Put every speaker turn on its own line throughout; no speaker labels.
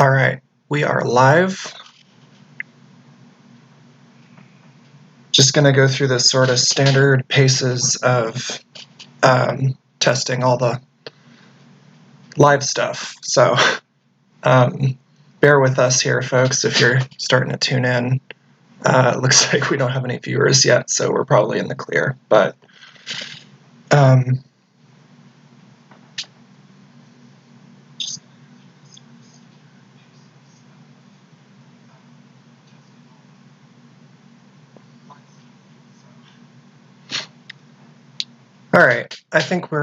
All right, we are live. Just going to go through the sort of standard paces of testing all the live stuff. So bear with us here, folks, if you're starting to tune in. It looks like we don't have any viewers yet, so we're probably in the clear. But all right, I think we're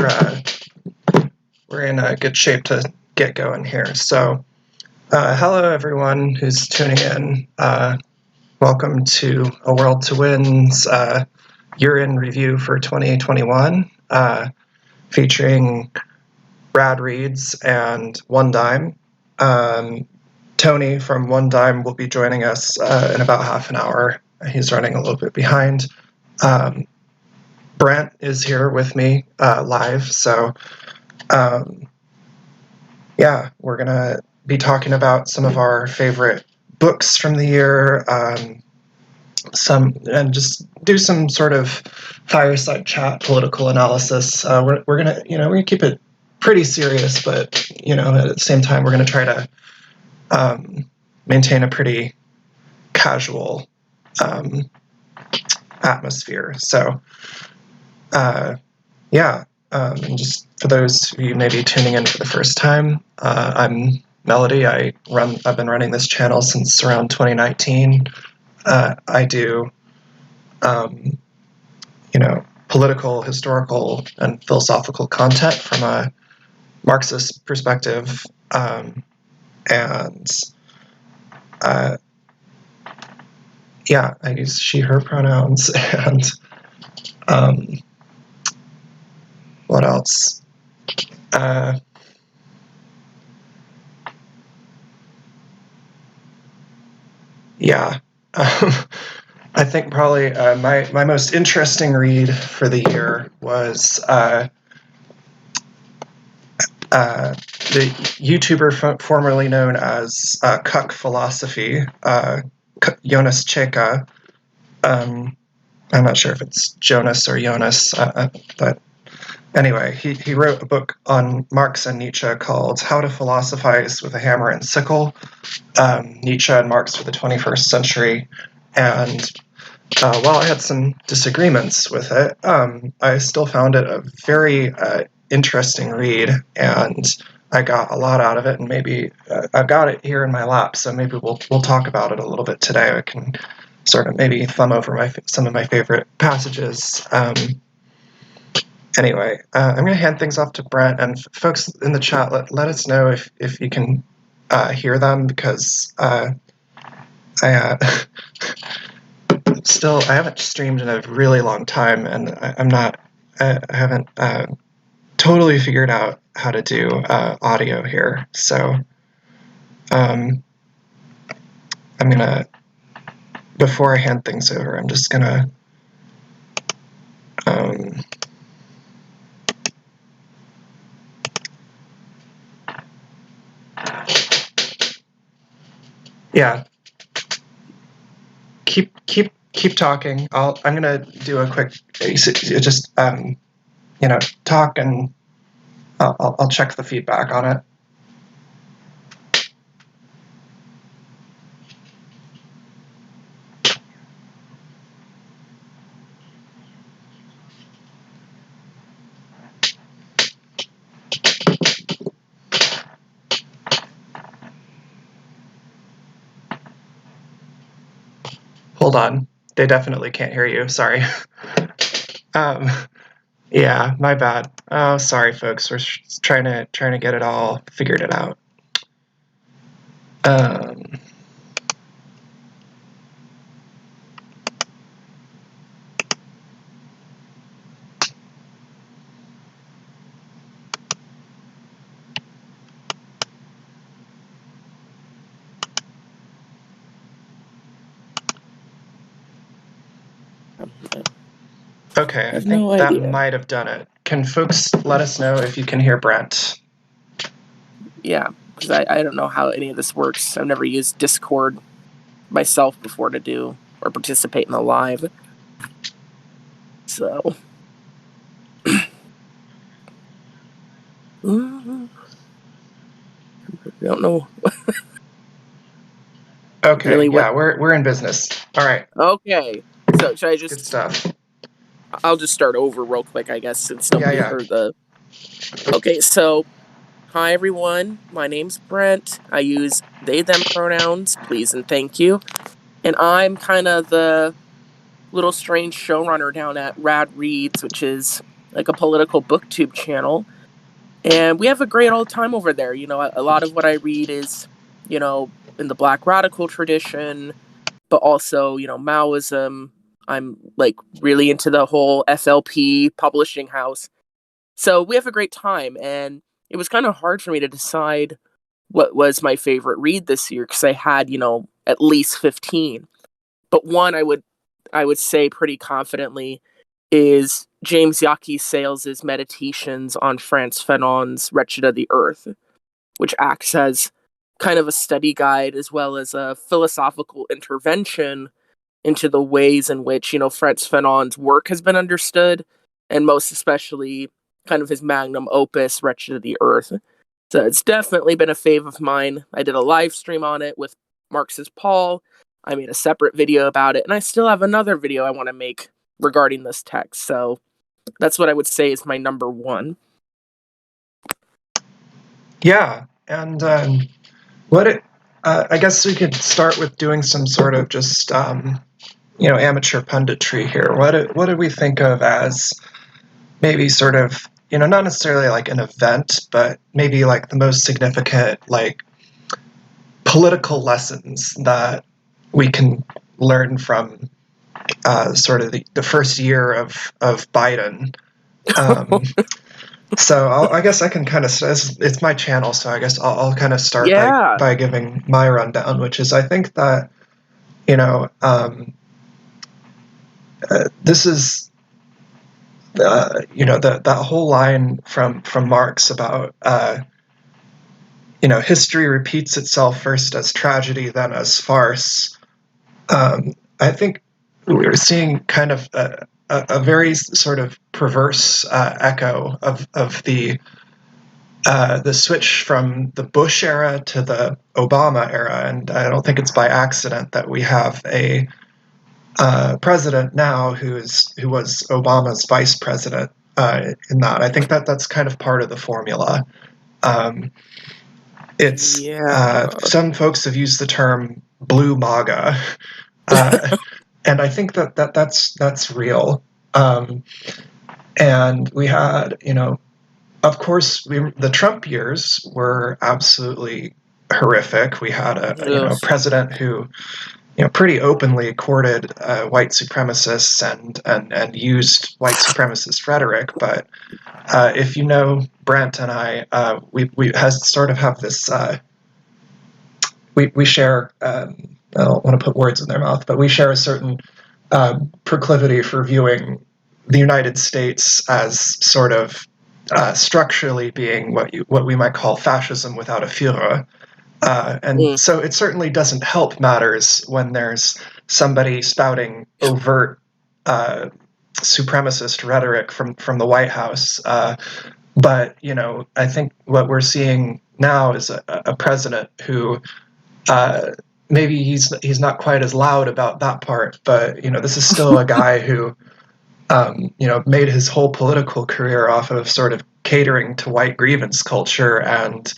in a good shape to get going here. So hello, everyone who's tuning in. Welcome to A World to Win's year-in review for 2021, featuring Brad Reeds and One Dime. Tony from One Dime will be joining us in about half an hour. He's running a little bit behind. Brent is here with me live, so yeah, we're going to be talking about some of our favorite books from the year, and just do some sort of fireside chat, political analysis. We're gonna keep it pretty serious, but at the same time we're gonna try to maintain a pretty casual atmosphere. So yeah, and just for those of you maybe tuning in for the first time, I'm Melody. I've been running this channel since around 2019. I do, political, historical, and philosophical content from a Marxist perspective, and yeah, I use she, her pronouns, and what else? Yeah. I think probably my most interesting read for the year was the YouTuber formerly known as Cuck Philosophy, Jonas Cheka. I'm not sure if it's Jonas or Jonas, but anyway, he wrote a book on Marx and Nietzsche called How to Philosophize with a Hammer and Sickle, Nietzsche and Marx for the 21st Century. And while I had some disagreements with it, I still found it a very interesting read, and I got a lot out of it. And maybe I've got it here in my lap, so maybe we'll talk about it a little bit today. I can sort of maybe thumb over some of my favorite passages. Anyway, I'm going to hand things off to Brent, and folks in the chat, let us know if you can hear them, because I haven't streamed in a really long time, and I haven't totally figured out how to do audio here. So I'm gonna, before I hand things over, I'm just gonna yeah, keep talking. I'm gonna do a quick just talk, and I'll check the feedback on it. Hold on, they definitely can't hear you. Sorry. Yeah, my bad. Oh, sorry, folks. We're trying to get it all figured it out. Okay, I think that might have done it. Can folks let us know if you can hear Brent?
Yeah, because I don't know how any of this works. I've never used Discord myself before to do or participate in a live. So. I don't know.
Okay,
really
yeah, we're in business. All right.
Okay, so should I just?
Good stuff.
I'll just start over real quick, I guess, since nobody heard the. Okay, so hi everyone. My name's Brent. I use they/them pronouns, please and thank you. And I'm kind of the little strange showrunner down at Rad Reads, which is like a political booktube channel. And we have a great old time over there. You know, a lot of what I read is, you know, in the Black radical tradition, but also, you know, Maoism. I'm like really into the whole FLP publishing house. So we have a great time. And it was kind of hard for me to decide what was my favorite read this year because I had, you know, at least 15. But one I would say pretty confidently is James Yaki Sales's Meditations on Frantz Fanon's Wretched of the Earth, which acts as kind of a study guide as well as a philosophical intervention into the ways in which, you know, Frantz Fanon's work has been understood, and most especially kind of his magnum opus, Wretched of the Earth. So it's definitely been a fave of mine. I did a live stream on it with Marx's Paul. I made a separate video about it, and I still have another video I want to make regarding this text. So that's what I would say is my number one.
Yeah, and I guess we could start with doing some sort of just you know, amateur punditry here. What do we think of as maybe sort of, you know, not necessarily like an event, but maybe like the most significant like political lessons that we can learn from sort of the first year of Biden. So I guess I can kind of, it's my channel, so I guess I'll kind of start by giving my rundown, which is I think that, you know, this is, you know, that whole line from Marx about, you know, history repeats itself first as tragedy, then as farce. I think we're seeing kind of a very sort of perverse echo of the switch from the Bush era to the Obama era, and I don't think it's by accident that we have a president now who was Obama's vice president in that. I think that's kind of part of the formula. It's some folks have used the term blue MAGA, and I think that's real. And we had, you know, of course, the Trump years were absolutely horrific. We had a president who, you know, pretty openly courted white supremacists and used white supremacist rhetoric. But if you know Brent and I, we sort of have this. We share. I don't want to put words in their mouth, but we share a certain proclivity for viewing the United States as sort of structurally being what we might call fascism without a Führer. And so it certainly doesn't help matters when there's somebody spouting overt supremacist rhetoric from the White House. But, you know, I think what we're seeing now is a president who maybe he's not quite as loud about that part, but, you know, this is still a guy who, you know, made his whole political career off of sort of catering to white grievance culture. And,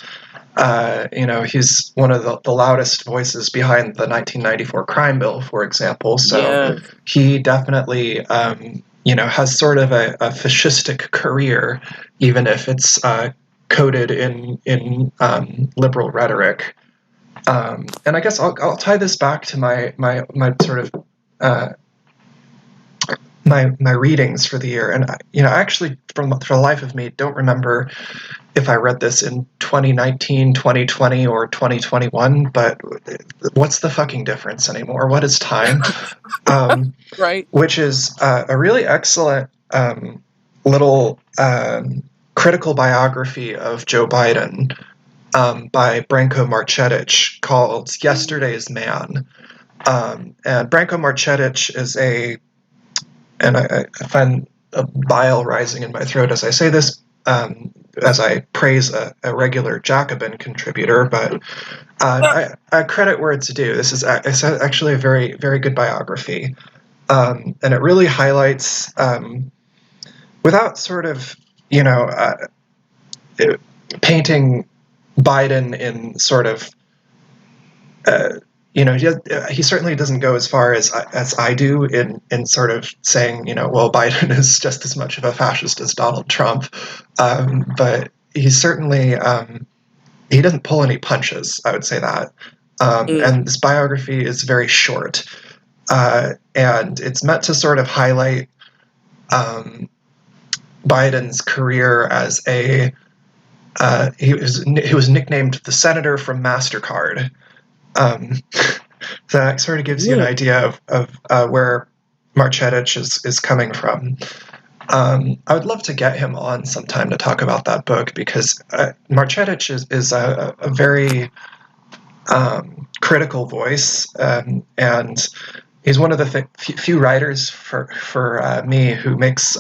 you know, he's one of the loudest voices behind the 1994 crime bill, for example. So he definitely, you know, has sort of a fascistic career, even if it's coded in liberal rhetoric. And I guess I'll tie this back to my sort of my readings for the year. And you know, actually, for the life of me, don't remember if I read this in 2019, 2020, or 2021. But what's the fucking difference anymore? What is time?
Right.
Which is a really excellent little critical biography of Joe Biden by Branko Marcetic called Yesterday's Man. And Branko Marcetic is and I find a bile rising in my throat as I say this, as I praise a regular Jacobin contributor, but I credit where it's due. It's actually a very, very good biography. And it really highlights, without sort of, painting Biden in sort of, he certainly doesn't go as far as I do in sort of saying, well, Biden is just as much of a fascist as Donald Trump, but he certainly he doesn't pull any punches. I would say that, and this biography is very short, and it's meant to sort of highlight Biden's career as he was nicknamed the Senator from MasterCard. That sort of gives you an idea of where Marcetic is coming from. I would love to get him on sometime to talk about that book, because Marcetic is a very critical voice, and he's one of the few writers for me who makes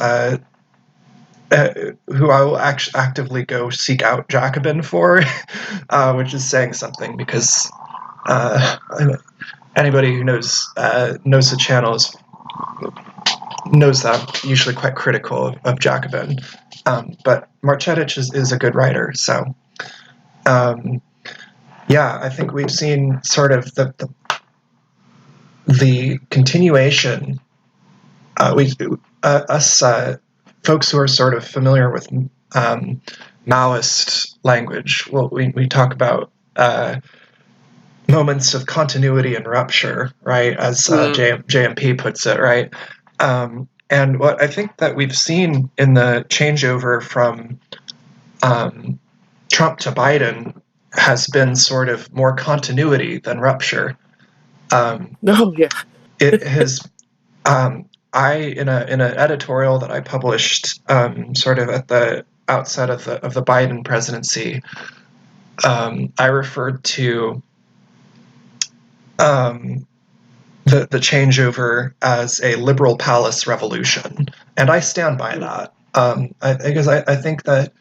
who I will actively go seek out Jacobin for, which is saying something, because anybody who knows the channel knows that I'm usually quite critical of Jacobin, but Marcetic is a good writer. So, I think we've seen sort of the continuation. Us folks who are sort of familiar with Maoist language, well, we talk about moments of continuity and rupture, right, as JMP puts it, right? And what I think that we've seen in the changeover from Trump to Biden has been sort of more continuity than rupture. It has. In an editorial that I published sort of at the outset of the Biden presidency, I referred to the changeover as a liberal palace revolution, and I stand by that, because I think that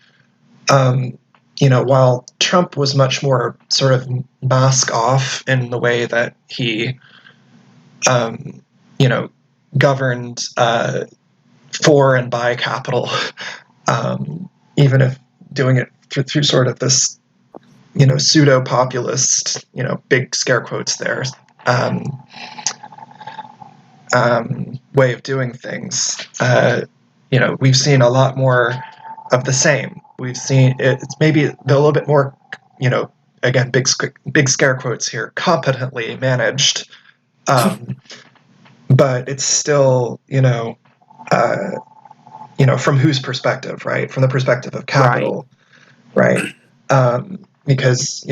while Trump was much more sort of mask off in the way that he governed for and by capital, even if doing it through sort of this pseudo-populist, big scare quotes there, way of doing things. We've seen a lot more of the same. We've seen it's maybe a little bit more, again, big scare quotes here, competently managed, but it's still, from whose perspective, right? From the perspective of capital, right? Because,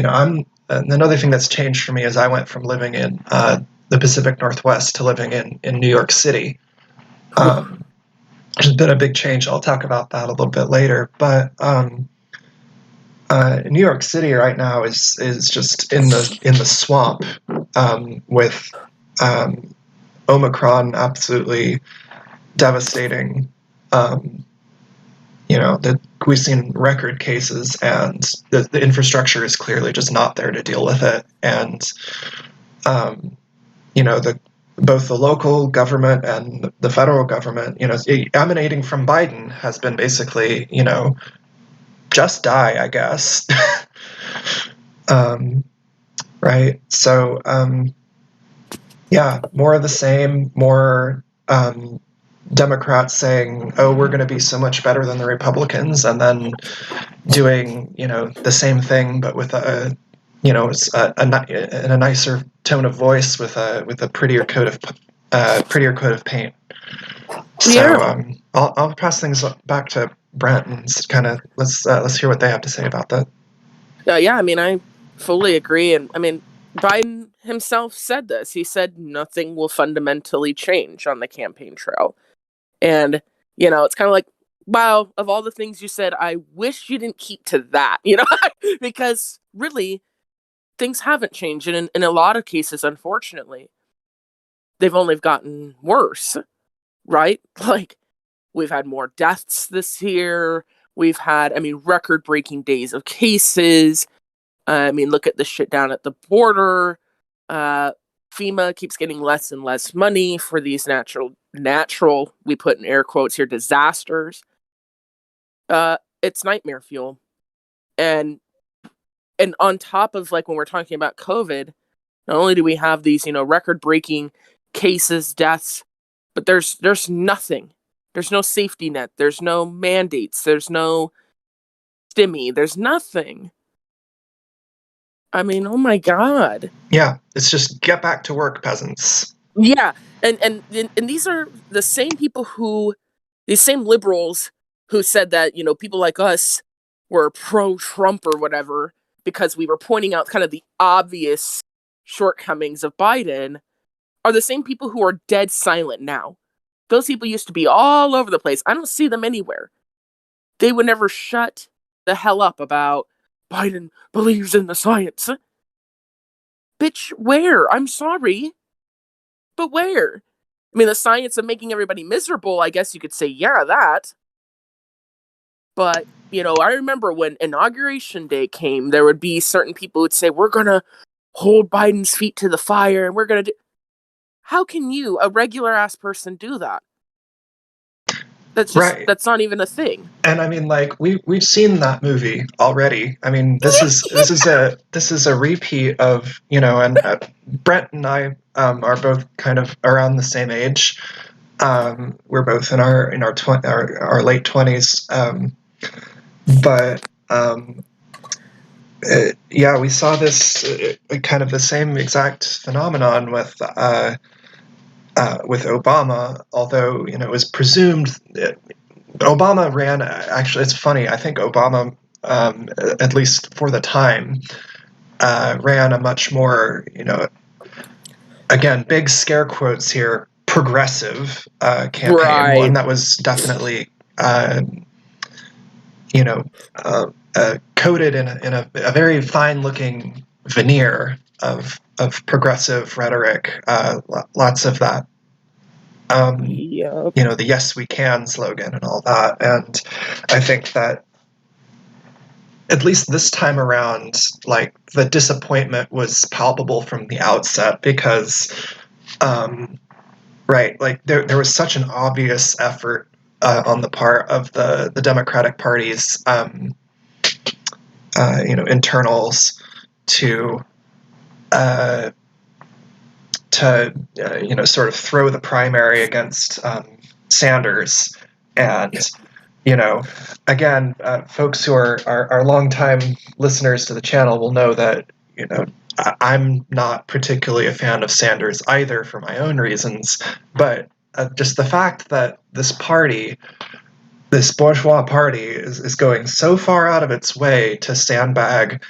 another thing that's changed for me is I went from living in the Pacific Northwest to living in New York City. Which has been a big change. I'll talk about that a little bit later. But New York City right now is just in the swamp, with Omicron absolutely devastating. That we've seen record cases, and the infrastructure is clearly just not there to deal with it. And both the local government and the federal government, emanating from Biden, has been basically, just die, I guess. Right. So, more of the same, more Democrats saying, oh, we're going to be so much better than the Republicans, and then doing, the same thing, but with a nicer tone of voice, with a prettier coat of paint. So I'll pass things back to Brent and kind of let's hear what they have to say about that.
I mean, I fully agree, and I mean, Biden himself said this. He said nothing will fundamentally change on the campaign trail, and it's kind of like Wow, of all the things you said, I wish you didn't keep to that, because really, things haven't changed. And in a lot of cases, unfortunately, they've only gotten worse, right? Like, we've had more deaths this year. We've had, record-breaking days of cases. Look at the shit down at the border. FEMA keeps getting less and less money for these natural, we put in air quotes here, disasters. It's nightmare fuel. And on top of, like, when we're talking about COVID, not only do we have these, record-breaking cases, deaths, but there's nothing. There's no safety net. There's no mandates. There's no stimmy. There's nothing. Oh my God.
Yeah, it's just get back to work, peasants.
Yeah, and these are the same people these same liberals who said that, people like us were pro-Trump or whatever because we were pointing out kind of the obvious shortcomings of Biden, are the same people who are dead silent now. Those people used to be all over the place. I don't see them anywhere. They would never shut the hell up about Biden believes in the science. Bitch, where? I'm sorry. But where? The science of making everybody miserable, I guess you could say, yeah, that. But, I remember when Inauguration Day came, there would be certain people who would say, we're going to hold Biden's feet to the fire and we're going to do... How can you, a regular-ass person, do that? That's just, right. That's not even a thing.
And we've seen that movie already. This is a repeat of, and Brent and I are both kind of around the same age. We're both in our late 20s. Yeah, we saw this kind of the same exact phenomenon with Obama, although it was presumed Obama ran. Actually, it's funny. I think Obama, at least for the time, ran a much more again, big scare quotes here, progressive campaign,
right.
One that was definitely coated in a very fine looking veneer of progressive rhetoric, lots of that.
Yep.
The "Yes, we can" slogan and all that. And I think that at least this time around, the disappointment was palpable from the outset because, there was such an obvious effort on the part of the Democratic Party's, internals to sort of throw the primary against Sanders. And, again, folks who are longtime listeners to the channel will know that, I'm not particularly a fan of Sanders either for my own reasons, but just the fact that this party, this bourgeois party, is going so far out of its way to sandbag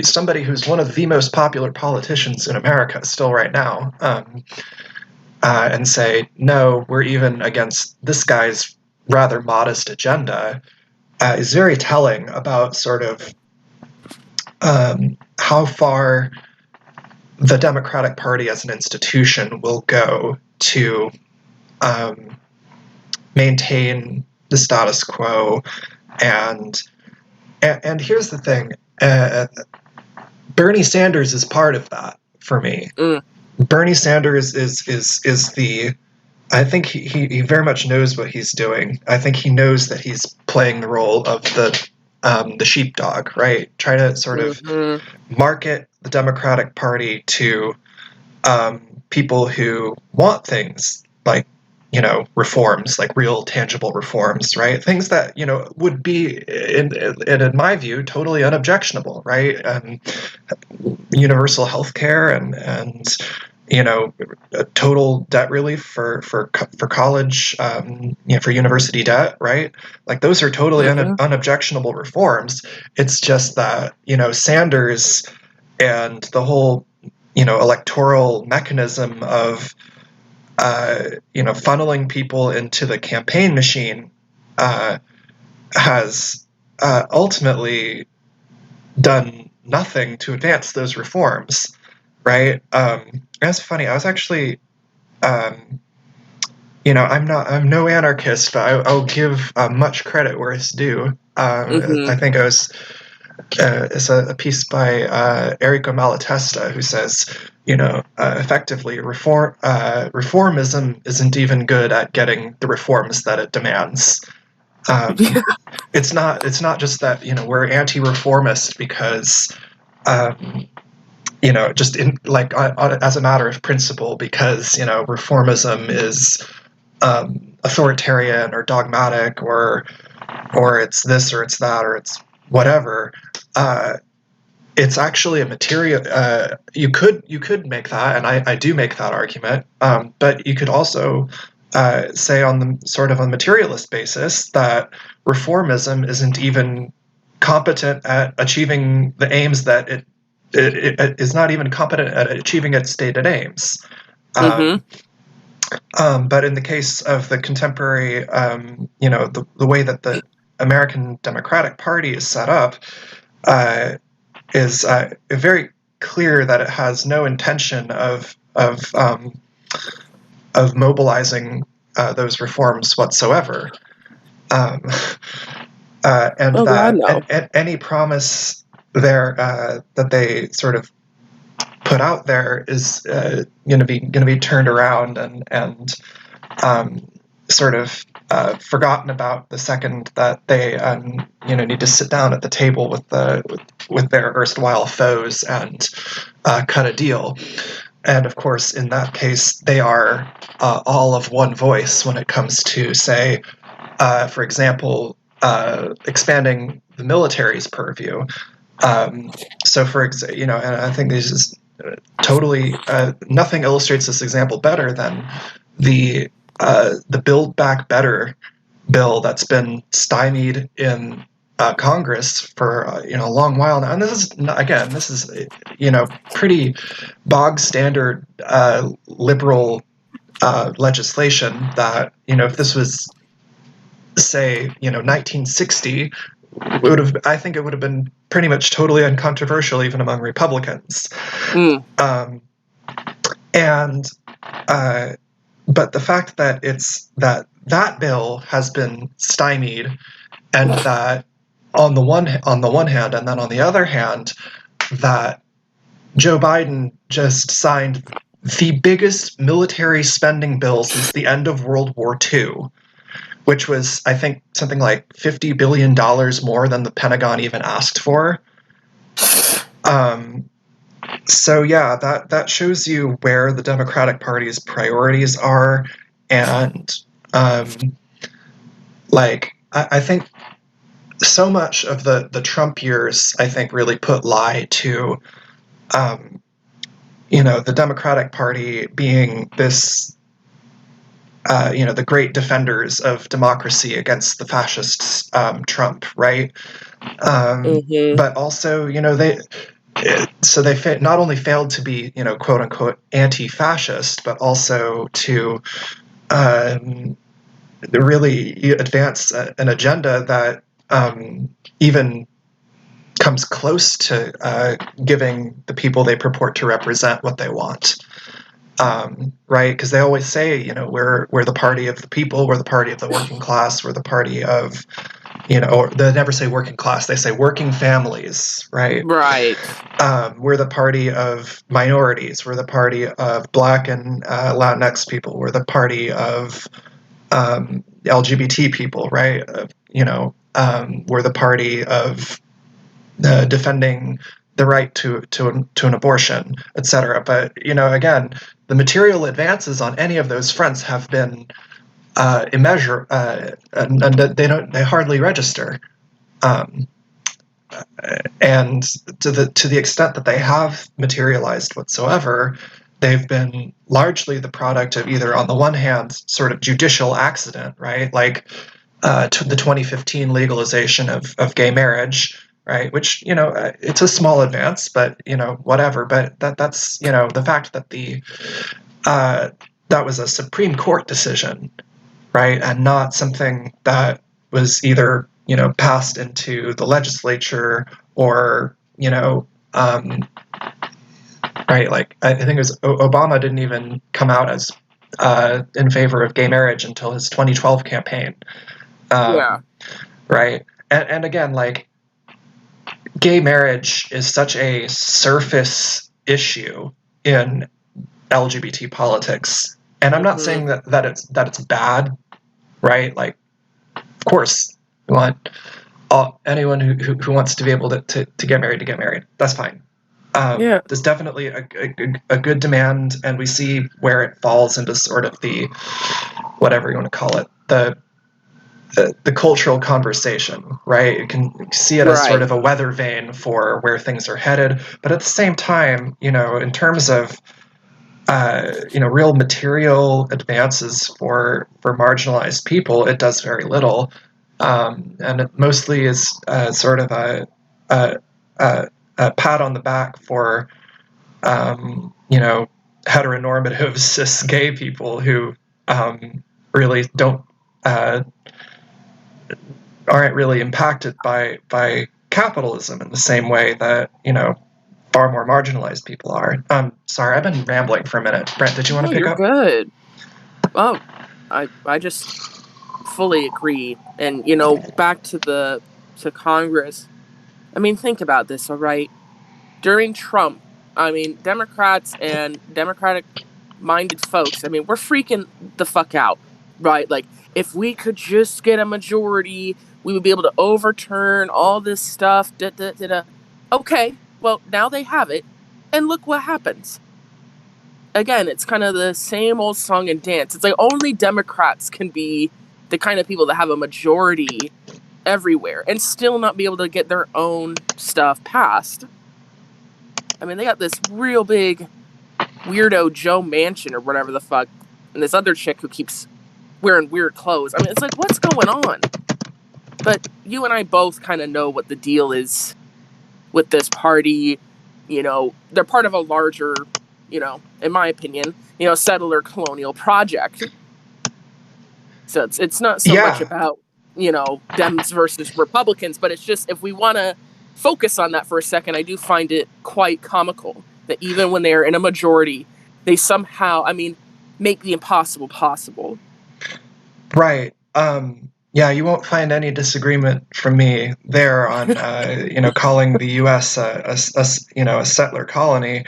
somebody who's one of the most popular politicians in America still right now, and say, no, we're even against this guy's rather modest agenda, is very telling about sort of how far the Democratic Party as an institution will go to maintain the status quo. And here's the thing. Bernie Sanders is part of that for me. Bernie Sanders is the, I think he very much knows what he's doing. I think he knows that he's playing the role of the sheepdog, right? Try to sort of market the Democratic Party to people who want things like, reforms, like real tangible reforms, right? Things that, would be, in my view, totally unobjectionable, right? Universal health care and a total debt relief for college, for university debt, right? Like those are totally unobjectionable reforms. It's just that, Sanders and the whole, electoral mechanism of funneling people into the campaign machine has ultimately done nothing to advance those reforms, right? That's funny. I was actually, I'm no anarchist, but I'll give much credit where it's due. I think it's a piece by Enrico Malatesta who says, effectively, reformism isn't even good at getting the reforms that it demands. It's not just that we're anti-reformist because just as a matter of principle, because reformism is authoritarian or dogmatic or it's this or it's that or it's whatever. It's actually a material. You could make that, and I do make that argument. But you could also say on the sort of a materialist basis that reformism isn't even competent at achieving the aims that it is not even competent at achieving its stated aims. But in the case of the contemporary, the way that the American Democratic Party is set up, is very clear that it has no intention of mobilizing those reforms whatsoever, and any promise there that they sort of put out there is going to be turned around and sort of forgotten about the second that they need to sit down at the table with their erstwhile foes and cut a deal. And of course, in that case, they are all of one voice when it comes to, say, for example, expanding the military's purview. So, for example, and I think this is totally nothing illustrates this example better than the Build Back Better bill that's been stymied in Congress for a long while now. And this is pretty bog standard liberal legislation that if this was, say, 1960, I think it would have been pretty much totally uncontroversial even among Republicans. But the fact that that bill has been stymied, and that on the one hand, and then on the other hand, that Joe Biden just signed the biggest military spending bill since the end of World War II, which was, I think, something like $50 billion more than the Pentagon even asked for. So yeah, that shows you where the Democratic Party's priorities are, and I think so much of the Trump years, I think, really put lie to the Democratic Party being this the great defenders of democracy against the fascists, Trump, right? But also, they not only failed to be, quote unquote, anti-fascist, but also to really advance an agenda that even comes close to giving the people they purport to represent what they want. Right? Because they always say, we're the party of the people, we're the party of the working class, we're the party of, or they never say working class, they say working families, right?
Right.
We're the party of minorities, we're the party of Black and Latinx people, we're the party of LGBT people, right? We're the party of defending the right to an abortion, etc. But again, the material advances on any of those fronts have been immeasurable, and they hardly register. And to the extent that they have materialized whatsoever, they've been largely the product of either, on the one hand, sort of judicial accident, right, like the 2015 legalization of gay marriage. Right, which it's a small advance, but whatever. But that's the fact that the that was a Supreme Court decision, right, and not something that was either, you know, passed into the legislature or, you know, right, like I think it was Obama didn't even come out as in favor of gay marriage until his 2012 campaign.
Yeah.
Right, and again, like, gay marriage is such a surface issue in LGBT politics, and I'm not saying that it's bad, right? Like, of course, we want anyone who wants to be able to get married to get married. That's fine. There's definitely a good demand, and we see where it falls into sort of the, whatever you want to call it, the cultural conversation, right? You can see it as sort of a weather vane for where things are headed, but at the same time, you know, in terms of you know, real material advances for marginalized people, it does very little, and it mostly is sort of a pat on the back for you know, heteronormative cis gay people who really don't aren't really impacted by capitalism in the same way that, you know, far more marginalized people are. Sorry, I've been rambling for a minute. Brent, did you want to pick up?
You're good. Oh, I just fully agree. And, you know, back to Congress. I mean, think about this, all right? During Trump, I mean, Democrats and Democratic-minded folks, I mean, we're freaking the fuck out, right? Like, if we could just get a majority, we would be able to overturn all this stuff. Okay, well, now they have it, and look what happens. Again, it's kind of the same old song and dance. It's like only Democrats can be the kind of people that have a majority everywhere and still not be able to get their own stuff passed. I mean, they got this real big weirdo Joe Manchin or whatever the fuck, and this other chick who keeps wearing weird clothes. I mean, it's like, what's going on? But you and I both kind of know what the deal is with this party. You know, they're part of a larger, you know, in my opinion, you know, settler colonial project. So it's not so much about, you know, Dems versus Republicans, but it's just, if we want to focus on that for a second, I do find it quite comical that even when they're in a majority, they somehow, I mean, make the impossible possible.
Right. Yeah, you won't find any disagreement from me there on, you know, calling the U.S. You know, a settler colony.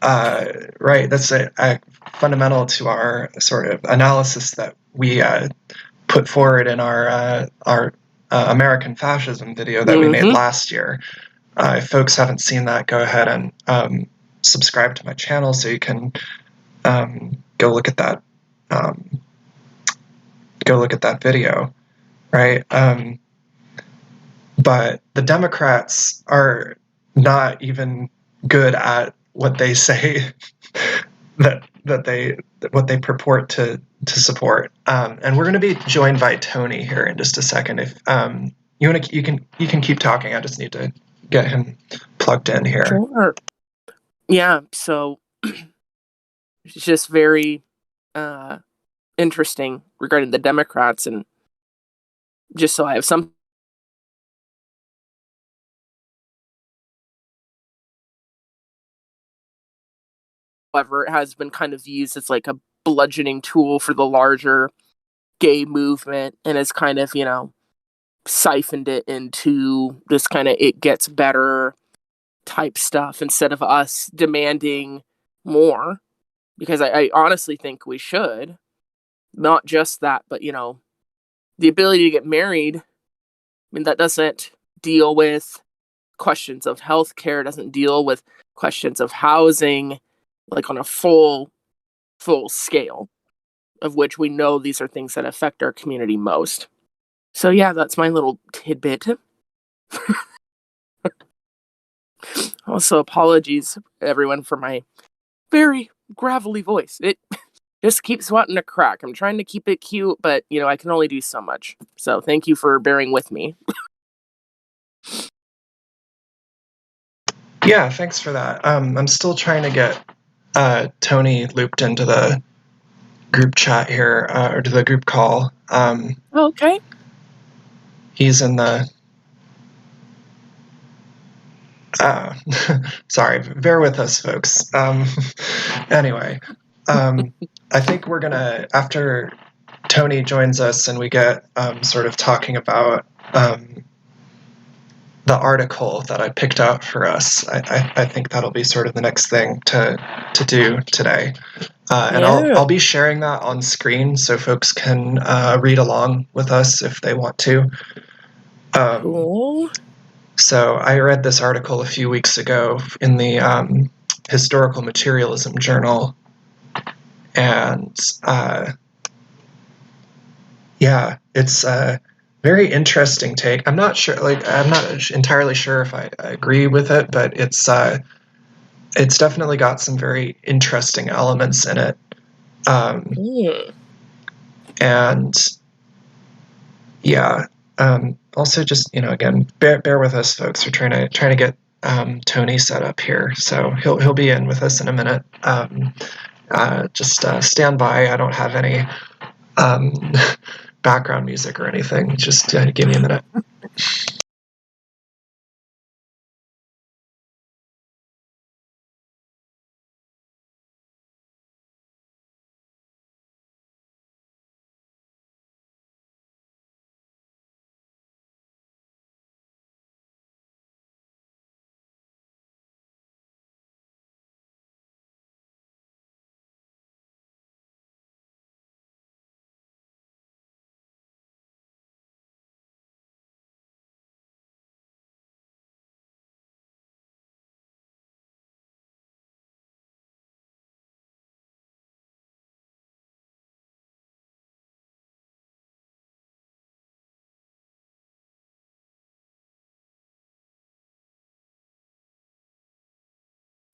Right. That's a fundamental to our sort of analysis that we put forward in our American Fascism video that we made last year. If folks haven't seen that, go ahead and subscribe to my channel so you can go look at that. Go look at that video, right? But the Democrats are not even good at what they say what they purport to support. And we're going to be joined by Tony here in just a second. If you can keep talking. I just need to get him plugged in here.
Sure. Yeah. So it's just very interesting regarding the Democrats, and just so I have some. However, it has been kind of used as like a bludgeoning tool for the larger gay movement, and has kind of, you know, siphoned it into this kind of it gets better type stuff instead of us demanding more, because I honestly think we should. Not just that, but, you know, the ability to get married, I mean, that doesn't deal with questions of healthcare, doesn't deal with questions of housing, like on a full scale, of which we know these are things that affect our community most. So yeah, that's my little tidbit. Also, apologies everyone for my very gravelly voice. It just keeps wanting to crack. I'm trying to keep it cute, but, you know, I can only do so much. So thank you for bearing with me.
Yeah, thanks for that. I'm still trying to get Tony looped into the group chat here, or to the group call.
Okay.
He's in the... sorry, bear with us, folks. Anyway, I think we're going to, after Tony joins us and we get sort of talking about the article that I picked out for us, I think that'll be sort of the next thing to do today. And I'll be sharing that on screen so folks can read along with us if they want to.
Cool.
So I read this article a few weeks ago in the Historical Materialism Journal, and it's a very interesting take. I'm not entirely sure if I agree with it, but it's definitely got some very interesting elements in it. And yeah, also just, again, bear with us, folks. We're trying to get Tony set up here, so he'll be in with us in a minute. Just stand by. I don't have any background music or anything. Just give me a minute.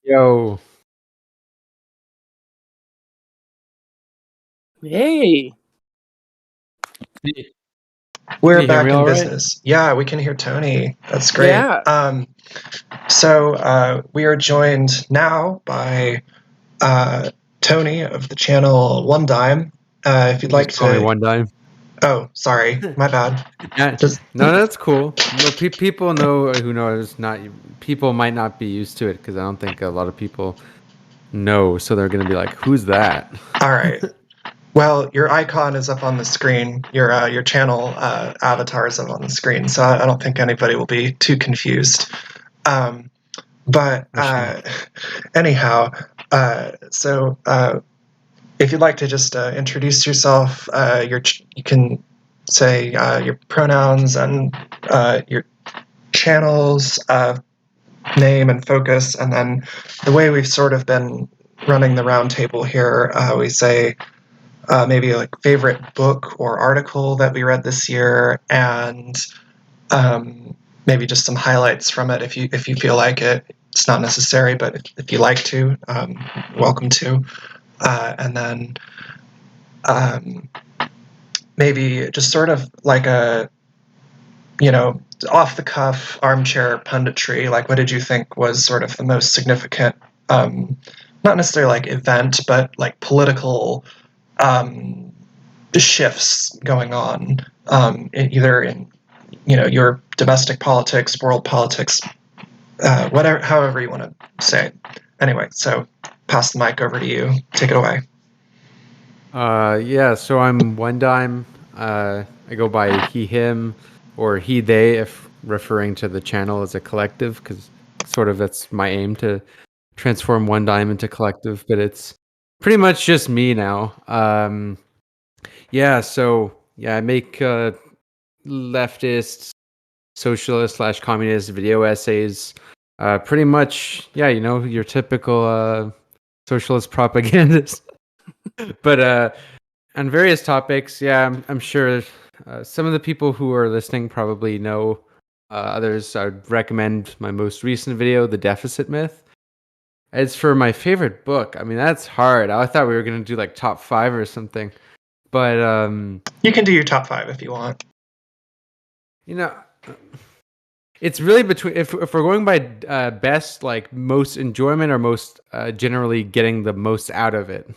Yo.
Hey.
We're back in business. Right? Yeah, we can hear Tony. That's great.
Yeah.
So we are joined now by Tony of the channel One Dime. If you'd like to
call me One Dime.
Oh, sorry, my bad.
No, that's cool. No, people know who knows. Not people might not be used to it because I don't think a lot of people know. So they're going to be like, "Who's that?"
All right. Well, your icon is up on the screen. Your channel avatar is up on the screen, so I don't think anybody will be too confused. But anyhow, so if you'd like to just introduce yourself, you can say your pronouns and your channel's name and focus, and then the way we've sort of been running the roundtable here, we say maybe like favorite book or article that we read this year, and maybe just some highlights from it if you feel like it. It's not necessary, but if you like to, welcome to. And then maybe just sort of like a, off the cuff armchair punditry. Like, what did you think was sort of the most significant, not necessarily like event, but like political shifts going on, either in your domestic politics, world politics, however you want to say it. Anyway, so pass the mic over to you. Take it away.
Yeah, so I'm One Dime. I go by he, him, or he, they, if referring to the channel as a collective, because sort of that's my aim, to transform One Dime into collective, but it's pretty much just me now. I make leftist, socialist / communist video essays. Pretty much, your typical socialist propagandist. But on various topics, I'm sure some of the people who are listening probably know. Others, I would recommend my most recent video, The Deficit Myth. It's for my favorite book. I mean, that's hard. I thought we were going to do like top 5 or something. But you
can do your top 5 if you want.
it's really between, if we're going by best, like most enjoyment or most generally getting the most out of it.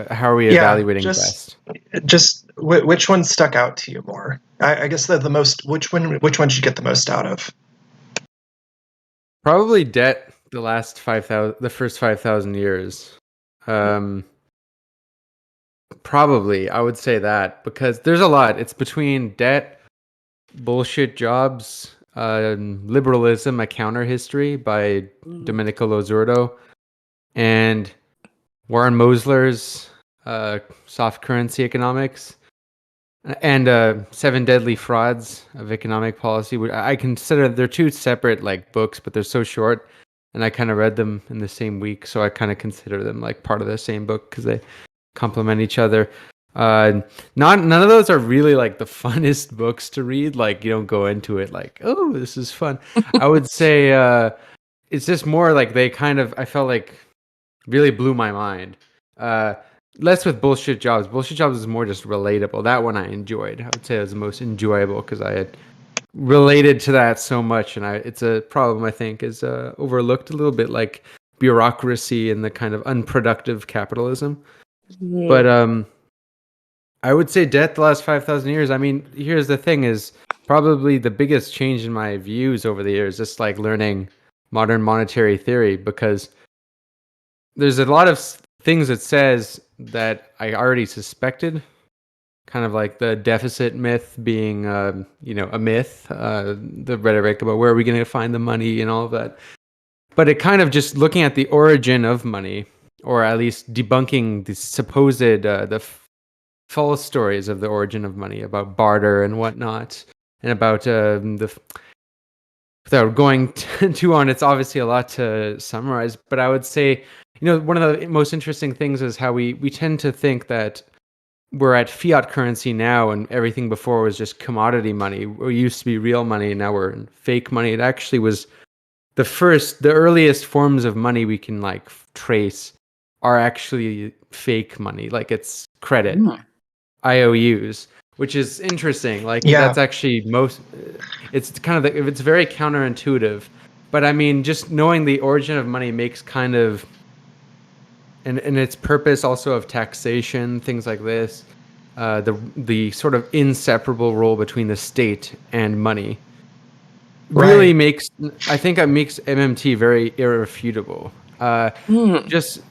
How are we evaluating best?
Just which one stuck out to you more? I guess the most. Which one did you get the most out of?
Probably debt. The first 5,000 years. Probably, I would say that, because there's a lot. It's between debt, bullshit jobs, Liberalism, a counter history by Domenico Losurdo, and Warren Mosler's soft currency economics, and Seven Deadly Frauds of Economic Policy. I consider they're two separate like books, but they're so short, and I kind of read them in the same week, so I kind of consider them like part of the same book because they complement each other. None of those are really like the funnest books to read. Like, you don't go into it like, oh, this is fun. I would say it's just more like they kind of, I felt like, really blew my mind. Less with Bullshit Jobs. Bullshit Jobs is more just relatable. That one I enjoyed. I would say it was the most enjoyable because I had related to that so much, and it's a problem I think is overlooked a little bit, like bureaucracy and the kind of unproductive capitalism. But I would say debt the last 5,000 years. I mean, here's the thing: is probably the biggest change in my views over the years, just like learning modern monetary theory, because there's a lot of things it says that I already suspected, kind of like the deficit myth being, a myth, the rhetoric about where are we going to find the money and all of that. But it kind of just looking at the origin of money, or at least debunking the supposed, the false stories of the origin of money about barter and whatnot, and about without going too on, it's obviously a lot to summarize, but I would say, one of the most interesting things is how we tend to think that we're at fiat currency now and everything before was just commodity money. It used to be real money, and now we're in fake money. It actually was the earliest forms of money we can like trace are actually fake money. Like it's credit, IOUs, which is interesting. Like that's actually it's kind of it's very counterintuitive, but I mean, just knowing the origin of money makes kind of, and its purpose also of taxation, things like this, the sort of inseparable role between the state and money really makes MMT very irrefutable. Just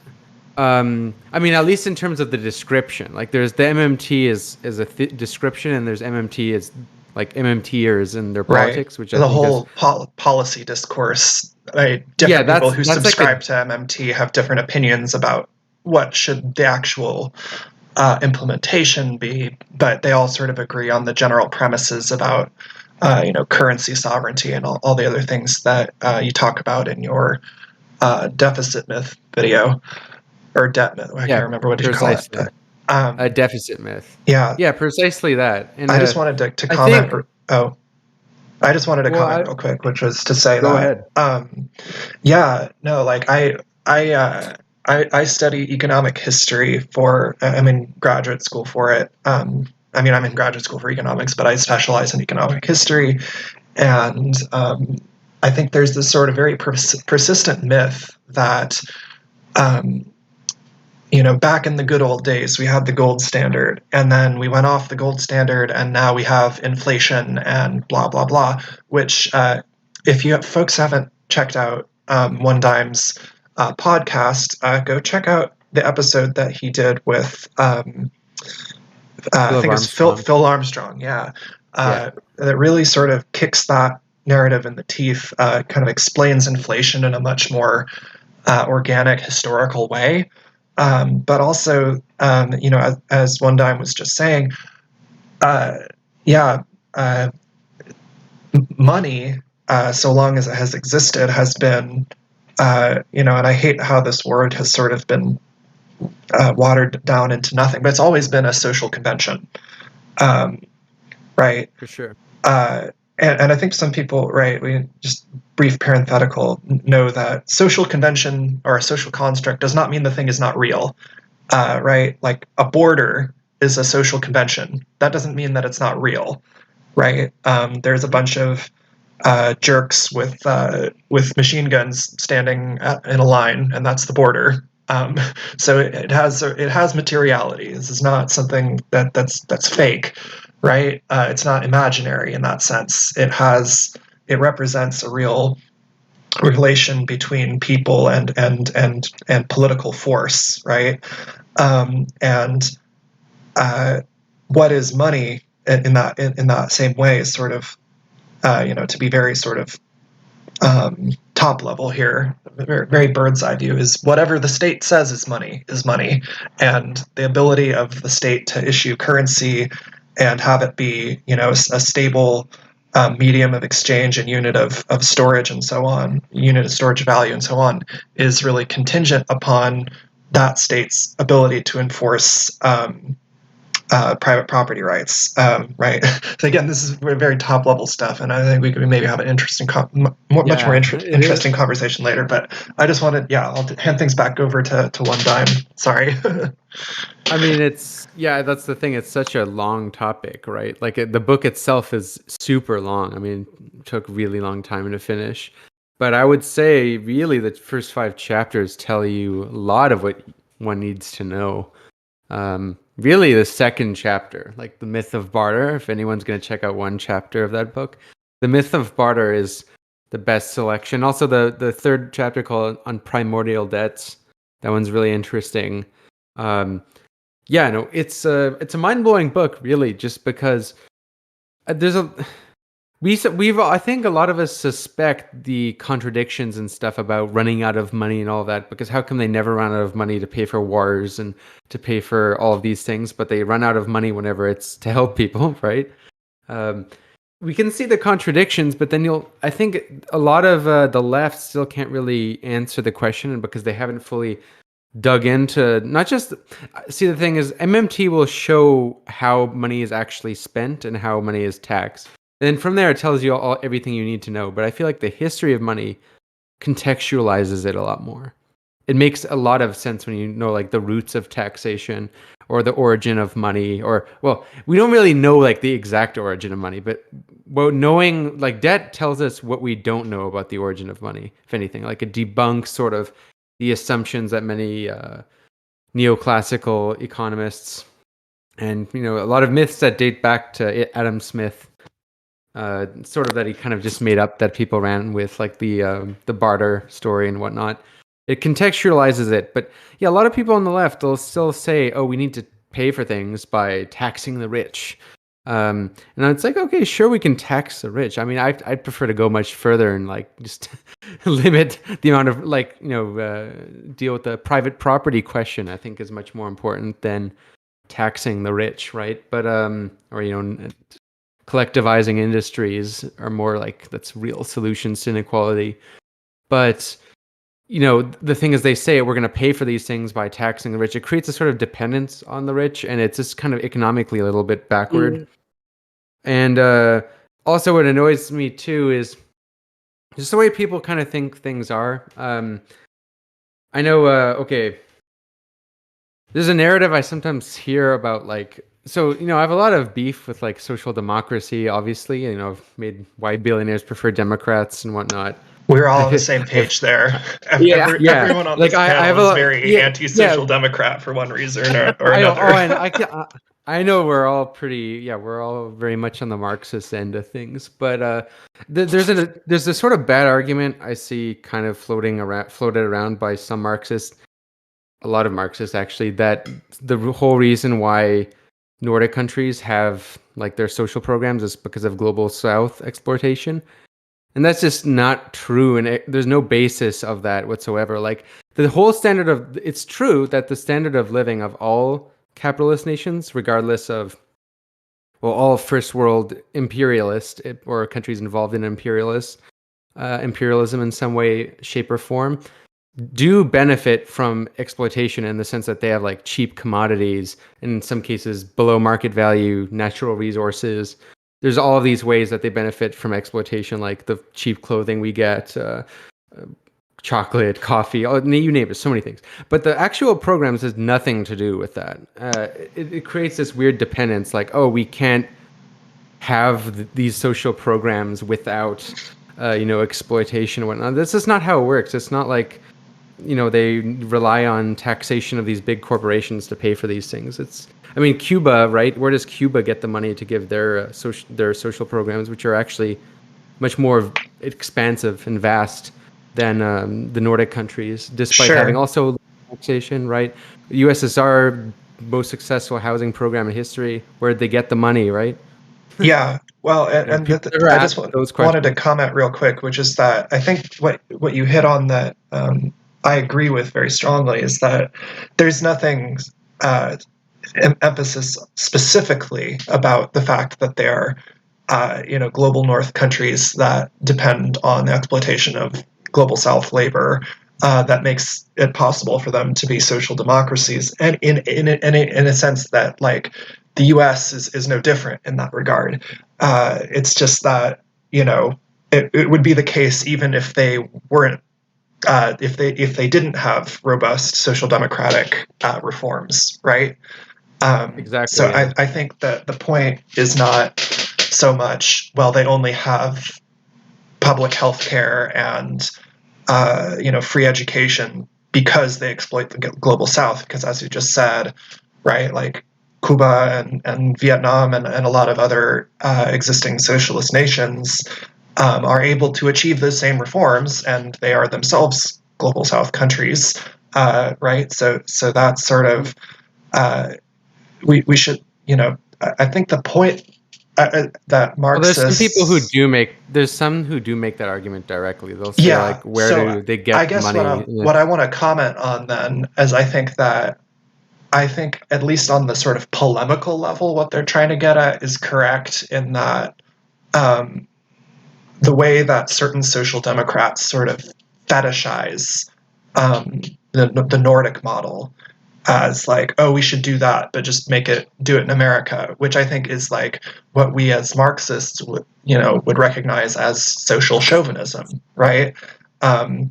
I mean, at least in terms of the description, like there's the MMT is a description, and there's MMT is like MMTers and their politics, which
the whole policy discourse. Different people who subscribe to MMT have different opinions about what should the actual implementation be, but they all sort of agree on the general premises about currency sovereignty and all the other things that you talk about in your deficit myth video. Or debt myth. I can't remember what you call it. But,
a deficit myth.
Yeah,
precisely that. And
I just wanted to comment. I just wanted to comment real quick, which was to say that. I study economic history I'm in graduate school for it. I'm in graduate school for economics, but I specialize in economic history, and I think there's this sort of very persistent myth that. Back in the good old days, we had the gold standard, and then we went off the gold standard, and now we have inflation and blah, blah, blah, which if you folks haven't checked out One Dime's podcast, go check out the episode that he did with, I think it was Phil Armstrong, that really sort of kicks that narrative in the teeth, kind of explains inflation in a much more organic, historical way. But also, as One Dime was just saying, money, so long as it has existed, has been, and I hate how this word has sort of been watered down into nothing, but it's always been a social convention, right?
For sure.
And I think some people, we just brief parenthetical, know that social convention or a social construct does not mean the thing is not real, right? Like a border is a social convention. That doesn't mean that it's not real, right? There's a bunch of jerks with machine guns standing in a line, and that's the border. So it has materiality. This is not something that's fake, right? It's not imaginary in that sense. It represents a real relation between people and political force, right? And what is money in that same way is sort of to be very sort of top level here, very, very bird's eye view, is whatever the state says is money, and the ability of the state to issue currency and have it be, a stable medium of exchange and unit of storage and so on, unit of storage value and so on, is really contingent upon that state's ability to enforce private property rights, right? So again, this is very top level stuff, and I think we could maybe have an interesting, much more interesting conversation later. But I just wanted, I'll hand things back over to One Dime. Sorry.
I mean, that's the thing. It's such a long topic, right? Like the book itself is super long. I mean, it took a really long time to finish. But I would say really the first 5 chapters tell you a lot of what one needs to know. Really the second chapter, like the myth of barter, if anyone's going to check out one chapter of that book, the myth of barter is the best selection. Also the third chapter called On Primordial Debts, that one's really interesting. It's a mind-blowing book, really, just because I think a lot of us suspect the contradictions and stuff about running out of money and all that, because how come they never run out of money to pay for wars and to pay for all of these things, but they run out of money whenever it's to help people, right? We can see the contradictions, but then I think a lot of the left still can't really answer the question because they haven't fully dug into not just see the thing is MMT will show how money is actually spent and how money is taxed. Then from there, it tells you everything you need to know. But I feel like the history of money contextualizes it a lot more. It makes a lot of sense when you know like the roots of taxation or the origin of money. We don't really know like the exact origin of money, but knowing like debt tells us what we don't know about the origin of money, if anything. Like it debunks sort of the assumptions that many neoclassical economists and a lot of myths that date back to Adam Smith. Sort of that he kind of just made up that people ran with, like the barter story and whatnot. It contextualizes it, but a lot of people on the left will still say, "Oh, we need to pay for things by taxing the rich," and it's like, okay, sure, we can tax the rich. I mean, I'd prefer to go much further and like just limit the amount of deal with the private property question. I think is much more important than taxing the rich, right? But collectivizing industries are more like that's real solutions to inequality. But the thing is, they say we're going to pay for these things by taxing the rich. It creates a sort of dependence on the rich, and it's just kind of economically a little bit backward. And also what annoys me too is just the way people kind of think things are. I know there's a narrative I sometimes hear about like, so, I have a lot of beef with like social democracy, obviously. I've made why billionaires prefer Democrats and whatnot.
We're all on the same page there. Everyone on this panel is very anti-social Democrat for one reason or another.
I know we're all we're all very much on the Marxist end of things. But there's a sort of bad argument I see kind of floated around by some Marxists, a lot of Marxists actually, that the whole reason why Nordic countries have like their social programs is because of global South exploitation. And that's just not true. And there's no basis of that whatsoever. Like the whole it's true that the standard of living of all capitalist nations, regardless of, all first world imperialist or countries involved in imperialism in some way, shape or form, do benefit from exploitation in the sense that they have like cheap commodities, in some cases below market value, natural resources. There's all of these ways that they benefit from exploitation, like the cheap clothing we get, chocolate, coffee, you name it, so many things. But the actual programs has nothing to do with that. It creates this weird dependence, like, we can't have these social programs without, exploitation and whatnot. This is not how it works. It's not like, they rely on taxation of these big corporations to pay for these things. Cuba, right? Where does Cuba get the money to give their social programs, which are actually much more expansive and vast than the Nordic countries, despite having also taxation, right? USSR, most successful housing program in history. Where'd they get the money, right?
Yeah, well, I just wanted to comment real quick, which is that I think what you hit on that I agree with very strongly is that there's nothing emphasis specifically about the fact that they're global North countries that depend on the exploitation of global South labor that makes it possible for them to be social democracies, and in a sense that like the U.S. is no different in that regard. It's just that it would be the case even if they weren't if they didn't have robust social democratic reforms, right?
Exactly.
So yeah. I think that the point is not so much, well, they only have public health care and free education because they exploit the global South, because as you just said, right, like Cuba and Vietnam and a lot of other existing socialist nations are able to achieve those same reforms, and they are themselves global South countries, right? So that's sort of we should, I think the point that Marxists.
There's some who do make that argument directly. They'll say like, where do they get
I guess
money?
What I want to comment on then is I think at least on the sort of polemical level, what they're trying to get at is correct in that the way that certain social democrats sort of fetishize the Nordic model as like, oh, we should do that, but just do it in America, which I think is like what we as Marxists would recognize as social chauvinism, right? Right.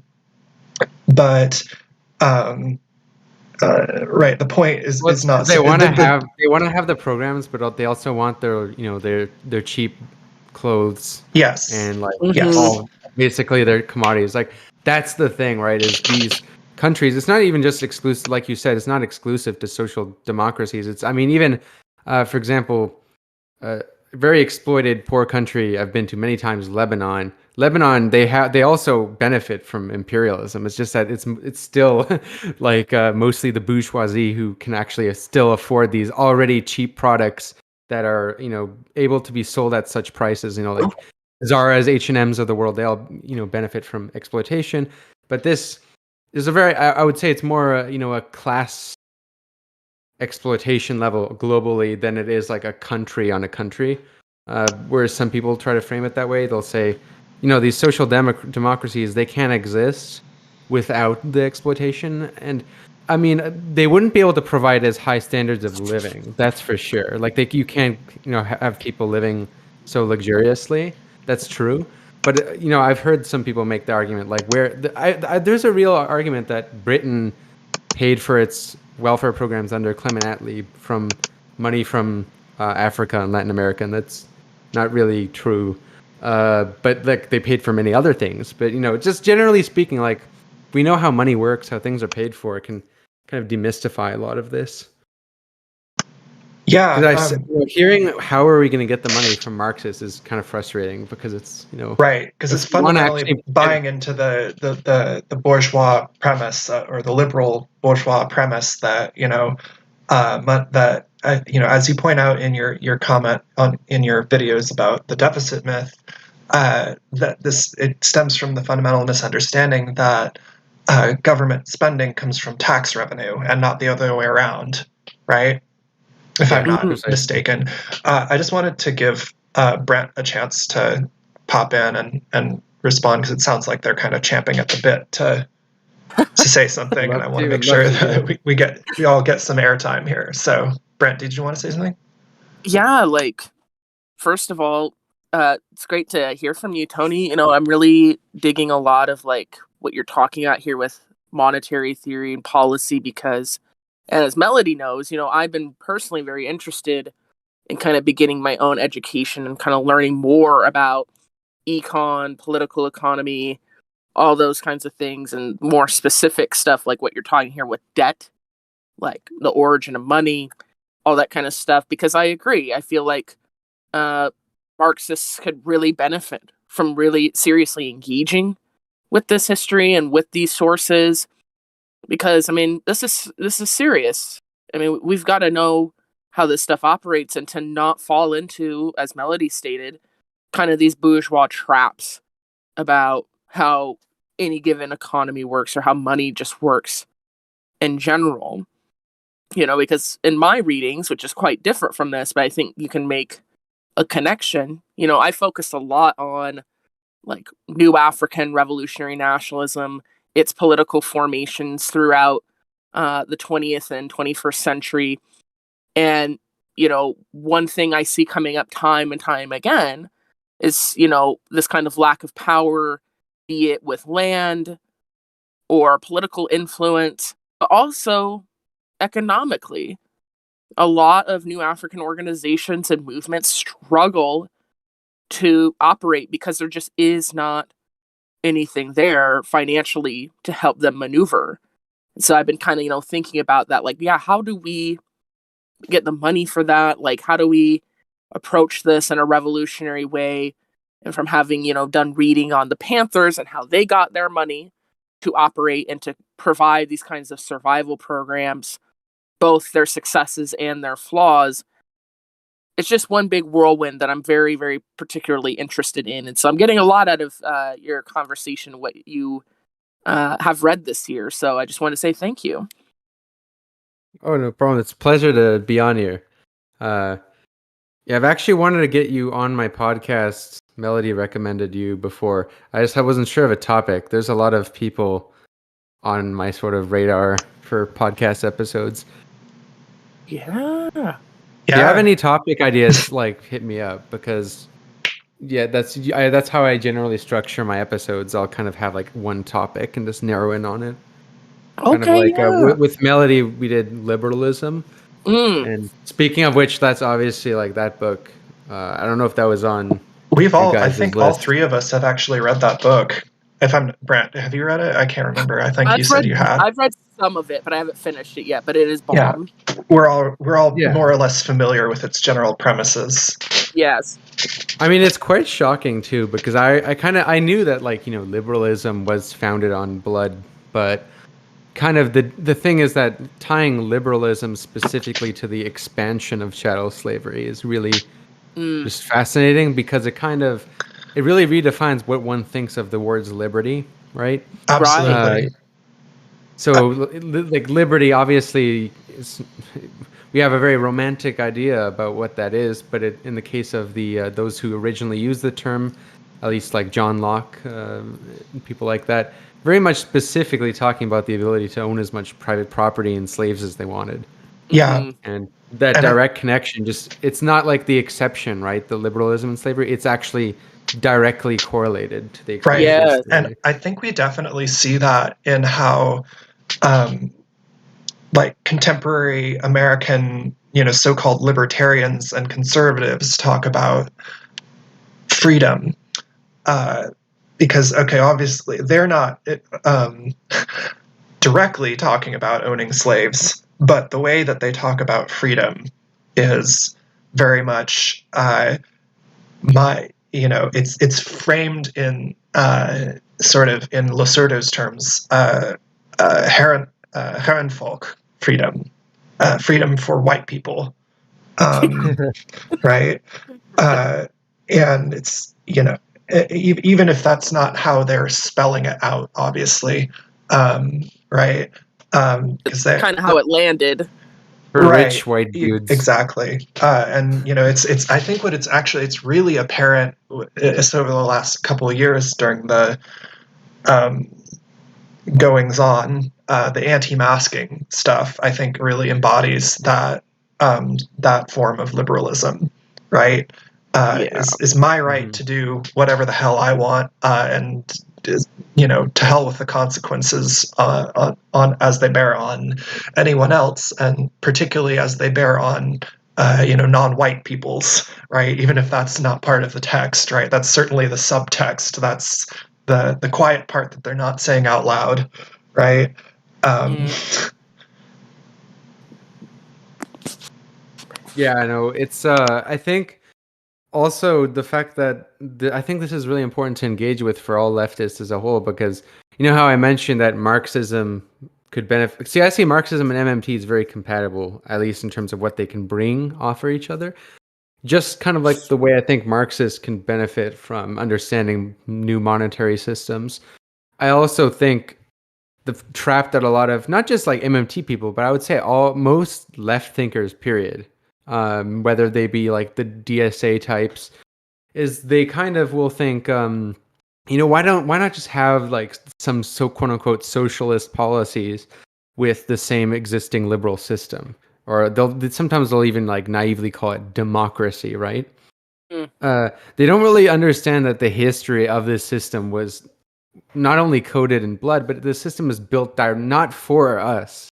The point is not.
They want to have the programs, but they also want their cheap clothes.
Yes.
And like basically their commodities. Like that's the thing, right? Is these countries, it's not even just exclusive, like you said, it's not exclusive to social democracies. Even for example, very exploited poor country I've been to many times, Lebanon, they also benefit from imperialism. It's just that it's still like mostly the bourgeoisie who can actually still afford these already cheap products that are able to be sold at such prices, like Zara's, H&M's of the world. They all benefit from exploitation. But this is I would say it's more a class exploitation level globally than it is like a country on a country. Whereas some people try to frame it that way. They'll say, these social democracies, they can't exist without the exploitation. And they wouldn't be able to provide as high standards of living. That's for sure. Like you can't, have people living so luxuriously. That's true. But I've heard some people make the argument like there's a real argument that Britain paid for its welfare programs under Clement Attlee from money from Africa and Latin America, and that's not really true. But like they paid for many other things. But just generally speaking, like we know how money works, how things are paid for. It can kind of demystify a lot of this.
Yeah,
hearing how are we going to get the money from Marxists is kind of frustrating because it's
right, because it's fundamentally buying into the bourgeois premise or the liberal bourgeois premise that as you point out in your comment in your videos about the deficit myth, that it stems from the fundamental misunderstanding that government spending comes from tax revenue and not the other way around, right? If I'm not mistaken. I just wanted to give Brent a chance to pop in and respond, because it sounds like they're kind of champing at the bit to say something, and I want to make sure that we all get some airtime here. So, Brent, did you want to say something?
Yeah, first of all, it's great to hear from you, Tony. I'm really digging a lot of what you're talking about here with monetary theory and policy, because, and as Melody knows, I've been personally very interested and kind of beginning my own education and kind of learning more about political economy, all those kinds of things, and more specific stuff like what you're talking here with debt, like the origin of money, all that kind of stuff. Because I agree, I feel like Marxists could really benefit from really seriously engaging with this history and with these sources, because I mean this is serious. I mean, we've got to know how this stuff operates and to not fall into, as Melody stated, kind of these bourgeois traps about how any given economy works or how money just works in general. Because in my readings, which is quite different from this, but I think you can make a connection. I focus a lot on like new African revolutionary nationalism, its political formations throughout the 20th and 21st century. And, one thing I see coming up time and time again is, this kind of lack of power, be it with land or political influence, but also economically. A lot of new African organizations and movements struggle to operate because there just is not anything there financially to help them maneuver. So I've been kind of, thinking about that, like, yeah, how do we get the money for that? Like, how do we approach this in a revolutionary way? And from having, done reading on the Panthers and how they got their money to operate and to provide these kinds of survival programs, both their successes and their flaws, it's just one big whirlwind that I'm very, very particularly interested in. And so I'm getting a lot out of your conversation, what you have read this year. So I just want to say thank you.
Oh, no problem. It's a pleasure to be on here. Yeah, I've actually wanted to get you on my podcast. Melody recommended you before. I wasn't sure of a topic. There's a lot of people on my sort of radar for podcast episodes.
Yeah.
If you have any topic ideas, like hit me up, because that's how I generally structure my episodes. I'll kind of have like one topic and just narrow in on it. Kind of like with Melody, we did liberalism. And speaking of which, that's obviously like that book. I don't know if that was on.
I think all three of us have actually read that book. Brant, have you read it? I can't remember. I think you said you had.
I've read some of it, but I haven't finished it yet. But it is bomb.
Yeah, we're all more or less familiar with its general premises.
Yes.
I mean, it's quite shocking too, because I knew that, like, liberalism was founded on blood, but kind of the thing is that tying liberalism specifically to the expansion of chattel slavery is really just fascinating, because it really redefines what one thinks of the words liberty, right?
Absolutely.
So, like, liberty, obviously, we have a very romantic idea about what that is, but in the case of those who originally used the term, at least like John Locke, people like that, very much specifically talking about the ability to own as much private property and slaves as they wanted.
Yeah.
And that direct connection, it's not like the exception, right? The liberalism and slavery, it's actually directly correlated to the exception.
Right. Yeah. And I think we definitely see that in how like contemporary American, so-called libertarians and conservatives talk about freedom. Because, obviously they're not directly talking about owning slaves, but the way that they talk about freedom is very much it's framed in sort of in Lacerdo's terms, Herrenvolk freedom, freedom for white people, right? And it's even if that's not how they're spelling it out, obviously, right?
Because kind of how it landed.
For rich white dudes,
exactly. And it's I think it's really apparent over the last couple of years during the goings on, the anti-masking stuff, I think really embodies that form of liberalism, right? Is my right to do whatever the hell I want, and to hell with the consequences on as they bear on anyone else, and particularly as they bear on non-white peoples, right? Even if that's not part of the text, right? That's certainly the subtext. That's the quiet part that they're not saying out loud, right?
Yeah, I know. It's I think also the fact that I think this is really important to engage with for all leftists as a whole, because you know how I mentioned that Marxism could benefit. See, I see Marxism and MMT is very compatible, at least in terms of what they can offer each other. Just kind of like the way I think Marxists can benefit from understanding new monetary systems. I also think the trap that a lot of, not just like MMT people, but I would say most left thinkers, period, whether they be like the DSA types, is they kind of will think, why not just have like some quote unquote socialist policies with the same existing liberal system? Or sometimes they'll even like naively call it democracy, right? They don't really understand that the history of this system was not only coded in blood, but the system is built not for us.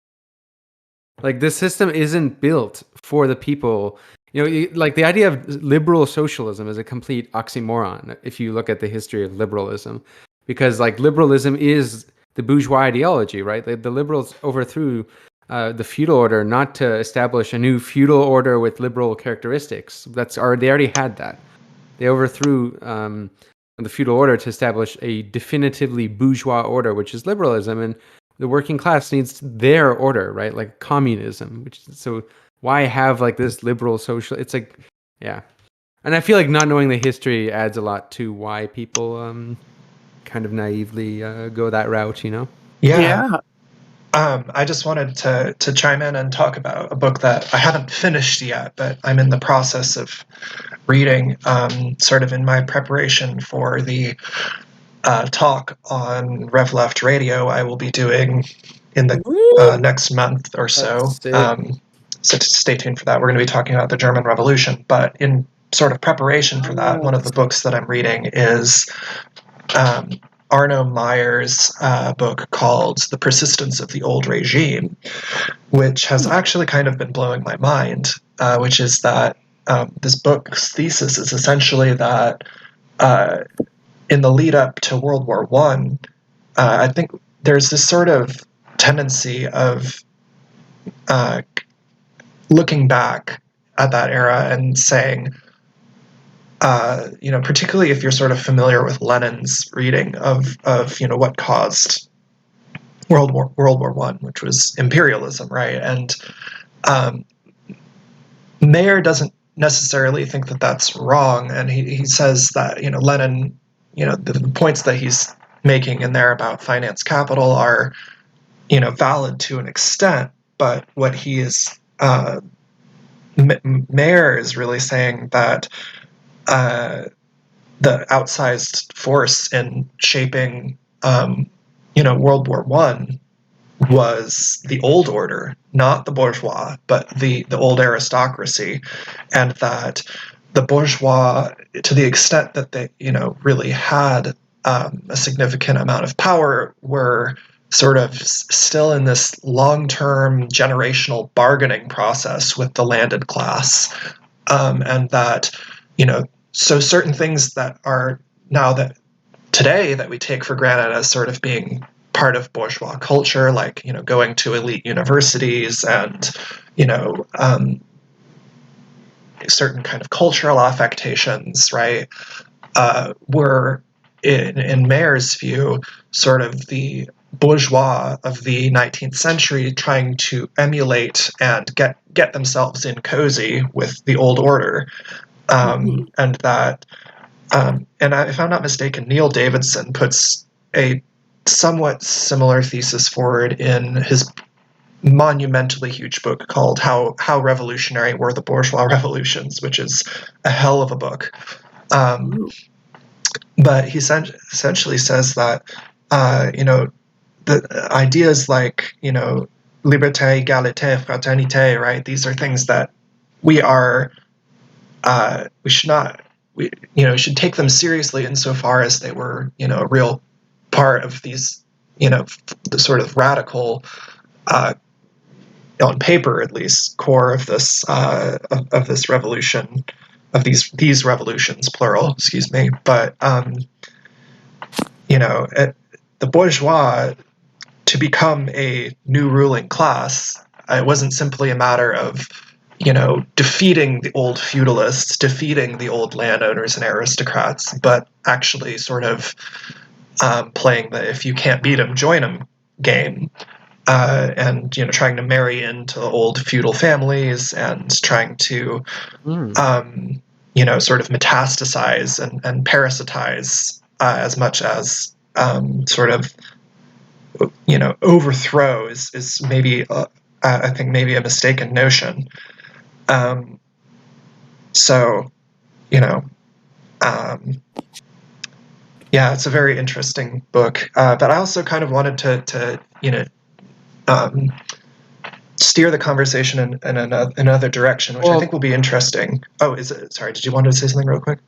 Like, this system isn't built for the people. Like the idea of liberal socialism is a complete oxymoron if you look at the history of liberalism, because like liberalism is the bourgeois ideology, right? The liberals overthrew the feudal order not to establish a new feudal order with liberal characteristics. They already had that. They overthrew the feudal order to establish a definitively bourgeois order, which is liberalism, and the working class needs their order, right? Like communism. So why have like this liberal social? It's like, yeah. And I feel like not knowing the history adds a lot to why people kind of naively go that route,
Yeah. I just wanted to chime in and talk about a book that I haven't finished yet, but I'm in the process of reading, sort of in my preparation for the talk on Rev Left Radio I will be doing in the next month or so. So stay tuned for that. We're going to be talking about the German Revolution. But in sort of preparation for that, one of the books that I'm reading is Arno Meyer's book called The Persistence of the Old Regime, which has actually kind of been blowing my mind, which is that this book's thesis is essentially that in the lead up to World War I think there's this sort of tendency of looking back at that era and saying, particularly if you're sort of familiar with Lenin's reading of what caused World War I, which was imperialism, right? And Mayer doesn't necessarily think that that's wrong, and he says that Lenin, the points that he's making in there about finance capital are valid to an extent, but what he is Mayer is really saying that the outsized force in shaping World War I was the old order, not the bourgeois, but the old aristocracy, and that the bourgeois, to the extent that they really had a significant amount of power, were sort of still in this long-term generational bargaining process with the landed class, and that so certain things that are today that we take for granted as sort of being part of bourgeois culture, like going to elite universities and certain kind of cultural affectations, right, were in Mayer's view sort of the bourgeois of the 19th century trying to emulate and get themselves in cozy with the old order, and that and if I'm not mistaken, Neil Davidson puts a somewhat similar thesis forward in his monumentally huge book called How Revolutionary Were the Bourgeois Revolutions, which is a hell of a book. But he essentially says that the ideas like liberté, égalité, fraternité, right? These are things that we should take them seriously insofar as they were a real part of these the sort of radical on paper at least, core of this revolution, of these revolutions, plural, excuse me. But the bourgeois, to become a new ruling class, it wasn't simply a matter of defeating the old feudalists, defeating the old landowners and aristocrats, but actually sort of playing the if you can't beat them, join them game. And trying to marry into old feudal families and trying to sort of metastasize and parasitize as much as sort of overthrow is maybe I think maybe a mistaken notion. So it's a very interesting book, but I also kind of wanted to steer the conversation in another direction, which I think will be interesting. Oh, sorry, did you want to say something real quick?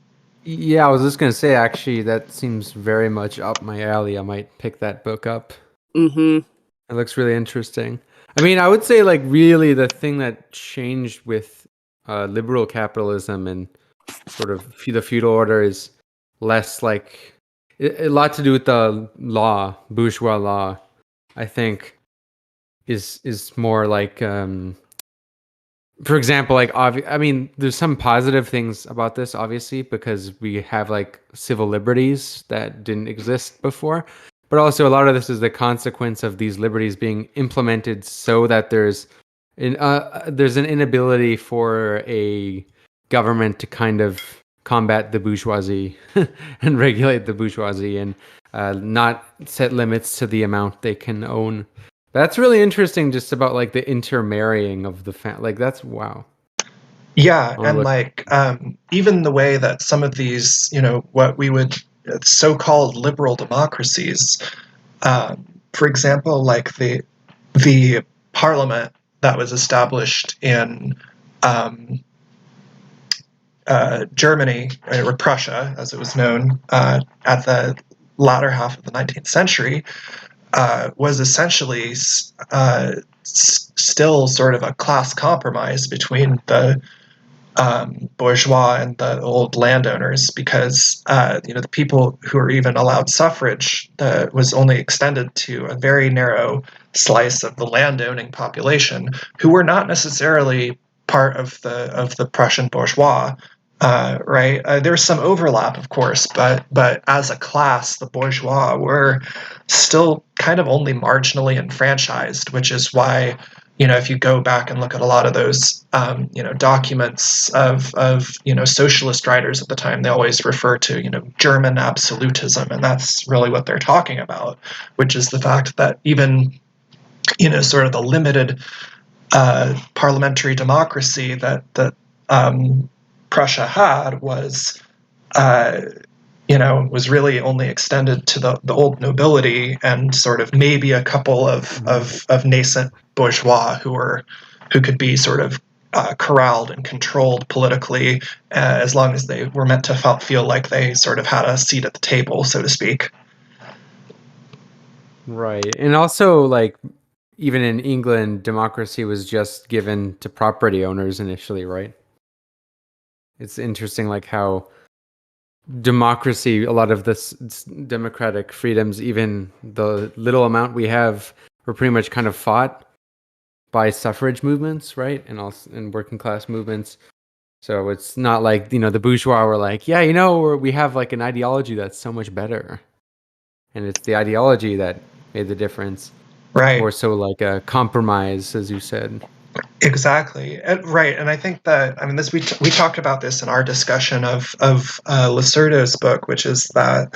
Yeah, I was just going to say, actually, that seems very much up my alley. I might pick that book up.
Mm-hmm.
It looks really interesting. I mean, I would say, like, really the thing that changed with liberal capitalism and sort of the feudal order is less like a lot to do with the law, bourgeois law, I think. Is more like, for example, like I mean, there's some positive things about this, obviously, because we have like civil liberties that didn't exist before, but also a lot of this is the consequence of these liberties being implemented so that there's an inability for a government to kind of combat the bourgeoisie and regulate the bourgeoisie and not set limits to the amount they can own. That's really interesting, just about like the intermarrying of the like that's wow.
Yeah, and like even the way that some of these, what we would so-called liberal democracies, for example, like the parliament that was established in Germany, or Prussia, as it was known, at the latter half of the 19th century, was essentially still sort of a class compromise between the bourgeois and the old landowners, because the people who were even allowed suffrage was only extended to a very narrow slice of the landowning population, who were not necessarily part of the Prussian bourgeois. Right? There's some overlap, of course, but as a class, the bourgeois were still kind of only marginally enfranchised, which is why, if you go back and look at a lot of those, documents of socialist writers at the time, they always refer to, German absolutism, and that's really what they're talking about, which is the fact that even, sort of the limited parliamentary democracy that Prussia had was really only extended to the old nobility and sort of maybe a couple of nascent bourgeois who could be sort of corralled and controlled politically, as long as they were meant to feel like they sort of had a seat at the table, so to speak.
Right, and also like even in England, democracy was just given to property owners initially, right? It's interesting, like how democracy, a lot of this democratic freedoms, even the little amount we have, were pretty much kind of fought by suffrage movements, right? And also in working class movements. So it's not like, the bourgeois were like, yeah, we have like an ideology that's so much better. And it's the ideology that made the difference.
Right.
More so like a compromise, as you said.
Exactly. Right. And I think that, we talked about this in our discussion of Lacerdo's book, which is that,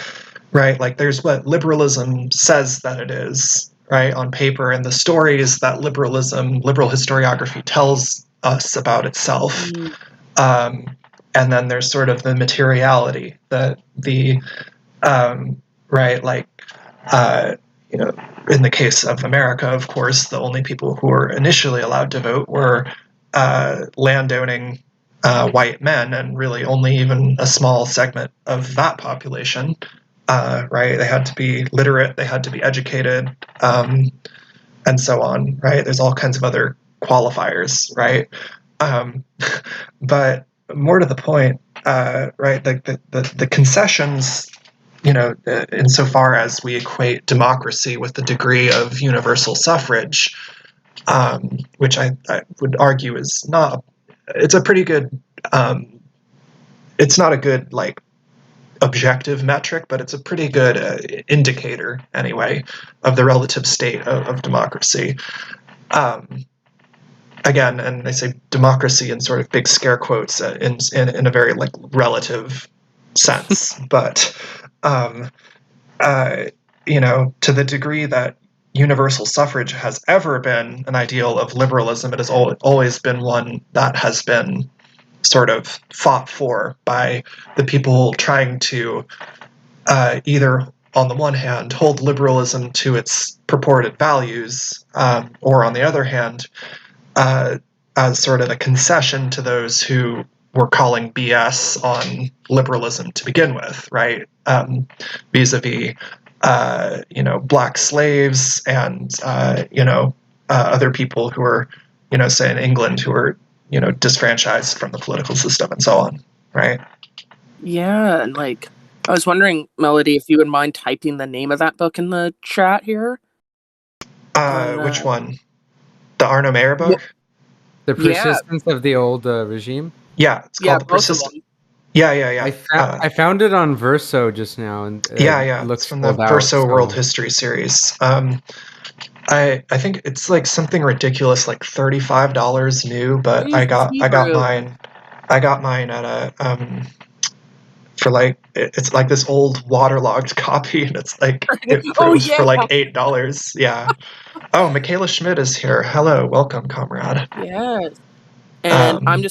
right, like there's what liberalism says that it is, right, on paper, and the stories that liberal historiography tells us about itself. Mm. And then there's sort of the materiality, right, like, in the case of America, of course, the only people who were initially allowed to vote were landowning white men, and really only even a small segment of that population. Right? They had to be literate, they had to be educated, and so on. Right? There's all kinds of other qualifiers, right? But more to the point, right? The concessions, insofar as we equate democracy with the degree of universal suffrage, which I would argue is not. It's a pretty good. It's not a good objective metric, but it's a pretty good indicator anyway of the relative state of democracy. Again, and I say democracy in sort of big scare quotes in a very relative sense, but to the degree that universal suffrage has ever been an ideal of liberalism, it has always been one that has been sort of fought for by the people trying to either, on the one hand, hold liberalism to its purported values, or on the other hand, as sort of a concession to those who were calling BS on liberalism to begin with, right? Vis-a-vis, black slaves and, other people who are, say in England, who are, disfranchised from the political system and so on, right?
Yeah, and I was wondering, Melody, if you would mind typing the name of that book in the chat here.
Which one? The Arno Mayer book?
The Persistence of the Old Regime?
Yeah, it's called The Persistence. Yeah.
I found it on Verso just now, and
it looks from the Verso World History series. I think it's something ridiculous, $35 new, but I got mine. I got mine at a for it's this old waterlogged copy, and it's it was for $8. Yeah. Oh, Michaela Schmidt is here. Hello, welcome, comrade.
Yes. And I'm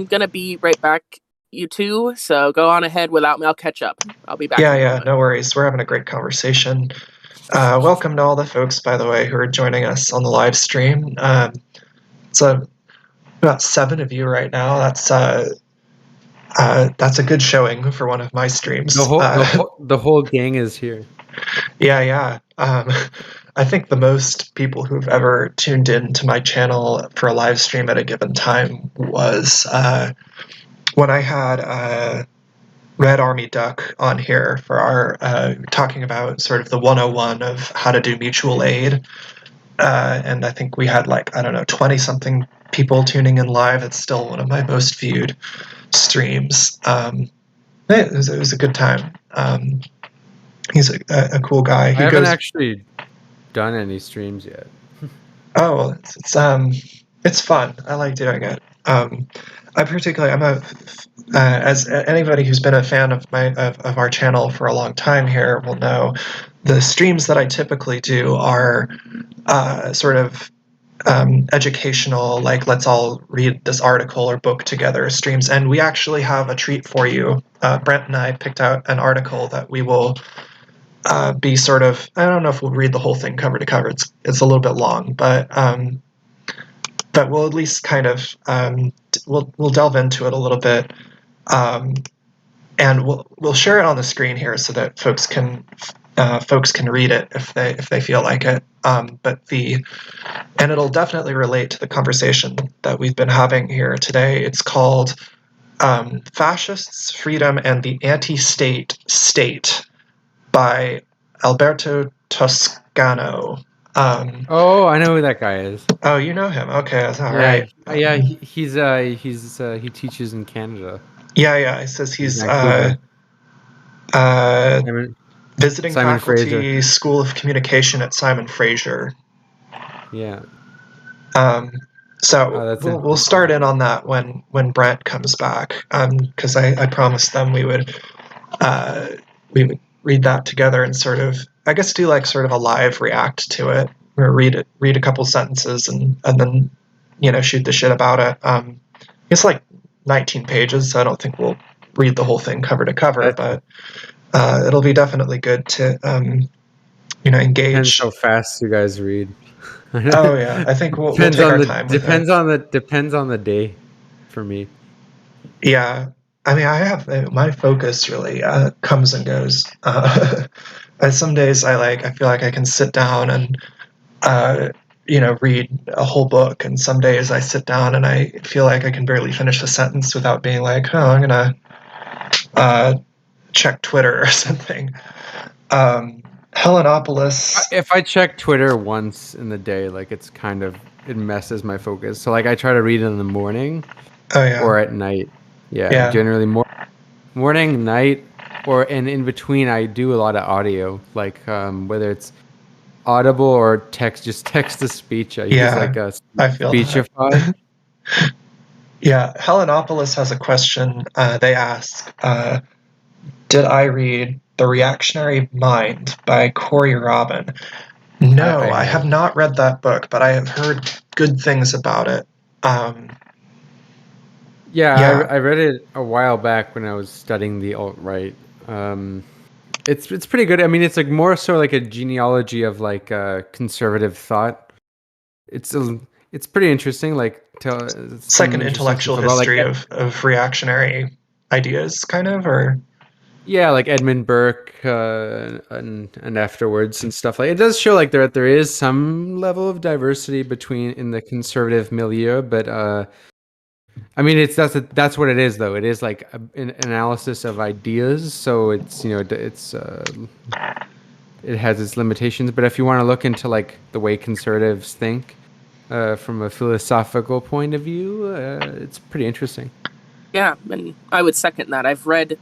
gonna be right back, you two. So go on ahead without me. I'll catch up. I'll be back.
Yeah, no worries. We're having a great conversation. Welcome to all the folks, by the way, who are joining us on the live stream. It's about 7 of you right now. That's a good showing for one of my streams.
The whole gang is here.
Yeah. I think the most people who've ever tuned in to my channel for a live stream at a given time was when I had Red Army Duck on here for our talking about sort of the 101 of how to do mutual aid. And I think we had 20-something people tuning in live. It's still one of my most viewed streams. It was a good time. He's a cool guy.
I haven't actually done any streams yet.
Oh, well, it's fun. I like doing it. As anybody who's been a fan of our channel for a long time here will know, the streams that I typically do are sort of educational, let's all read this article or book together streams. And we actually have a treat for you. Brent and I picked out an article that we will be sort of, I don't know if we'll read the whole thing cover to cover. It's a little bit long, but we'll at least kind of we'll delve into it a little bit, and we'll share it on the screen here so that folks can read it if they feel like it. And it'll definitely relate to the conversation that we've been having here today. It's called Fascists, Freedom, and the Anti-State State by Alberto Toscano.
Oh, I know who that guy is.
Oh, you know him? Okay, that's all right.
Yeah, he teaches in Canada.
Yeah. It says he's visiting
Simon
faculty,
Fraser.
School of Communication at Simon Fraser.
Yeah.
So we'll start in on that when Brent comes back, because I promised them we would read that together and sort of, I guess, do sort of a live react to it, or read a couple sentences and then shoot the shit about it. It's 19 pages, so I don't think we'll read the whole thing cover to cover, but it'll be definitely good to engage.
Depends how fast you guys read.
Oh yeah, I think we'll take our time.
Depends on the day, for me.
Yeah, I mean, I have my focus really comes and goes. Some days I feel like I can sit down and read a whole book, and some days I sit down and I feel like I can barely finish a sentence without being like, oh, I'm gonna check Twitter or something. Helenopolis.
If I check Twitter once in the day, like it messes my focus. So like I try to read it in the morning or at night. Yeah. Generally morning, night, and in between I do a lot of audio, like whether it's Audible or text to speech. I use like a Speechify.
Yeah, Helenopolis has a question. They ask, did I read The Reactionary Mind by Corey Robin? No, I have not read that book, but I have heard good things about it.
I read it a while back when I was studying the alt-right. It's pretty good. I mean, it's like more so like a genealogy of like conservative thought. It's pretty interesting. Like
it's like an intellectual history of reactionary ideas, kind of, or
like Edmund Burke and afterwards and stuff. Like it does show like there is some level of diversity in the conservative milieu, but I mean that's what it is though. It is like an analysis of ideas, so it's it has its limitations. But if you want to look into like the way conservatives think from a philosophical point of view, it's pretty interesting.
Yeah, and I would second that. I've read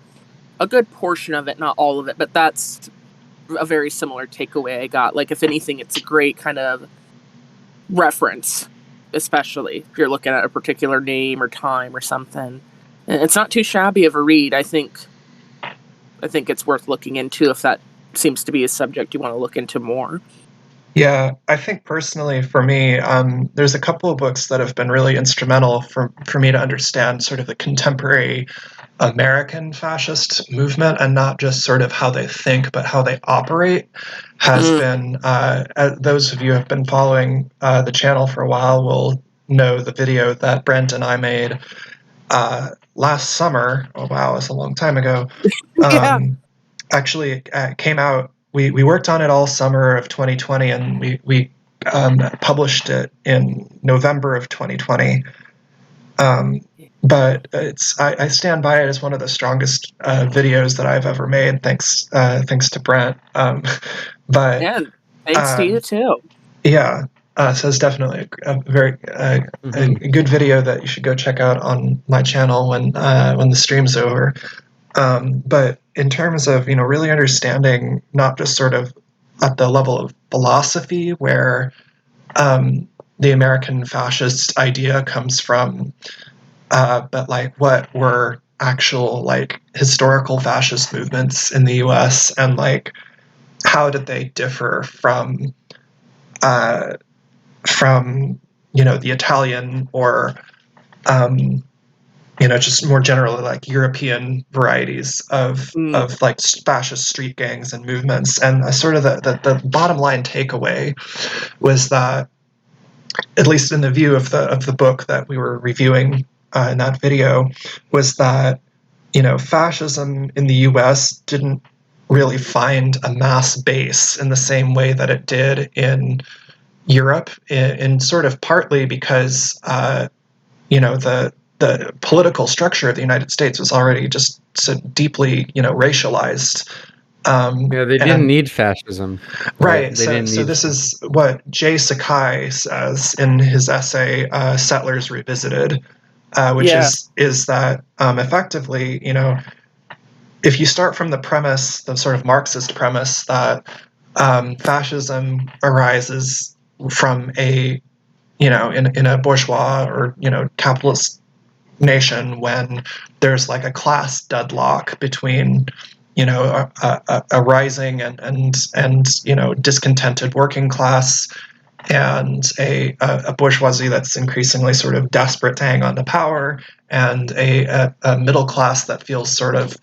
a good portion of it, not all of it, but that's a very similar takeaway I got. Like, if anything, it's a great kind of reference, especially if you're looking at a particular name or time or something. And it's not too shabby of a read. I think it's worth looking into if that seems to be a subject you want to look into more.
Yeah, I think personally for me, there's a couple of books that have been really instrumental for me to understand sort of the contemporary American fascist movement, and not just sort of how they think, but how they operate, has been, those of you who have been following the channel for a while will know the video that Brent and I made last summer. Oh, wow, it's a long time ago. Actually, it came out. We worked on it all summer of 2020, and we published it in November of 2020. But I stand by it as one of the strongest videos that I've ever made. Thanks to Brent. But
yeah, thanks to you too.
Yeah, so it's definitely a very a good video that you should go check out on my channel when the stream's over. But in terms of really understanding, not just sort of at the level of philosophy where the American fascist idea comes from, but like what were actual like historical fascist movements in the U.S. and like how did they differ from the Italian or just more generally like European varieties of like fascist street gangs and movements. And sort of the bottom line takeaway was that, at least in the view of the book that we were reviewing in that video, was that fascism in the U.S. didn't really find a mass base in the same way that it did in Europe, in sort of partly because the political structure of the United States was already just so deeply racialized.
They didn't need fascism.
Right. So this is what Jay Sakai says in his essay, Settlers Revisited, which is that effectively, if you start from the premise, the sort of Marxist premise that fascism arises from a, in a bourgeois or, capitalist nation when there's like a class deadlock between a rising and discontented working class and a bourgeoisie that's increasingly sort of desperate to hang on to power, and a middle class that feels sort of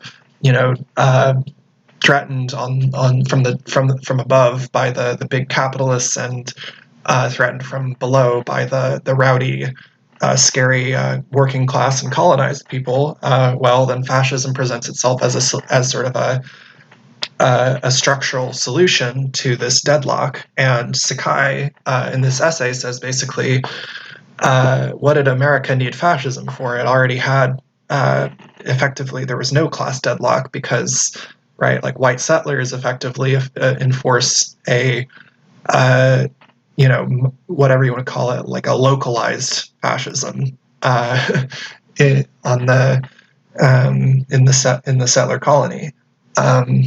threatened from above by the big capitalists and threatened from below by the rowdy scary working class and colonized people. Well, then fascism presents itself as sort of a structural solution to this deadlock. And Sakai, in this essay, says basically, what did America need fascism for? It already had, effectively, there was no class deadlock because, right, like white settlers effectively enforced a, whatever you want to call it, like a localized fascism in the settler colony.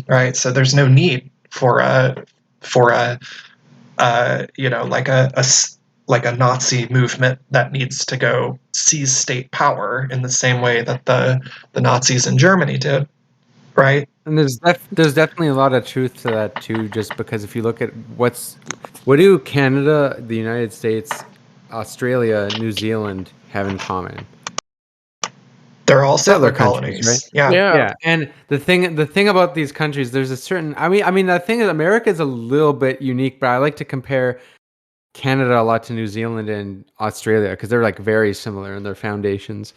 Right, so there's no need for a like a Nazi movement that needs to go seize state power in the same way that the Nazis in Germany did, right?
And there's definitely a lot of truth to that too. Just because if you look at what do Canada, the United States, Australia, New Zealand have in common?
They're all settler colonies, right?
Yeah. And the thing about these countries, there's a certain. I mean, the thing is, America is a little bit unique, but I like to compare Canada a lot to New Zealand and Australia because they're like very similar in their foundations.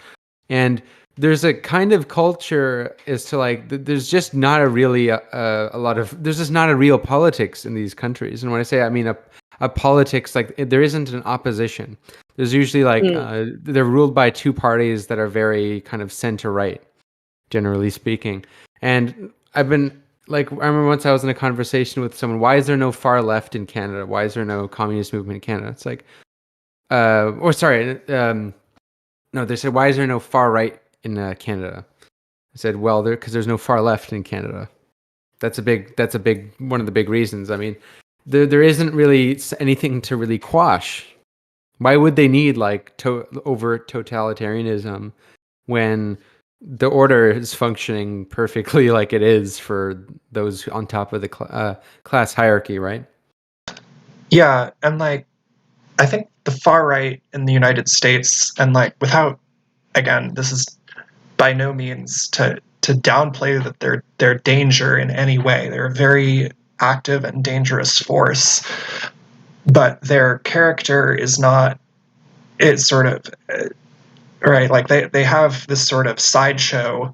And there's a kind of culture as to like there's just not a really there's just not a real politics in these countries. And when I say I mean a politics, like there isn't an opposition. There's usually like they're ruled by two parties that are very kind of center right, generally speaking. And I've been like, I remember once I was in a conversation with someone, why is there no far left in Canada? Why is there no communist movement in Canada? It's like, no, they said, why is there no far right in Canada? I said, well, because there's no far left in Canada. That's a big one of the big reasons. I mean, there isn't really anything to really quash. Why would they need like overt totalitarianism when the order is functioning perfectly like it is for those on top of the class hierarchy, right?
Yeah, and like I think the far right in the United States, and like without, again, this is by no means to downplay that their danger in any way. They're a very active and dangerous force, but their character is not. It's sort of right, like they have this sort of sideshow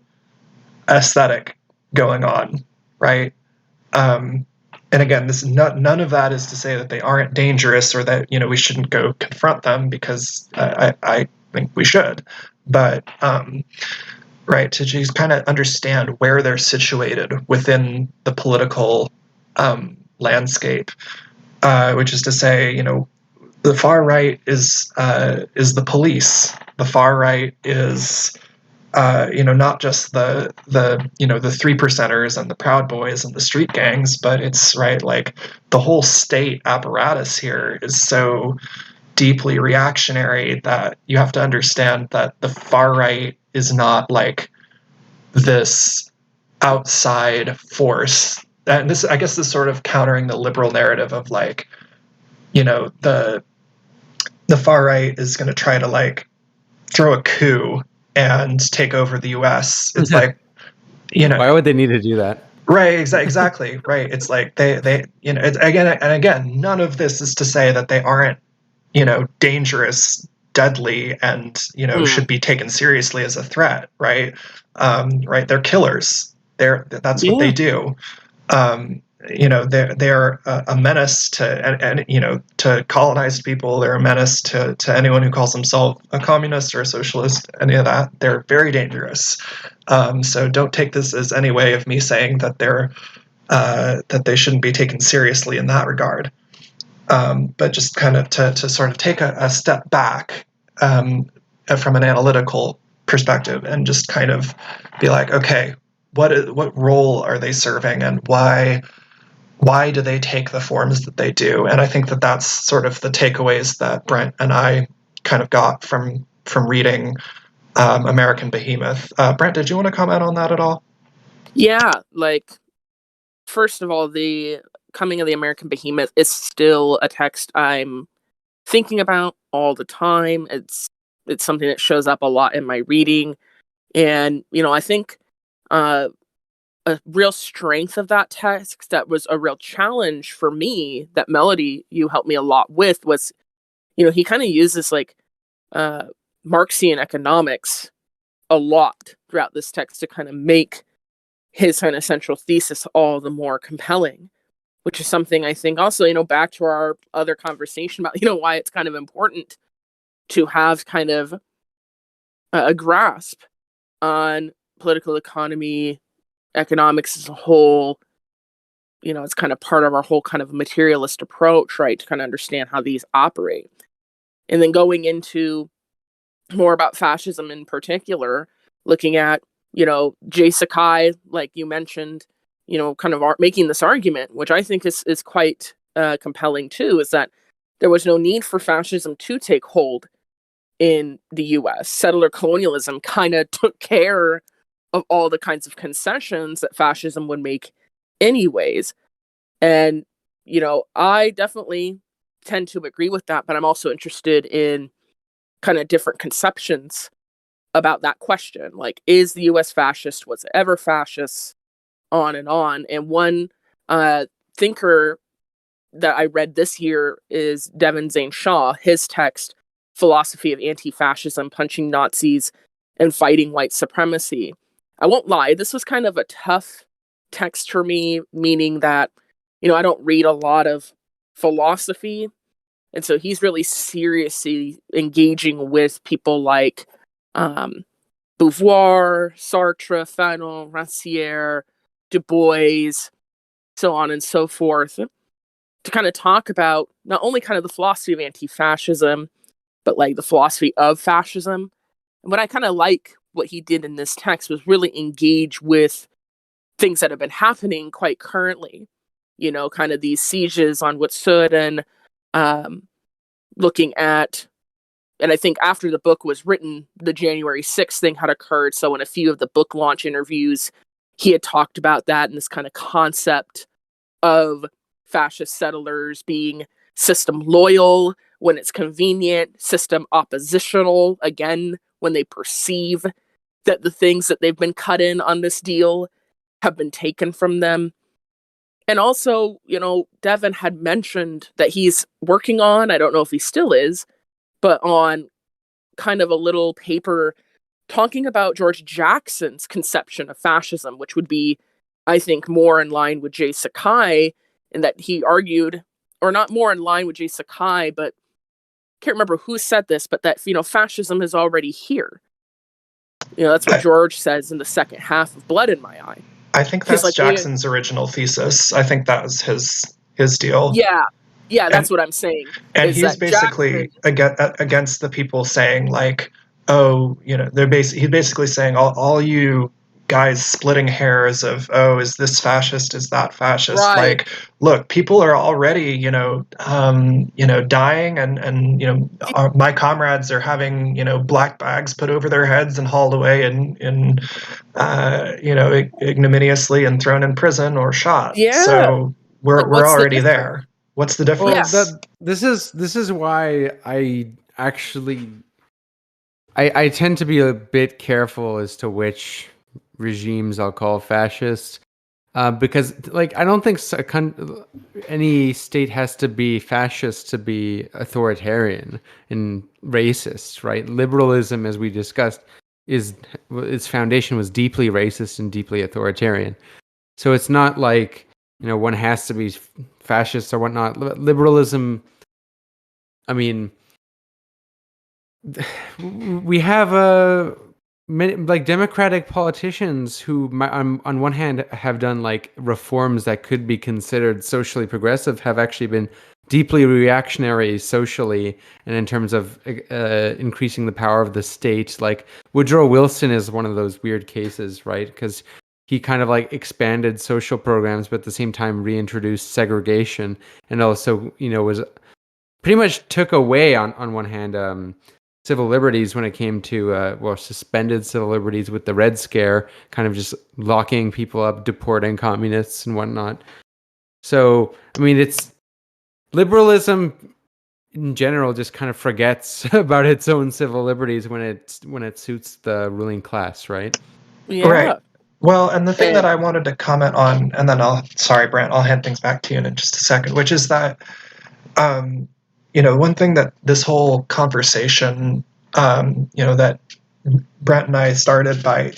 aesthetic going on, right? And again, none of that is to say that they aren't dangerous or that we shouldn't go confront them, because I think we should, but right, to just kind of understand where they're situated within the political landscape, which is to say, the far right is the police. The far right is not just the 3%ers and the Proud Boys and the street gangs, but it's right, like the whole state apparatus here is so deeply reactionary that you have to understand that the far right is not like this outside force. And this, I guess, is sort of countering the liberal narrative of like, the far right is going to try to like throw a coup and take over the U.S. It's like,
why would they need to do that?
Right, exactly. Right. It's like they it's, again, none of this is to say that they aren't, dangerous, deadly, and should be taken seriously as a threat. Right. Right. They're killers. That's what they do. They're a menace to colonized people. They're a menace to anyone who calls himself a communist or a socialist, any of that. They're very dangerous. So don't take this as any way of me saying that that they shouldn't be taken seriously in that regard. But just kind of to sort of take a step back from an analytical perspective and just kind of be like, okay, what role are they serving, and why do they take the forms that they do? And I think that that's sort of the takeaways that Brent and I kind of got from reading American Behemoth. Brent, did you want to comment on that at all?
Yeah, like, first of all, the Coming of the American Behemoth is still a text I'm thinking about all the time. It's something that shows up a lot in my reading. And, I think a real strength of that text that was a real challenge for me, that Melody, you helped me a lot with, was, he kind of uses like Marxian economics a lot throughout this text to kind of make his kind of central thesis all the more compelling, which is something I think also, back to our other conversation about, why it's kind of important to have kind of a grasp on political economy, economics as a whole. It's kind of part of our whole kind of materialist approach, right? To kind of understand how these operate. And then going into more about fascism in particular, looking at, Jay Sakai, like you mentioned, kind of making this argument, which I think is quite compelling too, is that there was no need for fascism to take hold in the US. Settler colonialism kind of took care of all the kinds of concessions that fascism would make anyways. And, I definitely tend to agree with that, but I'm also interested in kind of different conceptions about that question. Like, is the US fascist? Was it ever fascist? On and on. And one thinker that I read this year is Devin Zane Shaw. His text, Philosophy of Anti-Fascism, Punching Nazis and Fighting White Supremacy. I won't lie, this was kind of a tough text for me, meaning that, I don't read a lot of philosophy. And so he's really seriously engaging with people like Beauvoir, Sartre, Fanon, Rancière, Du Bois, so on and so forth, to kind of talk about not only kind of the philosophy of anti-fascism, but like the philosophy of fascism. And what I kind of like what he did in this text was really engage with things that have been happening quite currently, kind of these sieges on Wet'suwet'en, looking at, and I think after the book was written, the January 6th thing had occurred. So in a few of the book launch interviews, he had talked about that and this kind of concept of fascist settlers being system loyal when it's convenient, system oppositional, again, when they perceive that the things that they've been cut in on this deal have been taken from them. And also, Devin had mentioned that he's working on, I don't know if he still is, but on kind of a little paper talking about George Jackson's conception of fascism, which would be, I think, more in line with Jay Sakai, in that he argued, or not more in line with Jay Sakai, but I can't remember who said this, but that, fascism is already here. That's what George says in the second half of Blood in My Eye.
I think that's Jackson's original thesis. I think that was his deal.
Yeah, that's what I'm saying.
And he's basically against the people saying like, oh, he's basically saying all you guys splitting hairs of, oh, is this fascist? Is that fascist?
Right.
Like, look, people are already, dying, and my comrades are having, black bags put over their heads and hauled away and ignominiously and thrown in prison or shot.
Yeah.
So we're already there. What's the difference?
Well, this is why I actually I tend to be a bit careful as to which regimes I'll call fascist, because I don't think any state has to be fascist to be authoritarian and racist, right? Liberalism, as we discussed, its foundation was deeply racist and deeply authoritarian. So it's not like one has to be fascist or whatnot. Liberalism, I mean, we have many democratic politicians who, on one hand, have done reforms that could be considered socially progressive, have actually been deeply reactionary socially and in terms of increasing the power of the state. Like Woodrow Wilson is one of those weird cases, right? Because he kind of expanded social programs, but at the same time reintroduced segregation, and also was pretty much took away on one hand civil liberties when it came to suspended civil liberties with the Red Scare, kind of just locking people up, deporting communists and whatnot. So I mean, it's liberalism in general just kind of forgets about its own civil liberties when it suits the ruling class, right?
Yeah.
Right. Well, and the thing that I wanted to comment on, and then Brant, I'll hand things back to you in just a second, which is that, one thing that this whole conversation, that Brent and I started by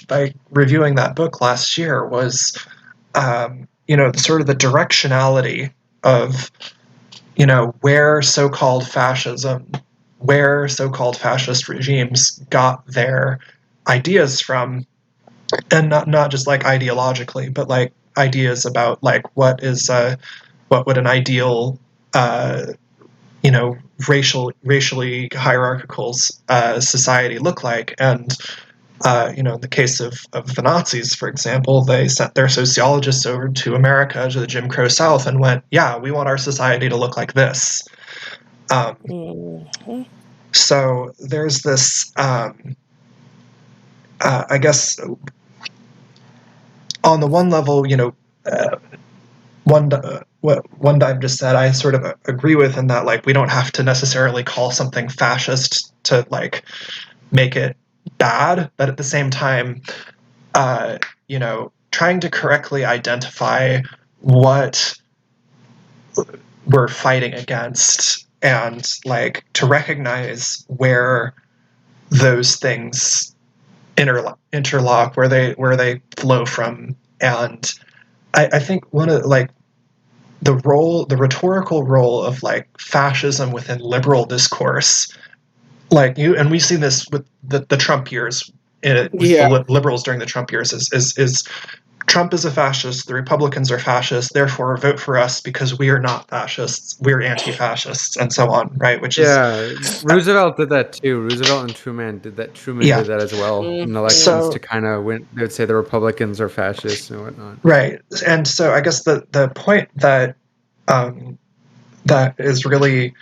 reviewing that book last year was, sort of the directionality of, where so-called fascism, where so-called fascist regimes got their ideas from, and not just like ideologically, but like ideas about like what would an ideal racially hierarchical society look like. And in the case of the Nazis, for example, they sent their sociologists over to America, to the Jim Crow South, and went, yeah, we want our society to look like this. So there's this, I guess, on the one level, what one dive just said, I sort of agree with, in that like we don't have to necessarily call something fascist to like make it bad, but at the same time, trying to correctly identify what we're fighting against, and like to recognize where those things interlock, where they flow from. And I think one of like the rhetorical role of like fascism within liberal discourse, like and we see this with the Trump years, with the liberals during the Trump years, is Trump is a fascist, the Republicans are fascists, therefore vote for us because we are not fascists, we're anti-fascists, and so on, right? Which is
Roosevelt did that too. Roosevelt and Truman did that. Truman did that as well in elections, to kind of win. They would say the Republicans are fascists and whatnot.
Right, and so I guess the point that that is really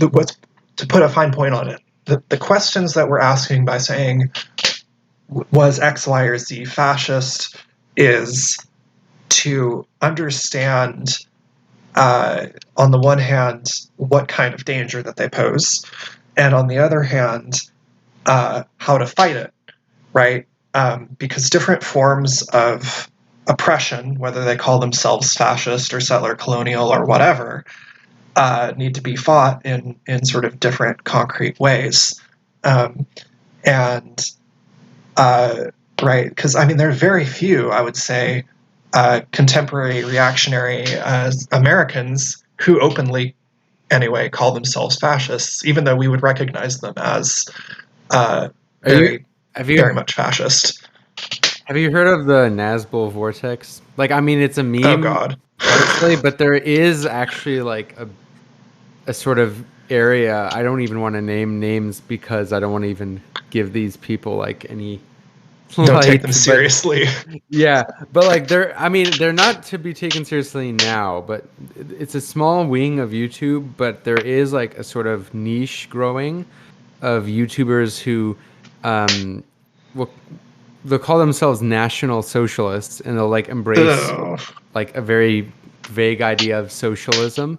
what's to put a fine point on it. The questions that we're asking by saying, was X, Y, or Z fascist, is to understand, on the one hand, what kind of danger that they pose, and on the other hand, how to fight it, right? Because different forms of oppression, whether they call themselves fascist or settler colonial or whatever, need to be fought in sort of different concrete ways. Right, because I mean, there are very few, I would say, contemporary reactionary Americans who openly, anyway, call themselves fascists, even though we would recognize them as very much fascist.
Have you heard of the Nazgul vortex? Like, I mean, it's a meme.
Oh God!
Honestly, but there is actually like a sort of area. I don't even want to name names because I don't want to even give these people like any.
Don't take them seriously.
But like they're not to be taken seriously now, but it's a small wing of YouTube, but there is like a sort of niche growing of YouTubers who they'll call themselves national socialists, and they'll like embrace like a very vague idea of socialism,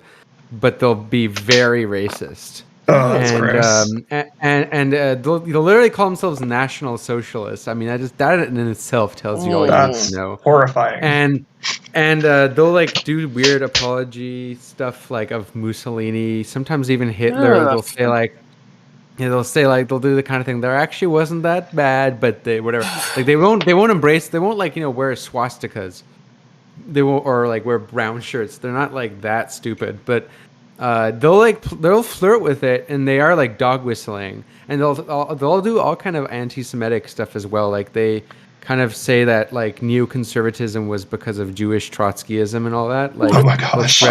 but they'll be very racist. And they'll literally call themselves national socialists. I mean, that in itself tells you all you need to know.
Horrifying.
And they'll like do weird apology stuff like of Mussolini, sometimes even Hitler. They'll say like they'll do the kind of thing. There actually wasn't that bad, but they whatever. Like they won't embrace. They won't like wear swastikas. They won't, or like wear brown shirts. They're not like that stupid, but. They'll flirt with it, and they are like dog whistling, and they'll do all kind of anti-Semitic stuff as well. Like they kind of say that like neoconservatism was because of Jewish Trotskyism and all that. Like,
oh my gosh!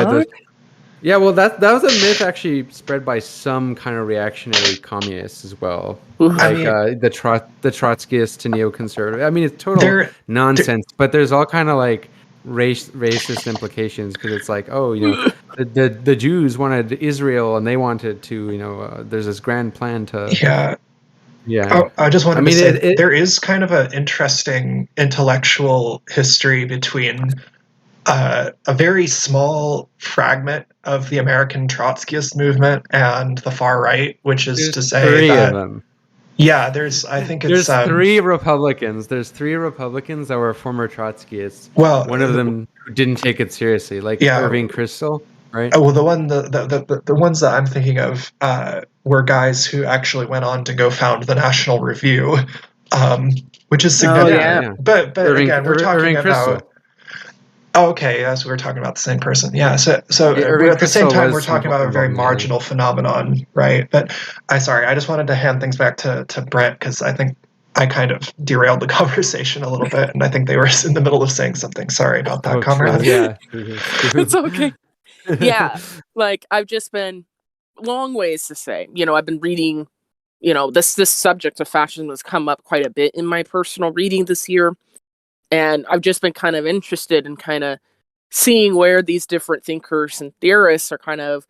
Yeah, well that was a myth actually spread by some kind of reactionary communists as well. Like the Trotskyists to neoconservative. I mean, it's total nonsense, but there's all kind of like racist implications, because it's like, the Jews wanted Israel, and they wanted to, there's this grand plan to
I just wanted to say there is kind of an interesting intellectual history between a very small fragment of the American Trotskyist movement and the far right, which is to say
three
that
of them.
Yeah, there's
three Republicans. There's three Republicans that were former Trotskyists.
Well,
one of them didn't take it seriously, like Irving Kristol. right?
Oh, well, the ones that I'm thinking of were guys who actually went on to go found the National Review, which is significant.
yeah.
But again, we're talking
Irving Kristol.
about. Oh, okay, yes, we're talking about the same person. Yeah, so
Irving
at the same
Kristol
time,
was
we're talking about a very
involved in the
marginal phenomenon, right? But I just wanted to hand things back to Brent, because I think I kind of derailed the conversation a little bit, and I think they were in the middle of saying something. Sorry about that, comrade.
Yeah,
It's okay. Yeah, like I've just been long ways to say. I've been reading. This subject of fascism has come up quite a bit in my personal reading this year, and I've just been kind of interested in kind of seeing where these different thinkers and theorists are kind of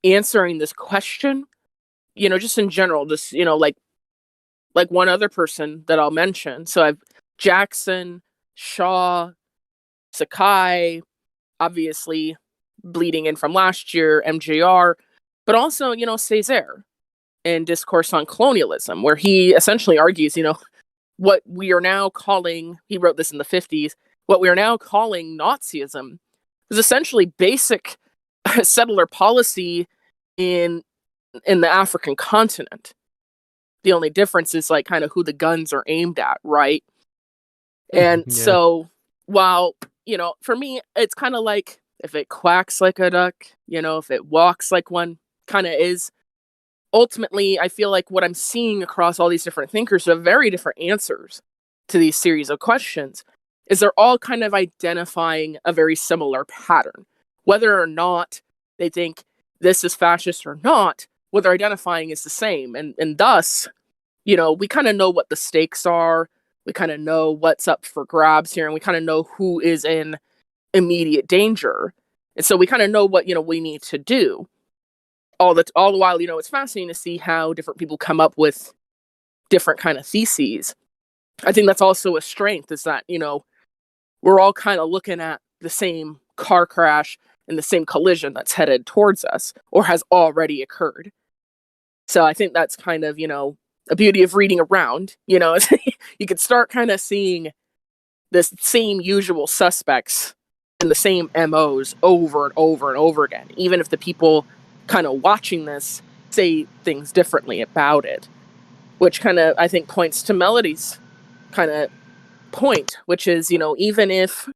answering this question. Just in general, just like one other person that I'll mention. So I've Jackson, Shaw, Sakai, obviously bleeding in from last year, MJR, but also, Césaire in Discourse on Colonialism, where he essentially argues, what we are now calling, he wrote this in the 50s, what we are now calling Nazism is essentially basic settler policy in the African continent. The only difference is like kind of who the guns are aimed at, right? And so while, for me, it's kind of like if it quacks like a duck, if it walks like one, kind of is. Ultimately, I feel like what I'm seeing across all these different thinkers who have very different answers to these series of questions is they're all kind of identifying a very similar pattern. Whether or not they think this is fascist or not, what they're identifying is the same. And thus, we kind of know what the stakes are. We kind of know what's up for grabs here, and we kind of know who is in immediate danger. And so we kind of know what, we need to do. All the while, it's fascinating to see how different people come up with different kind of theses. I think that's also a strength, is that, we're all kind of looking at the same car crash and the same collision that's headed towards us or has already occurred. So I think that's kind of, a beauty of reading around, you could start kind of seeing the same usual suspects and the same MOs over and over and over again, even if the people kind of watching this say things differently about it, which kind of, I think, points to Melody's kind of point, which is, even if,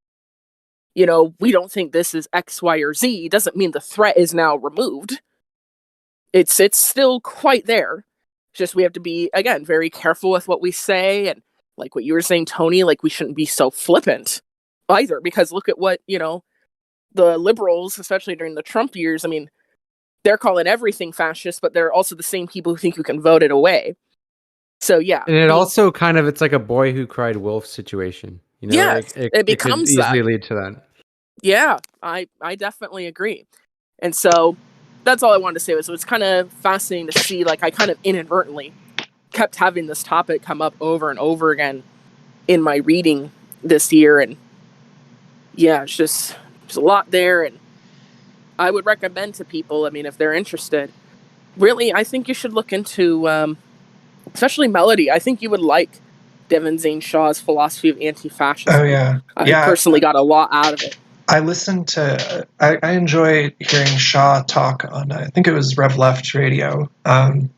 we don't think this is X, Y, or Z, doesn't mean the threat is now removed. It's still quite there. It's just we have to be, again, very careful with what we say, and like what you were saying, Tony, like we shouldn't be so flippant either, because look at what, the liberals, especially during the Trump years, I mean, they're calling everything fascist, but they're also the same people who think you can vote it away. So yeah,
and it also kind of, it's like a boy who cried wolf situation.
Yeah, it becomes
could easily lead to that.
Yeah, I definitely agree. And so that's all I wanted to say. Was it was kind of fascinating to see, like I kind of inadvertently kept having this topic come up over and over again in my reading this year, and yeah, it's just there's a lot there, and I would recommend to people, I mean, if they're interested, really, I think you should look into, especially Melody. I think you would like Devin Zane Shaw's philosophy of anti-fascism.
Oh, yeah.
I personally got a lot out of it.
I listened to, I enjoy hearing Shaw talk on, I think it was Rev Left Radio. Brant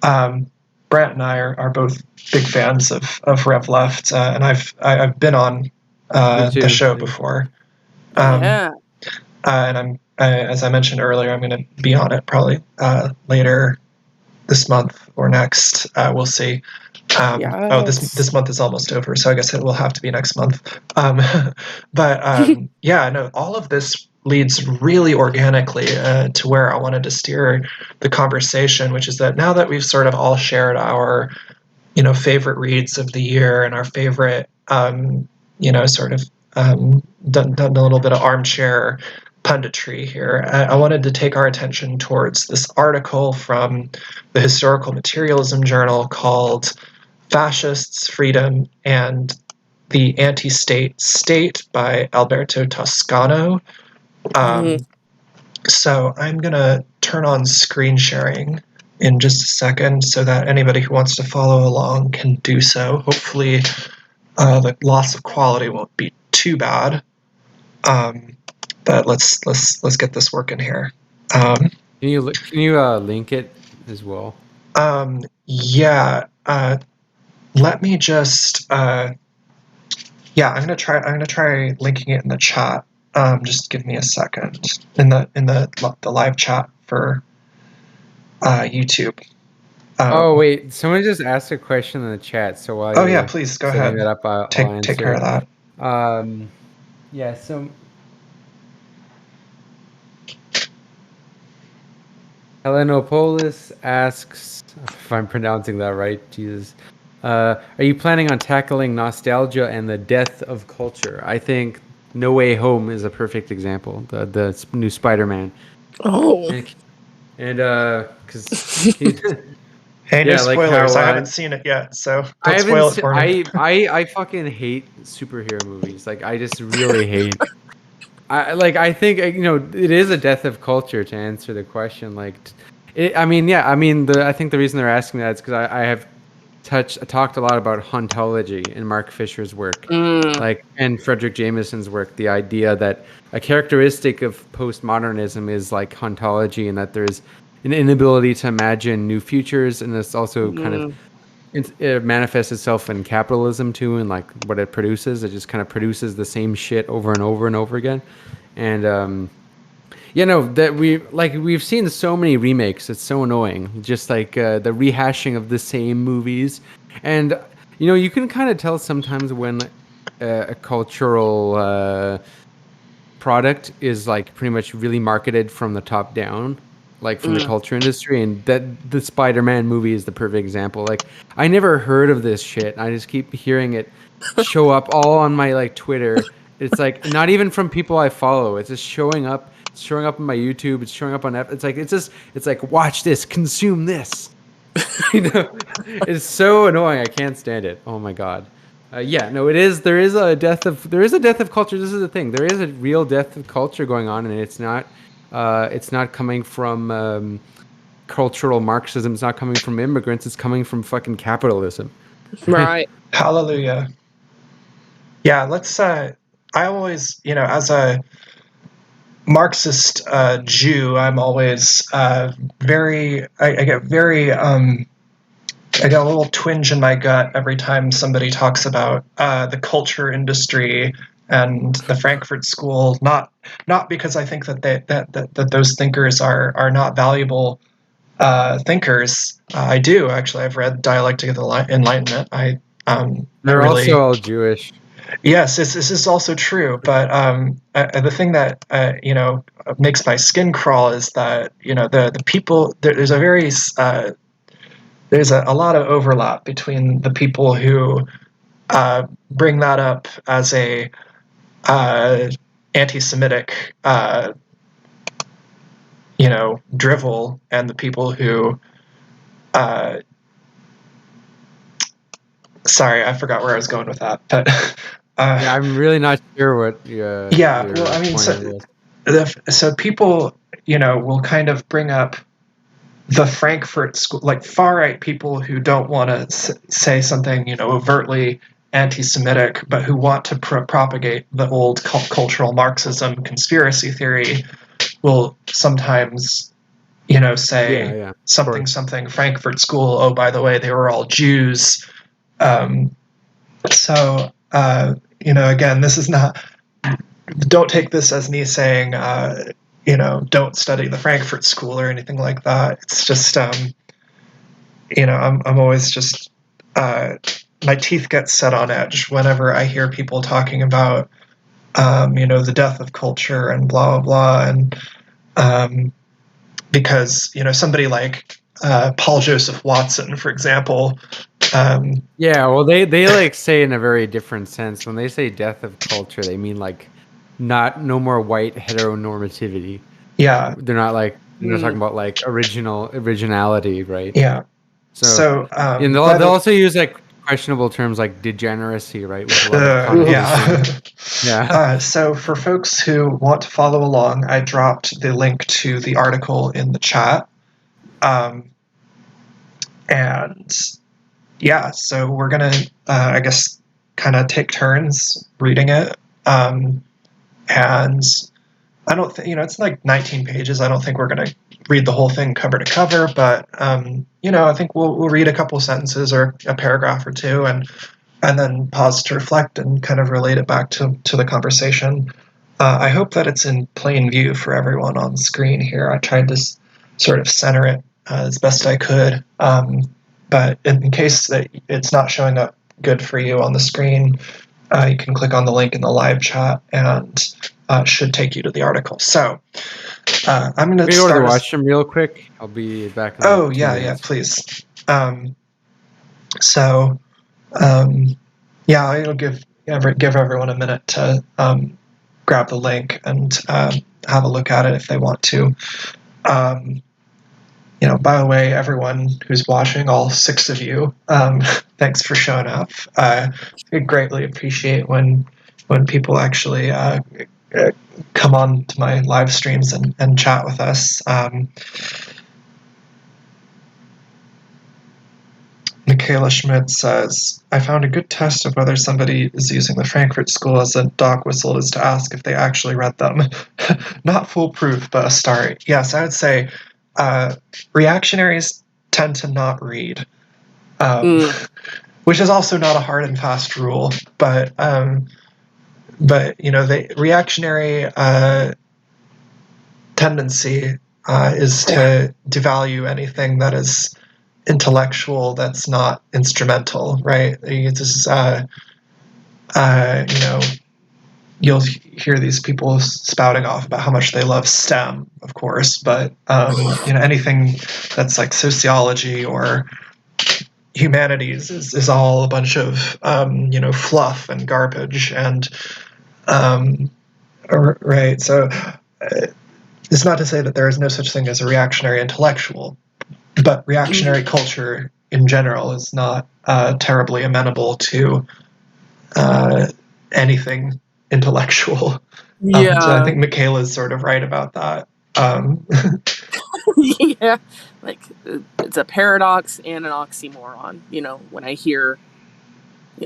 and I are both big fans of Rev Left, and I've been on the show before.
Yeah.
And as I mentioned earlier, I'm going to be on it probably later this month or next. We'll see.
Yes.
Oh, this month is almost over, so I guess it will have to be next month. But yeah, no, all of this leads really organically to where I wanted to steer the conversation, which is that now that we've sort of all shared our, favorite reads of the year and our favorite, sort of done a little bit of armchair punditry here, I wanted to take our attention towards this article from the Historical Materialism Journal called Fascists, Freedom, and the Anti-State State by Alberto Toscano. So I'm going to turn on screen sharing in just a second so that anybody who wants to follow along can do so. Hopefully the loss of quality won't be too bad. but let's get this working here.
Can you link it as well?
Yeah. Let me just. Yeah, I'm gonna try linking it in the chat. Just give me a second in the live chat for YouTube.
Oh wait, someone just asked a question in the chat. So while
yeah, please go ahead.
That up, I'll answer.
Take care of that.
Yeah. So Helenopolis asks, if I'm pronouncing that right, Jesus. Are you planning on tackling nostalgia and the death of culture? I think No Way Home is a perfect example. The new Spider-Man.
Oh.
And because
hey, no spoilers. I haven't seen it yet, so don't spoil it for me.
I fucking hate superhero movies. Like, I just really hate. I think it is a death of culture, to answer the question. Like, I think the reason they're asking that is because I have talked a lot about hauntology in Mark Fisher's work, and Frederick Jameson's work. The idea that a characteristic of postmodernism is like hauntology, and that there's an inability to imagine new futures, and this also kind of it manifests itself in capitalism too, and like what it produces. It just kind of produces the same shit over and over and over again, and that we've seen so many remakes. It's so annoying. Just like the rehashing of the same movies, and you can kind of tell sometimes when a cultural product is like pretty much really marketed from the top down, like from the culture industry, and that the Spider-Man movie is the perfect example. Like, I never heard of this shit. I just keep hearing it show up all on my like Twitter. It's like not even from people I follow. It's just showing up. It's showing up on my YouTube. It's showing up on It's like watch this, consume this. It's so annoying. I can't stand it. Oh my god. It is. There is a death of culture. This is the thing. There is a real death of culture going on, and it's not coming from cultural Marxism. It's not coming from immigrants. It's coming from fucking capitalism.
Right.
Hallelujah. Yeah, let's. I always, as a Marxist Jew, I'm always very. I get very. I get a little twinge in my gut every time somebody talks about the culture industry and the Frankfurt School. Not because I think that those thinkers are not valuable thinkers. I do actually. I've read Dialectic of the Enlightenment.
They're also all Jewish.
Yes, this is also true. But the thing that makes my skin crawl is that the people there's a lot of overlap between the people who bring that up as a anti-Semitic drivel, and the people who sorry, I forgot where I was going with that, but
I'm really not sure what
so people will kind of bring up the Frankfurt School, like far-right people who don't want to say something overtly anti-Semitic, but who want to propagate the old cultural Marxism conspiracy theory, will sometimes say something Frankfurt School. Oh, by the way, they were all Jews. Again, this is not. Don't take this as me saying, don't study the Frankfurt School or anything like that. It's just, I'm always just, my teeth get set on edge whenever I hear people talking about, the death of culture and blah, blah, blah. And because, somebody like Paul Joseph Watson, for example.
They like say in a very different sense. When they say death of culture, they mean like no more white heteronormativity.
Yeah.
They're not talking about like originality, right?
Yeah.
So and they'll also use like questionable terms like degeneracy, right? With a lot of
so for folks who want to follow along, I dropped the link to the article in the chat. So we're gonna, I guess, kind of take turns reading it. I don't think, it's like 19 pages. I don't think we're going to read the whole thing cover to cover, but, I think we'll read a couple sentences or a paragraph or two and then pause to reflect and kind of relate it back to the conversation. I hope that it's in plain view for everyone on screen here. I tried to sort of center it as best I could, but in case that it's not showing up good for you on the screen, you can click on the link in the live chat and should take you to the article. So I'm going to start.
Can you watch them real quick? I'll be back in
Oh,
like 2
yeah,
minutes.
yeah, please. I'll give everyone a minute to grab the link and have a look at it if they want to. By the way, everyone who's watching, all 6 of you, thanks for showing up. I greatly appreciate when people actually come on to my live streams and chat with us. Michaela Schmidt says, I found a good test of whether somebody is using the Frankfurt School as a dog whistle is to ask if they actually read them. Not foolproof, but a start. Yes, I would say reactionaries tend to not read, which is also not a hard and fast rule. But the reactionary tendency is to devalue anything that is intellectual that's not instrumental, right? This is, you'll hear these people spouting off about how much they love STEM, of course, but anything that's like sociology or humanities is all a bunch of fluff and garbage and right. So it's not to say that there is no such thing as a reactionary intellectual, but reactionary culture in general is not terribly amenable to anything intellectual.
Yeah.
So I think Michaela's sort of right about that.
Yeah, like it's a paradox and an oxymoron. When I hear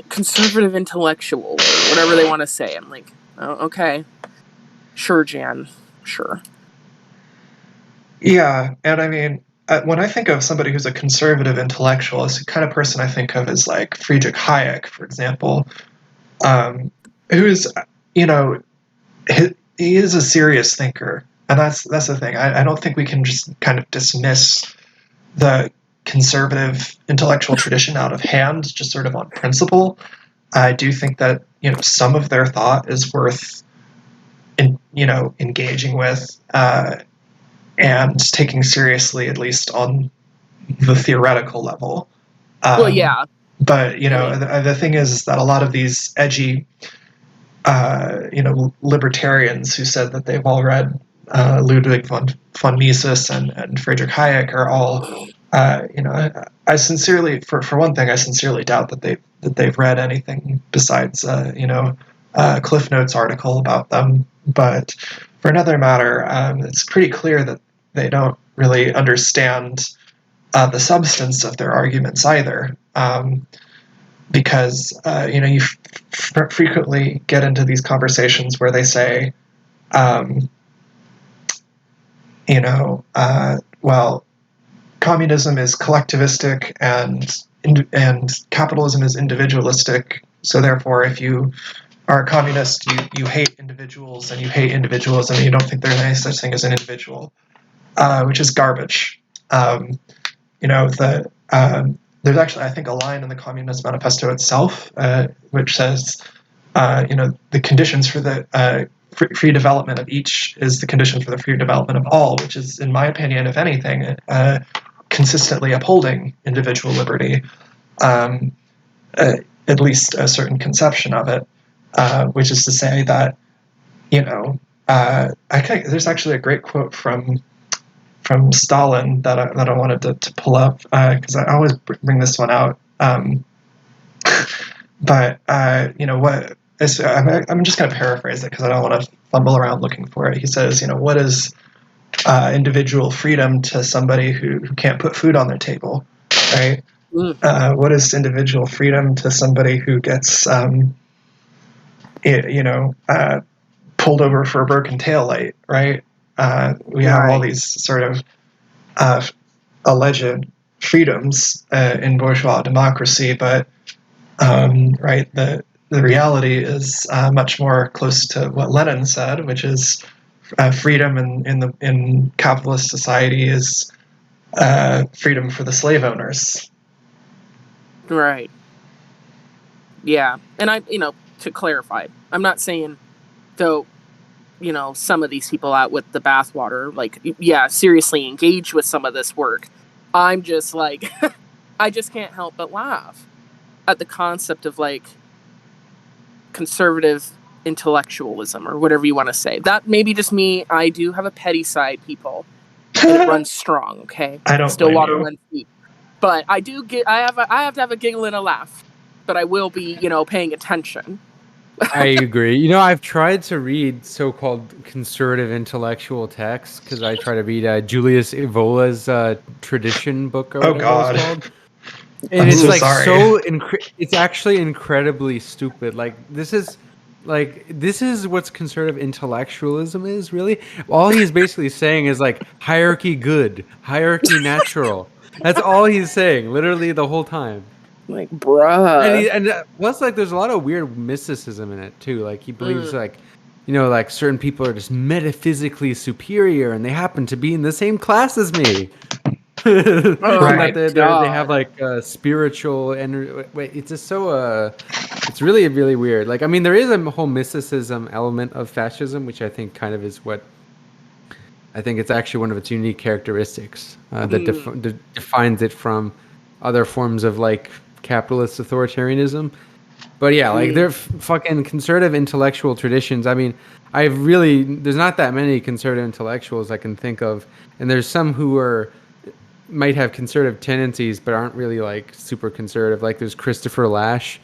conservative intellectual or whatever they want to say, I'm like, oh, okay, sure, Jan, sure.
Yeah, and I mean, when I think of somebody who's a conservative intellectual, it's the kind of person I think of as like Friedrich Hayek, for example, who's, he is a serious thinker. And that's the thing. I don't think we can just kind of dismiss the conservative intellectual tradition out of hand, just sort of on principle. I do think that, some of their thought is worth, engaging with, and taking seriously, at least on the theoretical level.
Well, yeah.
But, the thing is that a lot of these edgy, libertarians who said that they've all read Ludwig von Mises and Friedrich Hayek are all, I sincerely, for one thing, I sincerely doubt that they've read anything besides, Cliff Notes article about them. But for another matter, it's pretty clear that they don't really understand the substance of their arguments either, because you frequently get into these conversations where they say, well, communism is collectivistic and capitalism is individualistic. So therefore, if you are a communist, you hate individuals and you hate individualism and you don't think there's any such thing as an individual, which is garbage. There's actually, I think, a line in the Communist Manifesto itself, which says, the conditions for the free development of each is the condition for the free development of all, which is, in my opinion, if anything, consistently upholding individual liberty, at least a certain conception of it, which is to say that, there's actually a great quote from Stalin that I wanted to pull up, because I always bring this one out. But what? I'm just going to paraphrase it because I don't want to fumble around looking for it. He says, what is individual freedom to somebody who can't put food on their table, right? What is individual freedom to somebody who gets, pulled over for a broken taillight, right? We have all these sort of alleged freedoms in bourgeois democracy, but right, the reality is much more close to what Lenin said, which is freedom in capitalist society is freedom for the slave owners.
Right. Yeah, and to clarify, I'm not saying though, some of these people out with the bathwater, like, yeah, seriously engage with some of this work. I'm just like, I just can't help but laugh at the concept of like conservative intellectualism or whatever you want to say. That may be just me. I do have a petty side, people, and it runs strong. Okay,
I don't
still water
you.
runs deep, but I do get. I have to have a giggle and a laugh, but I will be, paying attention.
I agree. I've tried to read so-called conservative intellectual texts because I try to read Julius Evola's Tradition book or whatever it's called. And it's it's actually incredibly stupid. Like this is what's conservative intellectualism is, really. All he's basically saying is like hierarchy good, hierarchy natural. That's all he's saying, literally the whole time.
Like, bruh.
And plus, like, there's a lot of weird mysticism in it too. Like, he believes like certain people are just metaphysically superior, and they happen to be in the same class as me.
Right.
They have like spiritual energy. It's just so it's really, really weird. Like, I mean, there is a whole mysticism element of fascism, which I think kind of is what I think it's actually one of its unique characteristics that defines it from other forms of like capitalist authoritarianism. But yeah, like they're fucking conservative intellectual traditions. I mean, there's not that many conservative intellectuals I can think of, and there's some who might have conservative tendencies but aren't really like super conservative. Like there's Christopher Lasch,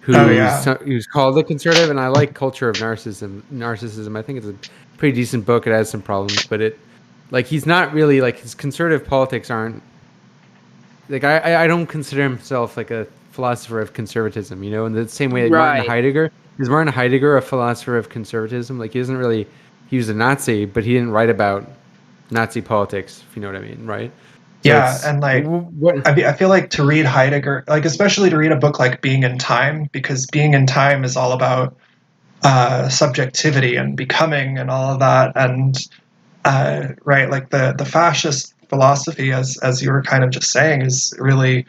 who's called a conservative, and I like Culture of Narcissism. I think it's a pretty decent book. It has some problems, but he's not really like, his conservative politics aren't like, I don't consider himself like a philosopher of conservatism, in the same way that Martin Heidegger. Is Martin Heidegger a philosopher of conservatism? Like, he was a Nazi, but he didn't write about Nazi politics, if you know what I mean, right?
Yeah, and like, I feel like to read Heidegger, like especially to read a book like Being in Time, because Being in Time is all about subjectivity and becoming and all of that, and right, like the fascist philosophy, as you were kind of just saying, is really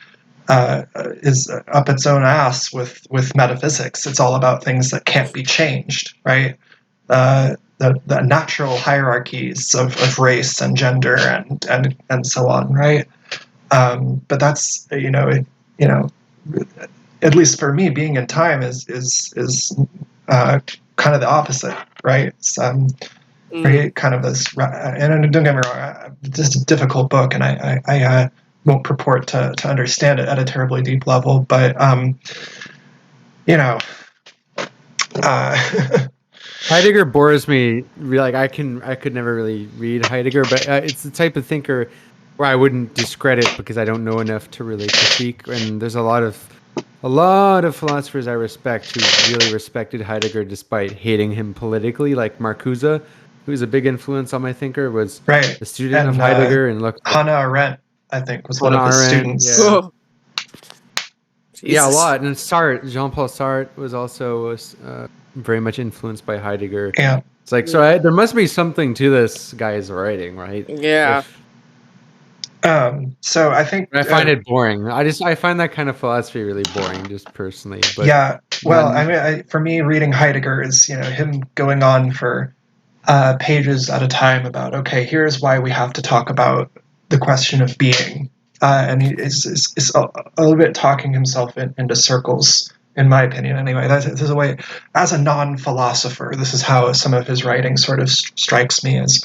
is up its own ass with metaphysics. It's all about things that can't be changed, right? The natural hierarchies of race and gender and so on, right? But that's at least for me, Being in Time is kind of the opposite, right? It's right, kind of this, and don't get me wrong, it's a difficult book, and I won't purport to understand it at a terribly deep level, but
Heidegger bores me. Like, I could never really read Heidegger, but it's the type of thinker where I wouldn't discredit because I don't know enough to really critique. And there's a lot of philosophers I respect who really respected Heidegger despite hating him politically, like Marcuse, who's a big influence on my thinker, was a student of Heidegger, and looked.
Hannah Arendt, I think, was one of his students.
Yeah. Yeah, a lot. And Jean-Paul Sartre was also very much influenced by Heidegger.
Yeah,
it's like, so there must be something to this guy's writing, right?
Yeah.
So I think
I find it boring. I find that kind of philosophy really boring, just personally. But
yeah, well, I mean, for me, reading Heidegger is him going on for pages at a time about, okay, here's why we have to talk about the question of being, and he is a little bit talking himself into circles, in my opinion. Anyway, this is a way, as a non-philosopher, this is how some of his writing sort of strikes me as,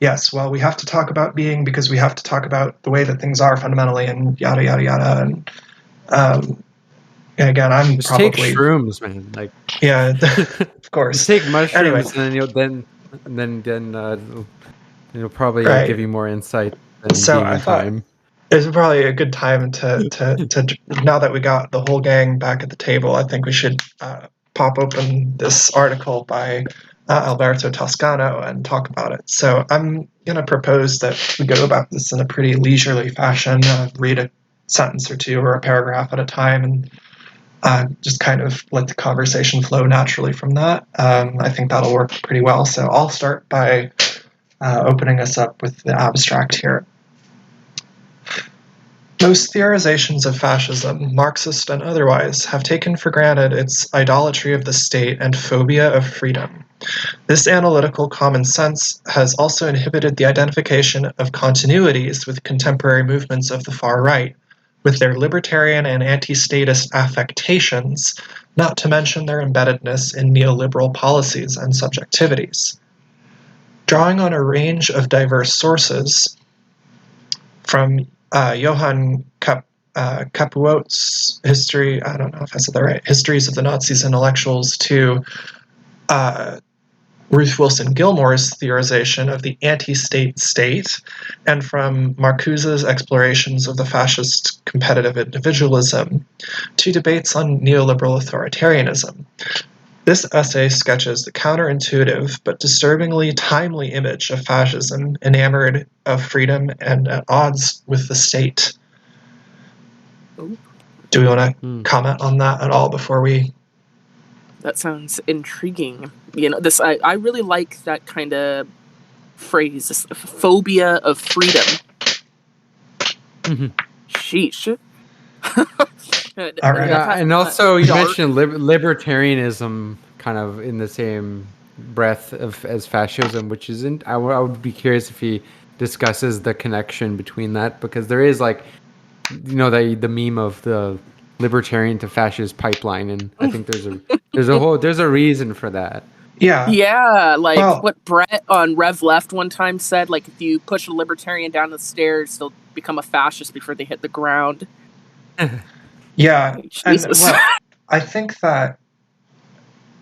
yes, well, we have to talk about being because we have to talk about the way that things are fundamentally, and yada yada yada, and again, I'm
just
probably
take shrooms, man. Like,
yeah, of course.
Just take mushrooms,
anyway.
and then it'll probably give you more insight.
So I thought it's probably a good time to now that we got the whole gang back at the table, I think we should pop open this article by Alberto Toscano and talk about it. So I'm going to propose that we go about this in a pretty leisurely fashion, read a sentence or two or a paragraph at a time, and just kind of let the conversation flow naturally from that. I think that'll work pretty well. So I'll start by opening us up with the abstract here. Most theorizations of fascism, Marxist and otherwise, have taken for granted its idolatry of the state and phobia of freedom. This analytical common sense has also inhibited the identification of continuities with contemporary movements of the far right, with their libertarian and anti-statist affectations, not to mention their embeddedness in neoliberal policies and subjectivities. Drawing on a range of diverse sources, from Johann Capuot's history, I don't know if I said that right, Histories of the Nazis Intellectuals, to Ruth Wilson Gilmore's theorization of the anti-state state, and from Marcuse's explorations of the fascist competitive individualism, to debates on neoliberal authoritarianism. This essay sketches the counterintuitive but disturbingly timely image of fascism enamored of freedom and at odds with the state. Do we want to comment on that at all before we...
That sounds intriguing. You know, this I really like that kind of phrase, this phobia of freedom. Sheesh.
All right.
And also you mentioned libertarianism kind of in the same breath as fascism, which isn't. I would be curious if he discusses the connection between that, because there is, like, you know, the meme of the libertarian to fascist pipeline, and I think there's a reason for that.
Yeah, like what Brett on Rev Left one time said, like, if you push a libertarian down the stairs, they'll become a fascist before they hit the ground.
Yeah, and I think that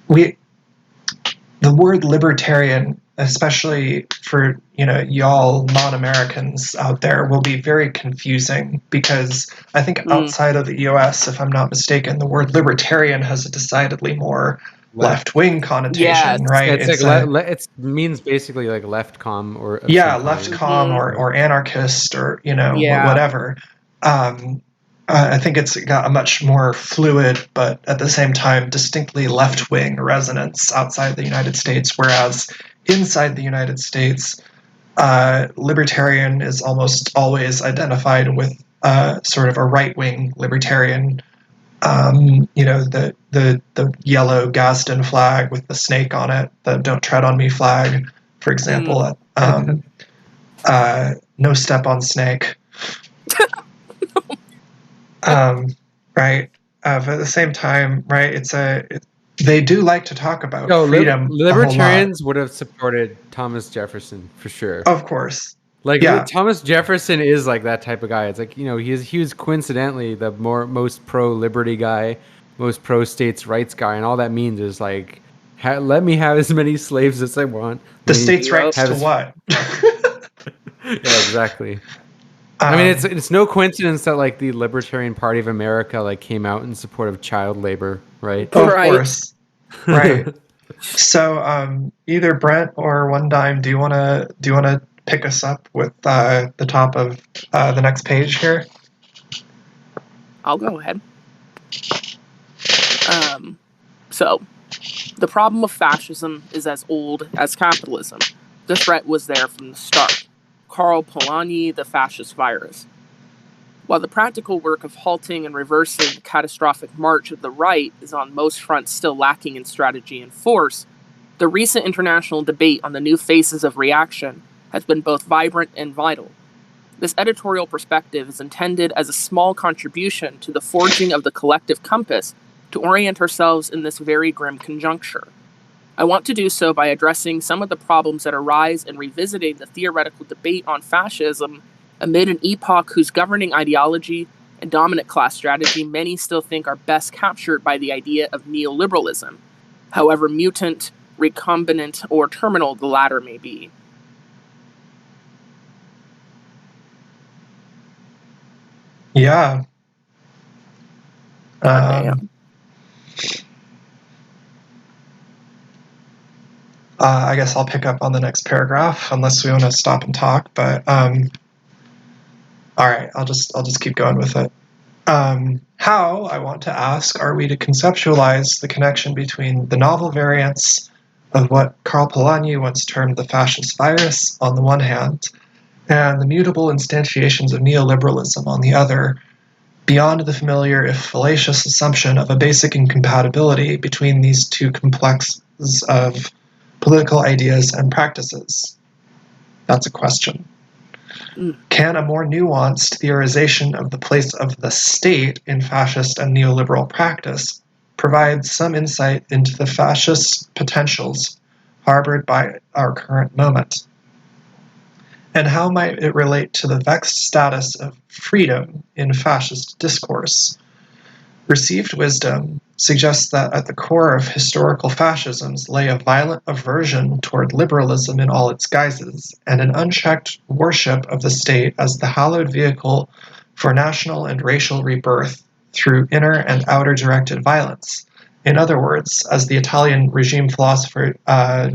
the word libertarian, especially for, you know, y'all non-Americans out there, will be very confusing, because I think outside of the US, if I'm not mistaken, the word libertarian has a decidedly more left-wing connotation, right?
It's like it means basically like left-com or
left-com or anarchist, or, you know, whatever. I think it's got a much more fluid, but at the same time distinctly left-wing resonance outside the United States, whereas inside the United States, libertarian is almost always identified with sort of a right-wing libertarian. You know, the yellow Gadsden flag with the snake on it, the "Don't Tread on Me" flag, for example. No step on snake. Right. But at the same time, right, they do like to talk about freedom.
Libertarians would have supported Thomas Jefferson for sure.
Of course.
Like, Thomas Jefferson is like that type of guy. It's like, you know, he was coincidentally the most pro-liberty guy, most pro-states' rights guy, and all that means is, like, let me have as many slaves as I want.
The states' rights to what?
Yeah, exactly. I mean, it's no coincidence that, like, the Libertarian Party of America, like, came out in support of child labor, right?
Of course, right. So, either Brent or One Dime, do you want to pick us up with the top of the next page here?
I'll go ahead. So, the problem of fascism is as old as capitalism. The threat was there from the start. Karl Polanyi, the fascist virus. While the practical work of halting and reversing the catastrophic march of the right is on most fronts still lacking in strategy and force, the recent international debate on the new faces of reaction has been both vibrant and vital. This editorial perspective is intended as a small contribution to the forging of the collective compass to orient ourselves in this very grim conjuncture. I want to do so by addressing some of the problems that arise in revisiting the theoretical debate on fascism amid an epoch whose governing ideology and dominant class strategy many still think are best captured by the idea of neoliberalism, however mutant, recombinant, or terminal the latter may be.
Yeah. I guess I'll pick up on the next paragraph unless we want to stop and talk. But all right, I'll just keep going with it. How, I want to ask, are we to conceptualize the connection between the novel variants of what Karl Polanyi once termed the fascist virus on the one hand, and the mutable instantiations of neoliberalism on the other, beyond the familiar, if fallacious, assumption of a basic incompatibility between these two complexes of political ideas and practices? That's a question. Can a more nuanced theorization of the place of the state in fascist and neoliberal practice provide some insight into the fascist potentials harbored by our current moment? And how might it relate to the vexed status of freedom in fascist discourse? Received wisdom suggests that at the core of historical fascisms lay a violent aversion toward liberalism in all its guises, and an unchecked worship of the state as the hallowed vehicle for national and racial rebirth through inner and outer directed violence. In other words, as the Italian regime philosopher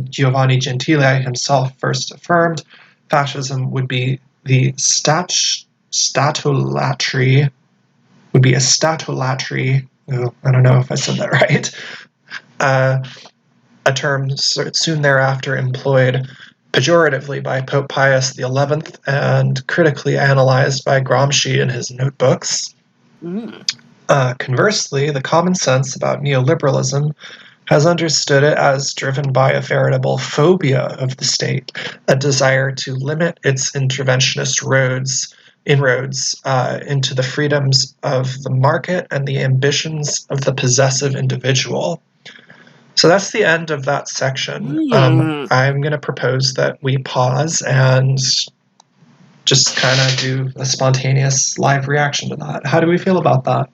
Giovanni Gentile himself first affirmed, fascism would be the statulatry. Would be a statulatry. Oh, I don't know if I said that right. A term soon thereafter employed pejoratively by Pope Pius XI and critically analyzed by Gramsci in his notebooks. Conversely, the common sense about neoliberalism has understood it as driven by a veritable phobia of the state, a desire to limit its interventionist inroads into the freedoms of the market and the ambitions of the possessive individual. So that's the end of that section. I'm going to propose that we pause and just kind of do a spontaneous live reaction to that. How do we feel about that?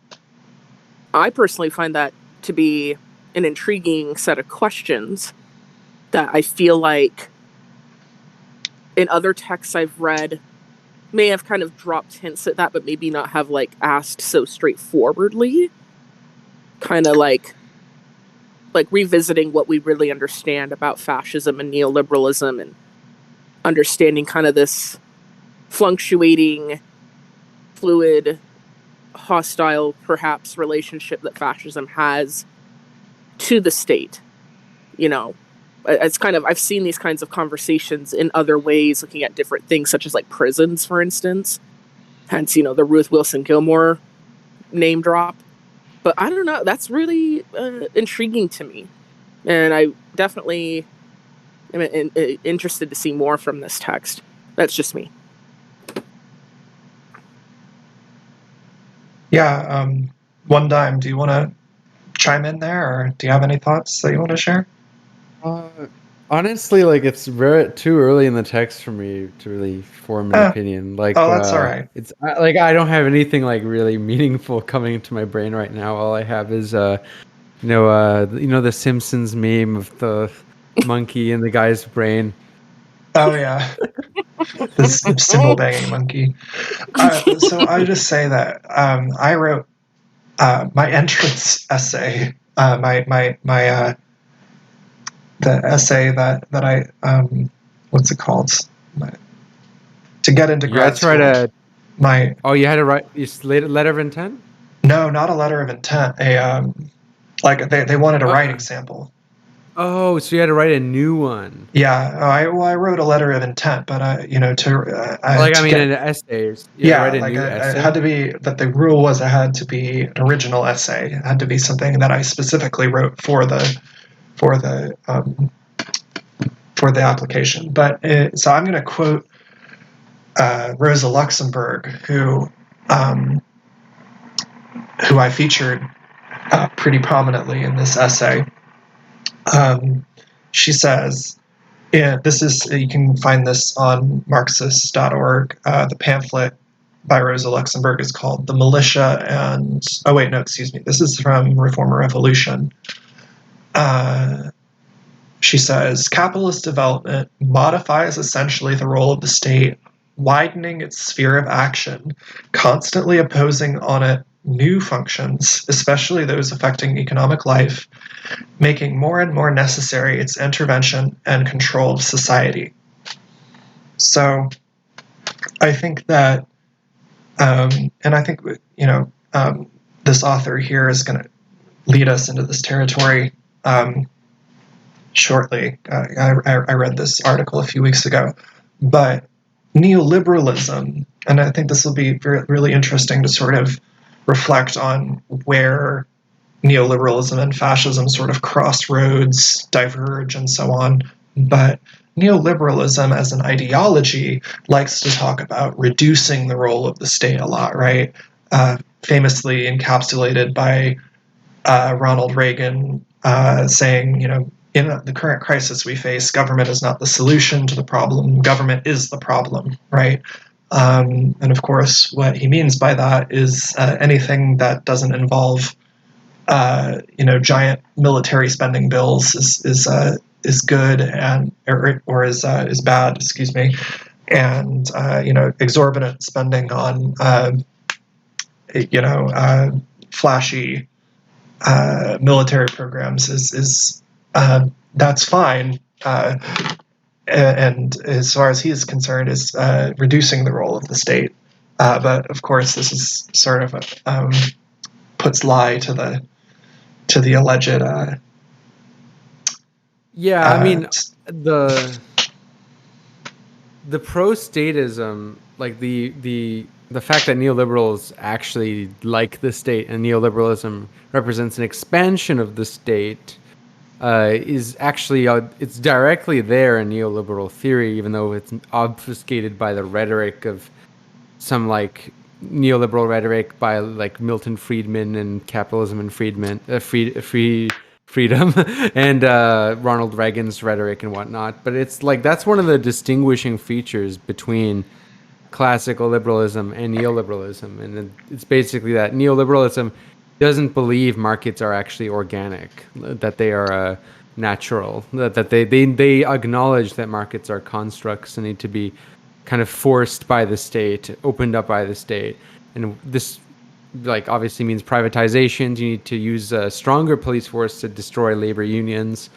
I personally find that to be an intriguing set of questions that I feel like in other texts I've read may have kind of dropped hints at that, but maybe not have like asked so straightforwardly. Kind of like revisiting what we really understand about fascism and neoliberalism, and understanding kind of this fluctuating, fluid, hostile, perhaps, relationship that fascism has to the state. You know, it's kind of, I've seen these kinds of conversations in other ways, looking at different things, such as like prisons, for instance. Hence, you know, the Ruth Wilson Gilmore name drop. But I don't know, that's really intriguing to me. And I definitely am interested to see more from this text. That's just me.
Yeah, One Dime, do you want to chime in there, or do you have any thoughts that you want to share?
Honestly, like, it's too early in the text for me to really form an opinion. Like,
that's all right.
It's like I don't have anything like really meaningful coming into my brain right now. All I have is the Simpsons meme of the monkey in the guy's brain.
Oh yeah, this cymbal banging monkey. So I just say that I wrote my entrance essay, the essay that I what's it called? To get into grad school.
You had to write a letter of intent?
No, not a letter of intent. Like they wanted a writing sample.
Oh, so you had to write a new one?
Yeah, I wrote a letter of intent, but an
essay.
It had to be that the rule was it had to be an original essay. It had to be something that I specifically wrote for the application. But so I'm going to quote Rosa Luxemburg, who I featured pretty prominently in this essay. She says, you can find this on Marxist.org. The pamphlet by Rosa Luxemburg is called The Militia and... Oh, wait, no, excuse me. This is from Reform or Revolution. She says, capitalist development modifies essentially the role of the state, widening its sphere of action, constantly imposing on it new functions, especially those affecting economic life, making more and more necessary its intervention and control of society. So I think that, and I think, this author here is going to lead us into this territory shortly. I read this article a few weeks ago, but neoliberalism, and I think this will be really interesting to sort of reflect on where neoliberalism and fascism sort of crossroads, diverge, and so on. But neoliberalism as an ideology likes to talk about reducing the role of the state a lot, right? Famously encapsulated by Ronald Reagan saying, in the current crisis we face, government is not the solution to the problem, government is the problem, right? And of course, what he means by that is anything that doesn't involve, giant military spending bills is good or is bad, excuse me, and exorbitant spending on flashy military programs is that's fine. And as far as he is concerned, is reducing the role of the state. But of course, this is sort of puts lie to the alleged.
I mean, the pro-statism, like the fact that neoliberals actually like the state and neoliberalism represents an expansion of the state, is actually it's directly there in neoliberal theory, even though it's obfuscated by the rhetoric of some like neoliberal rhetoric by like Milton Friedman and Capitalism and Freedom and Ronald Reagan's rhetoric and whatnot. But it's like that's one of the distinguishing features between classical liberalism and neoliberalism, and it's basically that neoliberalism doesn't believe markets are actually organic, that they are natural, that they acknowledge that markets are constructs and need to be kind of forced by the state, opened up by the state. And this like obviously means privatizations. You need to use a stronger police force to destroy labor unions,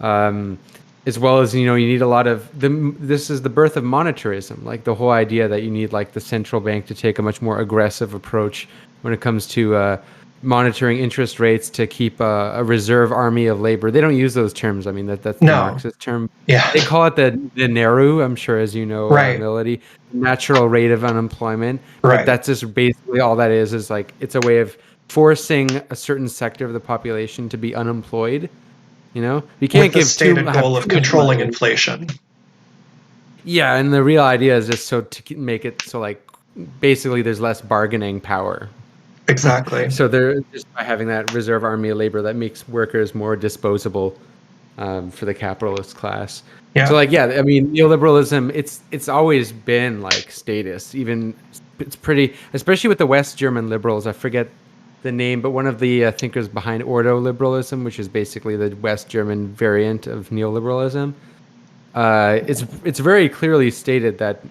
as well as, you need a lot of this is the birth of monetarism, like the whole idea that you need like the central bank to take a much more aggressive approach when it comes to monitoring interest rates to keep a reserve army of labor. They don't use those terms. I mean, that's the Marxist term.
Yeah.
They call it the NERU, I'm sure, as you know,
right.
Melody, natural rate of unemployment.
Right.
But that's just basically all that is like it's a way of forcing a certain sector of the population to be unemployed. You can't give
stated goal of controlling inflation.
Yeah, and the real idea is just so to make it so like basically there's less bargaining power.
Exactly.
So they're just by having that reserve army of labor that makes workers more disposable for the capitalist class.
Yeah.
So like, I mean, neoliberalism, it's always been like statist. Even it's pretty, especially with the West German liberals. I forget the name, but one of the thinkers behind ordo-liberalism, which is basically the West German variant of neoliberalism, it's very clearly stated that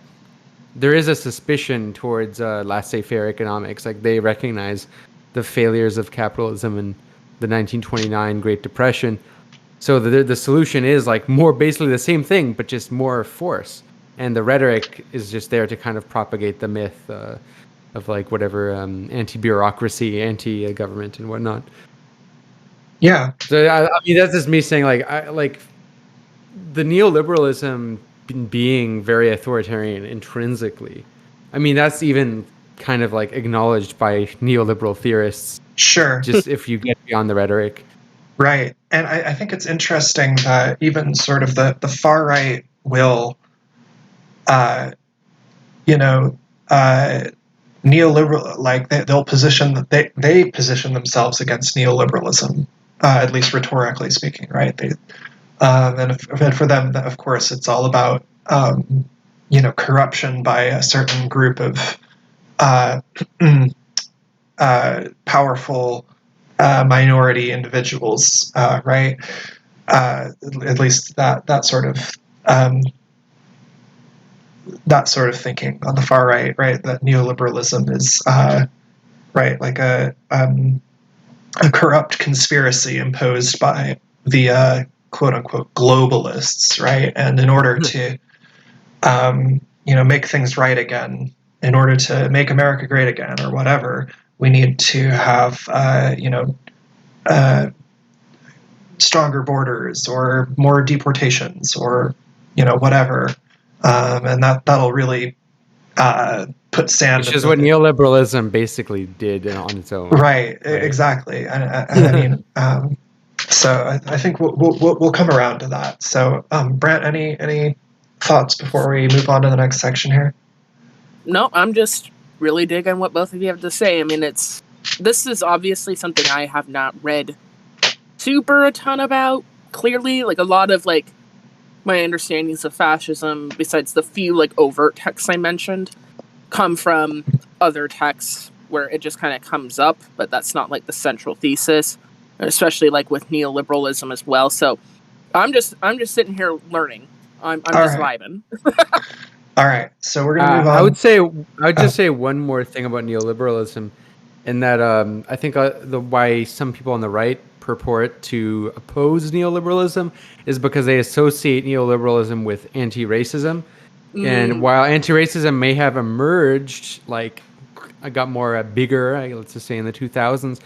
there is a suspicion towards laissez-faire economics. Like they recognize the failures of capitalism in the 1929 Great Depression. So the solution is like more basically the same thing, but just more force. And the rhetoric is just there to kind of propagate the myth of like whatever anti-bureaucracy, anti-government and whatnot.
Yeah.
So I mean, that's just me saying like the neoliberalism being very authoritarian intrinsically. I mean, that's even kind of like acknowledged by neoliberal theorists.
Sure.
Just if you get beyond the rhetoric.
Right. And I think it's interesting that even sort of the far right will, neoliberal, like they'll position that they position themselves against neoliberalism, at least rhetorically speaking, right? And for them, of course, it's all about corruption by a certain group of powerful minority individuals, right? At least that sort of thinking on the far right, right? That neoliberalism is right? Like a corrupt conspiracy imposed by the quote unquote globalists, right? And in order to make things right again, in order to make America great again, or whatever, we need to have stronger borders or more deportations or whatever, and that'll really put sand.
Which is what neoliberalism basically did on its own.
Right. Exactly. I mean, so I think we'll come around to that. So, Brent, any thoughts before we move on to the next section here?
No, I'm just really digging what both of you have to say. I mean, this is obviously something I have not read super a ton about. Clearly, like a lot of like my understandings of fascism, besides the few like overt texts I mentioned, come from other texts where it just kind of comes up, but that's not like the central thesis, especially like with neoliberalism as well. So I'm just sitting here learning. I'm just vibing.
All right, so we're gonna move on.
I would just say one more thing about neoliberalism, in that I think why some people on the right purport to oppose neoliberalism is because they associate neoliberalism with anti-racism. And while anti-racism may have emerged, like got more bigger, let's just say in the 2000s,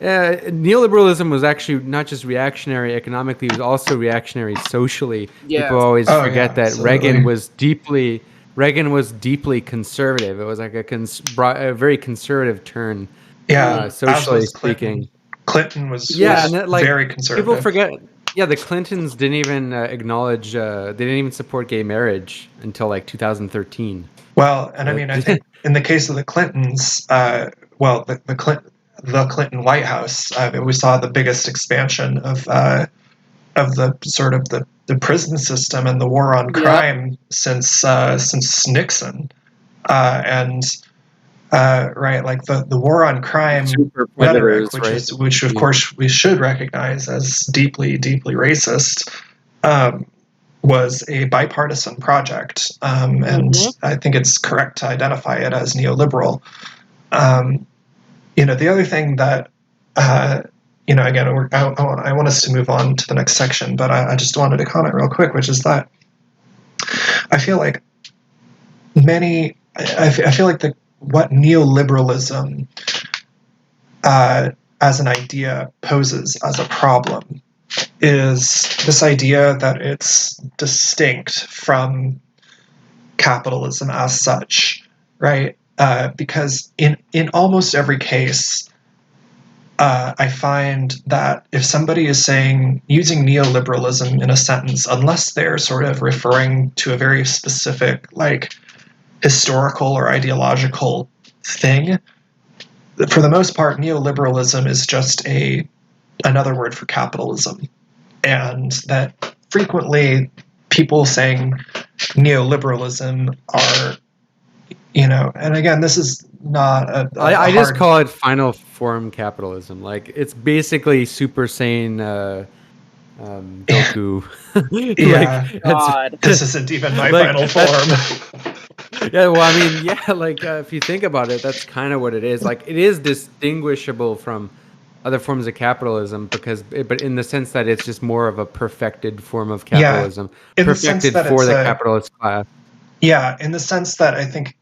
neoliberalism was actually not just reactionary economically; it was also reactionary socially.
Yeah.
People always forget that
absolutely.
Reagan was deeply conservative. It was like a very conservative turn, socially speaking.
Clinton was very conservative.
People forget. Yeah, the Clintons didn't even acknowledge. They didn't even support gay marriage until like 2013.
Well, and I mean, I think in the case of the Clintons, the Clinton White House, we saw the biggest expansion of the sort of the prison system and the war on crime since Nixon, right, like the war on crime rhetoric, which of course we should recognize as deeply racist, was a bipartisan project, and I think it's correct to identify it as neoliberal. The other thing that, again, I want us to move on to the next section, but I just wanted to comment real quick, which is that I feel like what neoliberalism as an idea poses as a problem is this idea that it's distinct from capitalism as such, right? Because in almost every case, I find that if somebody is using neoliberalism in a sentence, unless they're sort of referring to a very specific, like, historical or ideological thing, for the most part, neoliberalism is just another word for capitalism. And that frequently people saying neoliberalism are, and again, this is not
I just call it final form capitalism. Like, it's basically Super Saiyan Goku.
God.
This isn't even my final form.
Yeah, well, I mean, if you think about it, that's kind of what it is. Like, it is distinguishable from other forms of capitalism but in the sense that it's just more of a perfected form of capitalism, perfected for the capitalist class.
Yeah, in the sense that I think,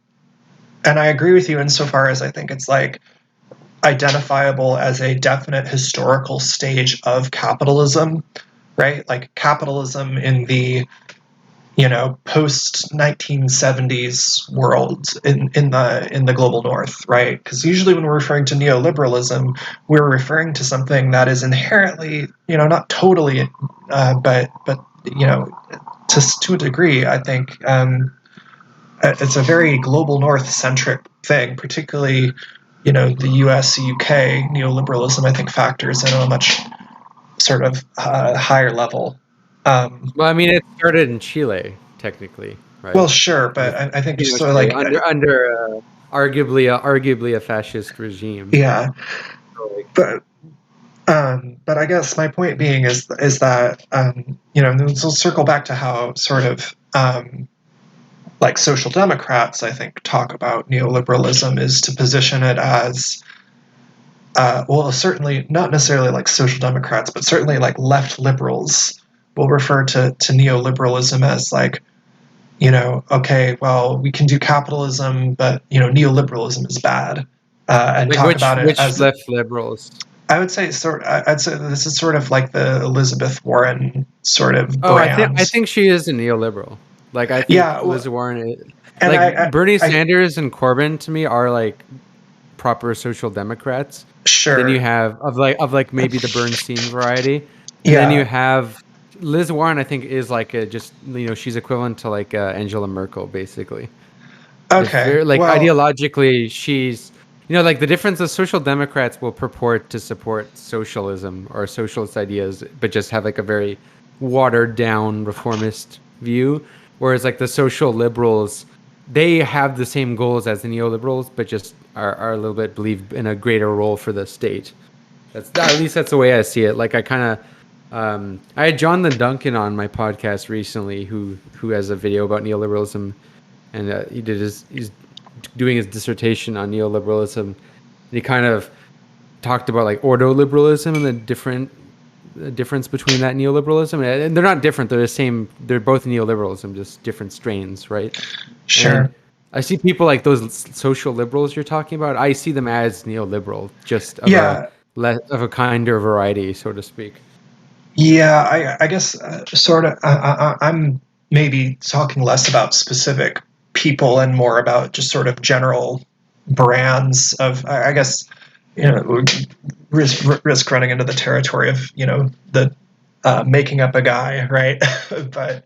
and I agree with you insofar as I think it's like identifiable as a definite historical stage of capitalism, right? Like capitalism in the post 1970s world in the global north, right? Because usually when we're referring to neoliberalism, we're referring to something that is inherently, not totally, but to a degree, I think it's a very global north centric thing, particularly the US, UK neoliberalism. I think factors in on a much sort of higher level.
Well, I mean, it started in Chile, technically, right?
Well, sure, but I think just sort of like
under arguably a fascist regime.
Yeah, but I guess my point being is that we'll circle back to how sort of like social democrats, I think, talk about neoliberalism is to position it as well, certainly not necessarily like social democrats, but certainly like left liberals will refer to neoliberalism as like, okay, well, we can do capitalism, but neoliberalism is bad, and
like
talk about it
which
as
left liberals.
I'd say this is sort of like the Elizabeth Warren sort of
Oh,
brand.
I think she is a neoliberal. Like I think
Yeah,
Liz Warren is,
and
like Bernie Sanders and Corbyn to me are like proper social democrats.
Sure.
Then you have of like maybe the Bernstein variety. And
Yeah.
then you have Liz Warren, I think, is like she's equivalent to like Angela Merkel, basically.
Okay.
Very, like ideologically, she's like the difference is social democrats will purport to support socialism or socialist ideas, but just have like a very watered down reformist view. Whereas like the social liberals, they have the same goals as the neoliberals, but just are a little bit believe in a greater role for the state. At least that's the way I see it. Like I kind of, I had John the Duncan on my podcast recently, who has a video about neoliberalism, and he's doing his dissertation on neoliberalism. And he kind of talked about like ordoliberalism and the difference between that neoliberalism, and they're not different. They're the same. They're both neoliberalism, just different strains, right?
Sure.
And I see people like those social liberals you're talking about. I see them as neoliberal, just of a kinder variety, so to speak.
Yeah, I guess sort of. I'm maybe talking less about specific people and more about just sort of general brands of. I guess risk running into the territory of the making up a guy, right? But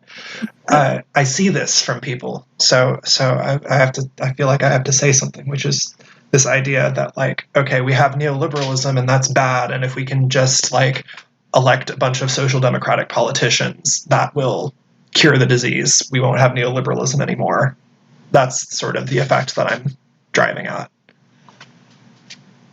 I see this from people, so I have to. I feel like I have to say something, which is this idea that like, okay, we have neoliberalism and that's bad, and if we can just like elect a bunch of social democratic politicians, that will cure the disease. We won't have neoliberalism anymore. That's sort of the effect that I'm driving at.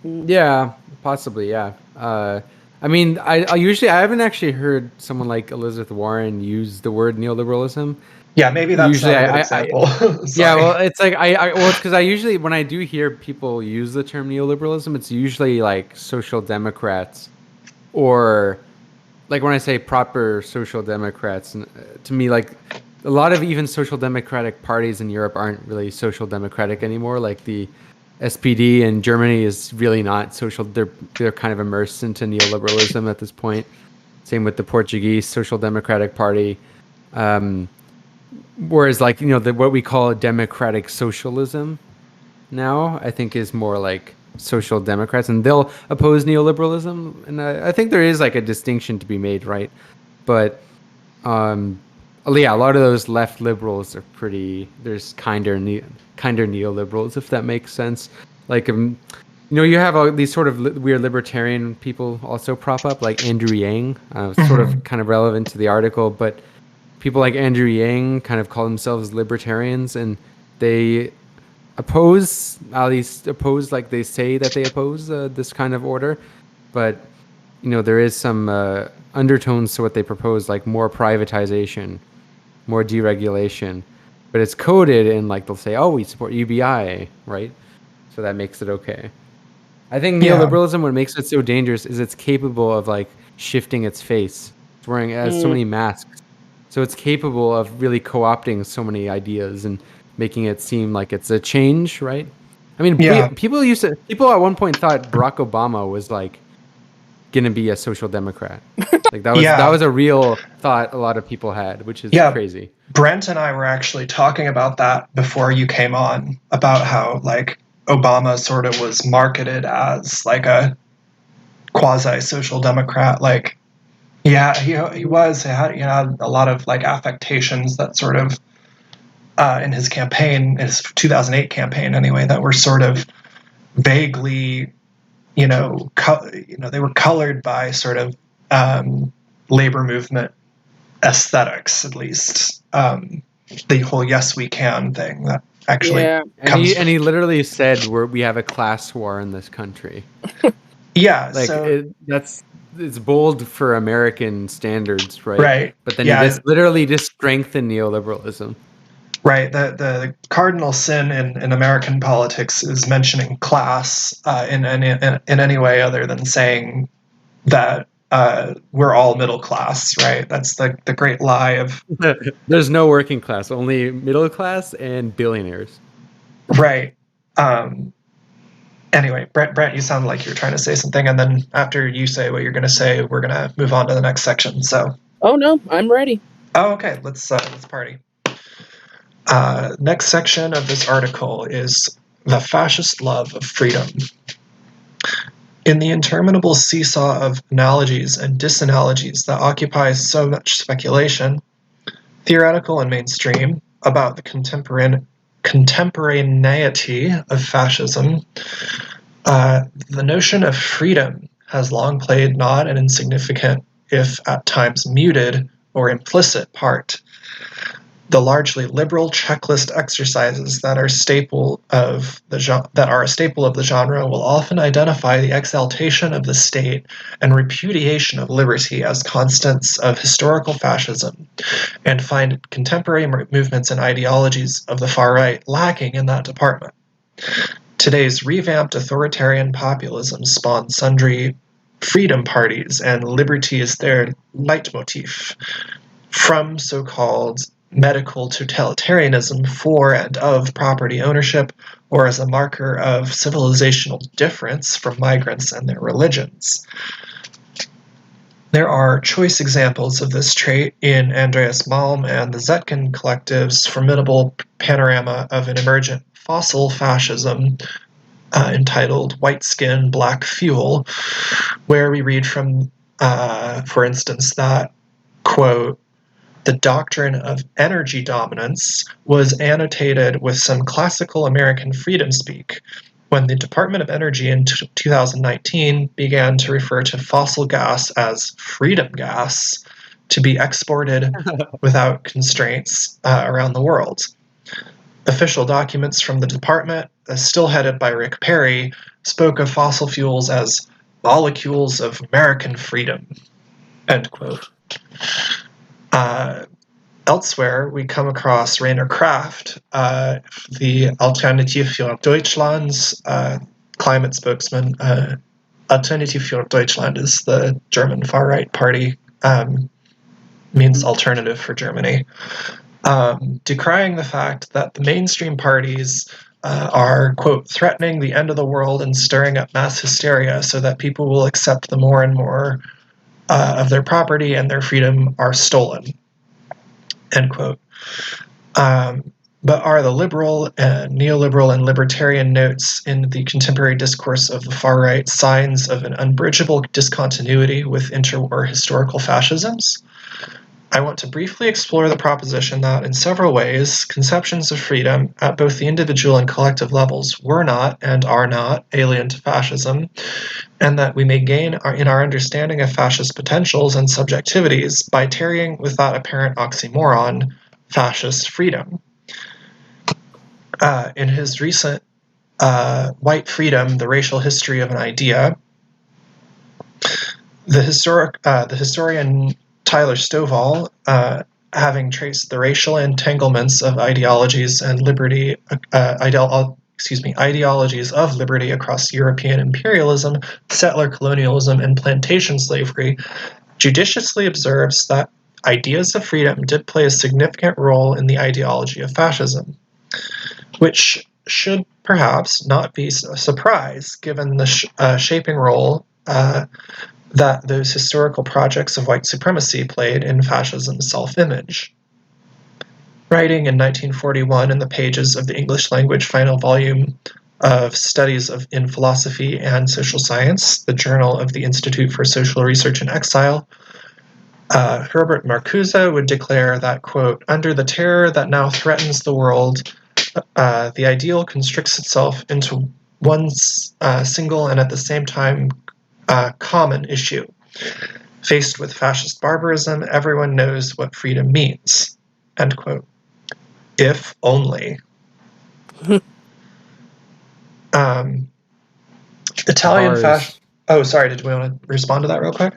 Yeah, possibly. Yeah. I mean, I haven't actually heard someone like Elizabeth Warren use the word neoliberalism.
Yeah, maybe that's
usually
not a good example.
Yeah, well, it's like it's because I usually when I do hear people use the term neoliberalism, it's usually like social democrats, or like when I say proper social democrats. And to me, like a lot of even social democratic parties in Europe aren't really social democratic anymore. Like the SPD in Germany is really not social. They're kind of immersed into neoliberalism at this point. Same with the Portuguese Social Democratic Party. Whereas like, what we call democratic socialism now, I think is more like social democrats, and they'll oppose neoliberalism. And I think there is like a distinction to be made, right? But yeah, a lot of those left liberals are there's kinder neoliberals, if that makes sense. Like, you have all these sort of weird libertarian people also prop up, like Andrew Yang, sort of kind of relevant to the article, but people like Andrew Yang kind of call themselves libertarians, and they oppose, like they say that they oppose this kind of order, but there is some undertones to what they propose, like more privatization, more deregulation, but it's coded in like they'll say, oh, we support UBI, right? So that makes it okay. I think neoliberalism, what makes it so dangerous is it's capable of like shifting its face. It's wearing so many masks. So it's capable of really co-opting so many ideas and making it seem like it's a change, right? I mean, people at one point thought Barack Obama was like going to be a social democrat. Like that was a real thought a lot of people had, which is crazy.
Brent and I were actually talking about that before you came on, about how like Obama sort of was marketed as like a quasi social democrat. Like, yeah, he was. He had a lot of like affectations that sort of in his campaign, his 2008 campaign anyway, that were sort of vaguely, they were colored by sort of labor movement aesthetics, at least. The whole "yes, we can" thing that actually
comes. And he literally said, we have a class war in this country.
Yeah,
like it's bold for American standards, right?
Right.
But then he literally just strengthened neoliberalism.
Right. The cardinal sin in American politics is mentioning class in any way other than saying that we're all middle class. Right. That's the great lie of.
There's no working class, only middle class and billionaires.
Right. Anyway, Brent, you sound like you're trying to say something, and then after you say what you're going to say, we're going to move on to the next section. So.
Oh no, I'm ready.
Oh, okay. Let's party. Next section of this article is the fascist love of freedom. In the interminable seesaw of analogies and disanalogies that occupies so much speculation, theoretical and mainstream, about the contemporaneity of fascism, the notion of freedom has long played not an insignificant, if at times muted or implicit part. The largely liberal checklist exercises that are a staple of the genre will often identify the exaltation of the state and repudiation of liberty as constants of historical fascism, and find contemporary movements and ideologies of the far right lacking in that department. Today's revamped authoritarian populism spawns sundry freedom parties, and liberty is their leitmotif, from so-called medical totalitarianism for and of property ownership, or as a marker of civilizational difference from migrants and their religions. There are choice examples of this trait in Andreas Malm and the Zetkin Collective's formidable panorama of an emergent fossil fascism entitled White Skin, Black Fuel, where we read from, for instance, that, quote, the doctrine of energy dominance was annotated with some classical American freedom speak when the Department of Energy in 2019 began to refer to fossil gas as freedom gas to be exported without constraints around the world. Official documents from the department, still headed by Rick Perry, spoke of fossil fuels as molecules of American freedom, end quote. Elsewhere, we come across Rainer Kraft, the Alternative für Deutschland's climate spokesman. Alternative für Deutschland is the German far-right party, means alternative for Germany, decrying the fact that the mainstream parties are, quote, threatening the end of the world and stirring up mass hysteria so that people will accept the more and more of their property and their freedom are stolen. End quote. But are the liberal and neoliberal and libertarian notes in the contemporary discourse of the far right signs of an unbridgeable discontinuity with interwar historical fascisms? I want to briefly explore the proposition that, in several ways, conceptions of freedom at both the individual and collective levels were not and are not alien to fascism, and that we may gain in our understanding of fascist potentials and subjectivities by tarrying with that apparent oxymoron, fascist freedom. In his recent White Freedom, The Racial History of an Idea, the historian Tyler Stovall, having traced the racial entanglements of ideologies and liberty, ideologies of liberty across European imperialism, settler colonialism, and plantation slavery, judiciously observes that ideas of freedom did play a significant role in the ideology of fascism, which should perhaps not be a surprise given the shaping role that those historical projects of white supremacy played in fascism's self-image. Writing in 1941 in the pages of the English language final volume of Studies in Philosophy and Social Science, the Journal of the Institute for Social Research in Exile, Herbert Marcuse would declare that, quote, under the terror that now threatens the world, the ideal constricts itself into one single and at the same time common issue. Faced with fascist barbarism, everyone knows what freedom means, end quote. If only. Italian fascist. Oh, sorry. Did we want to respond to that real quick?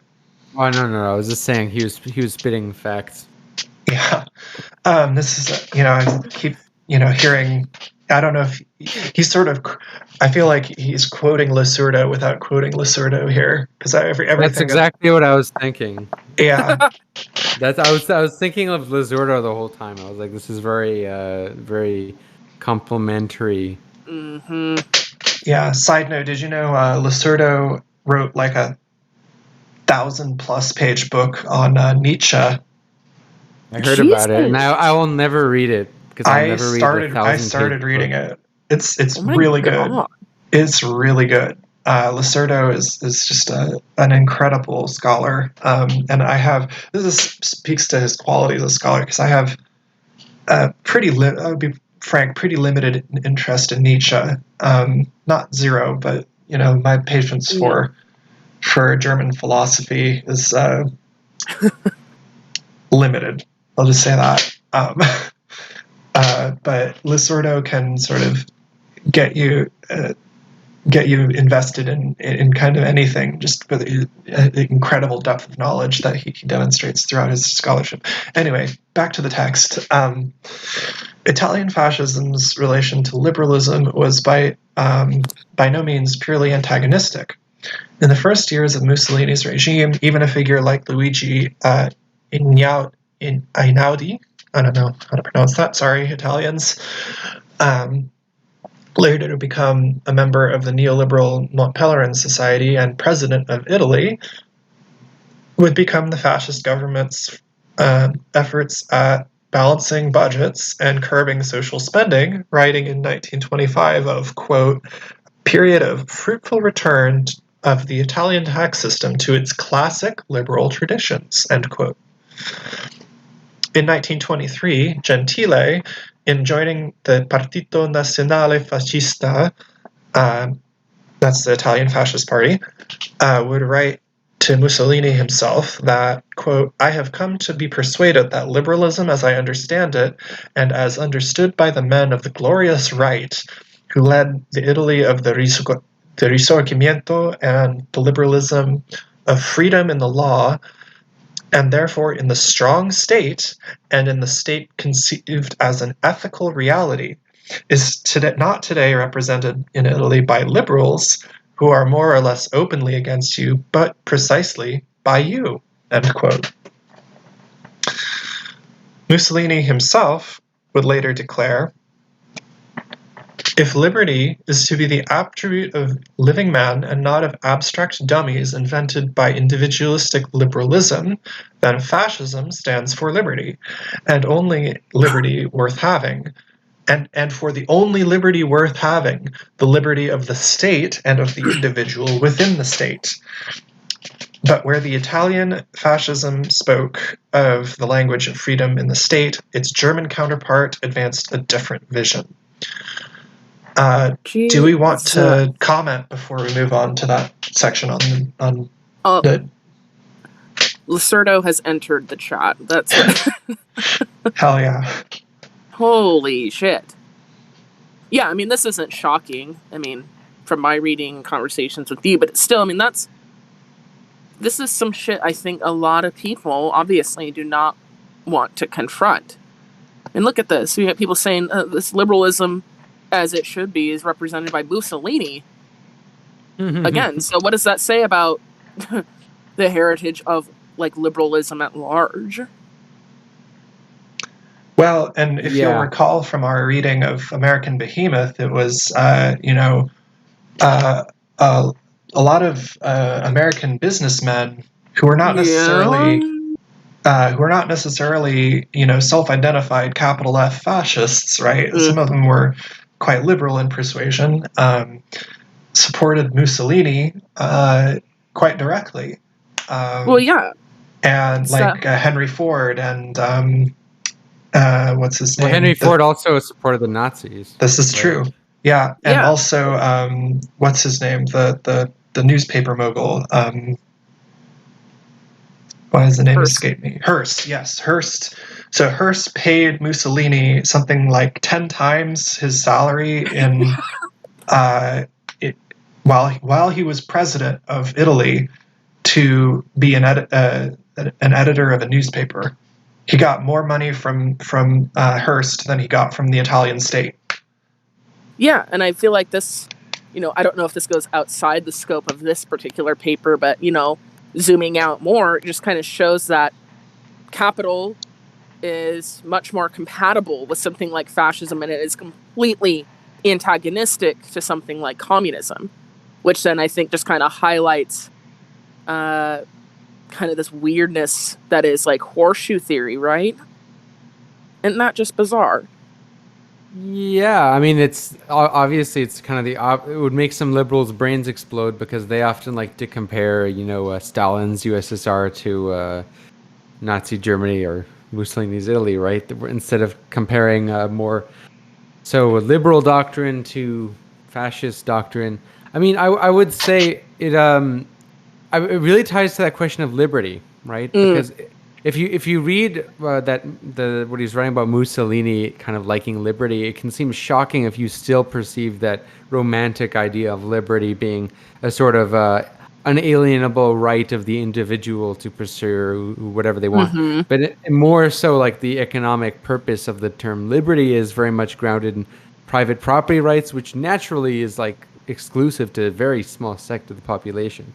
Oh no! I was just saying he was spitting facts.
Yeah. This is, I keep, hearing, I don't know if he's sort of, I feel like he's quoting Lacerda without quoting Lacerda here, because everything.
That's exactly what I was thinking.
Yeah.
I was thinking of Lacerda the whole time. I was like, this is very, very complimentary.
Mm-hmm.
Yeah. Side note: did you know Lacerda wrote like a 1,000+ page book on Nietzsche?
I heard about it, and I will never read it because
I started reading it. It's really good. It's really good. Lacerda is just an incredible scholar, and this speaks to his quality as a scholar, because I have I would be frank, pretty limited interest in Nietzsche. Not zero, but my patience for German philosophy is limited. I'll just say that. But Lacerda can sort of get you invested in kind of anything, just with the incredible depth of knowledge that he demonstrates throughout his scholarship. Anyway, back to the text. Italian fascism's relation to liberalism was by no means purely antagonistic. In the first years of Mussolini's regime, even a figure like Luigi Einaudi, I don't know how to pronounce that, sorry, Italians, later to become a member of the neoliberal Montpellier Society and president of Italy, would become the fascist government's efforts at balancing budgets and curbing social spending, writing in 1925 of, quote, period of fruitful return of the Italian tax system to its classic liberal traditions, end quote. In 1923, Gentile, in joining the Partito Nazionale Fascista, that's the Italian Fascist Party, would write to Mussolini himself that, quote, I have come to be persuaded that liberalism as I understand it, and as understood by the men of the glorious right, who led the Italy of the Risorgimento and the liberalism of freedom in the law, and therefore in the strong state, and in the state conceived as an ethical reality, is not today represented in Italy by liberals who are more or less openly against you, but precisely by you, end quote. Mussolini himself would later declare, if liberty is to be the attribute of living man and not of abstract dummies invented by individualistic liberalism, then fascism stands for liberty, and only liberty worth having. And for the only liberty worth having, the liberty of the state and of the individual within the state. But where the Italian fascism spoke of the language of freedom in the state, its German counterpart advanced a different vision. Do we want to comment before we move on to that section on the...
Lacerda has entered the chat. That's what...
Hell yeah.
Holy shit. Yeah, I mean, this isn't shocking. I mean, from my reading conversations with you, but still, I mean, this is some shit I think a lot of people obviously do not want to confront. And look at this. We have people saying this liberalism, as it should be, is represented by Mussolini. Again, so what does that say about the heritage of, like, liberalism at large?
Well, and if you'll recall from our reading of American Behemoth, it was, a lot of American businessmen who were not necessarily, self-identified capital F fascists, right? Mm. Some of them were quite liberal in persuasion, supported Mussolini quite directly. And Henry Ford and what's his name?
Well, Henry Ford also supported the Nazis.
This is true. Yeah, and also what's his name? The newspaper mogul. Why does the name escape me? Hearst. Yes, Hearst. So Hearst paid Mussolini something like 10 times his salary in while he was president of Italy to be an editor of a newspaper. he got more money from Hearst than he got from the Italian state.
Yeah, and I feel like this, I don't know if this goes outside the scope of this particular paper, but, zooming out more, it just kind of shows that capital is much more compatible with something like fascism, and it is completely antagonistic to something like communism, which then I think just kind of highlights kind of this weirdness that is like horseshoe theory, right? Isn't that just bizarre?
Yeah, I mean, it's obviously it's kind of it would make some liberals' brains explode because they often like to compare, Stalin's USSR to Nazi Germany or Mussolini's Italy, right? Instead of comparing more liberal doctrine to fascist doctrine. I mean, I would say it really ties to that question of liberty, right? Because if you read what he's writing about Mussolini kind of liking liberty, it can seem shocking if you still perceive that romantic idea of liberty being a sort of unalienable right of the individual to pursue whatever they want.
Mm-hmm.
But more so, like the economic purpose of the term liberty is very much grounded in private property rights, which naturally is like exclusive to a very small sect of the population.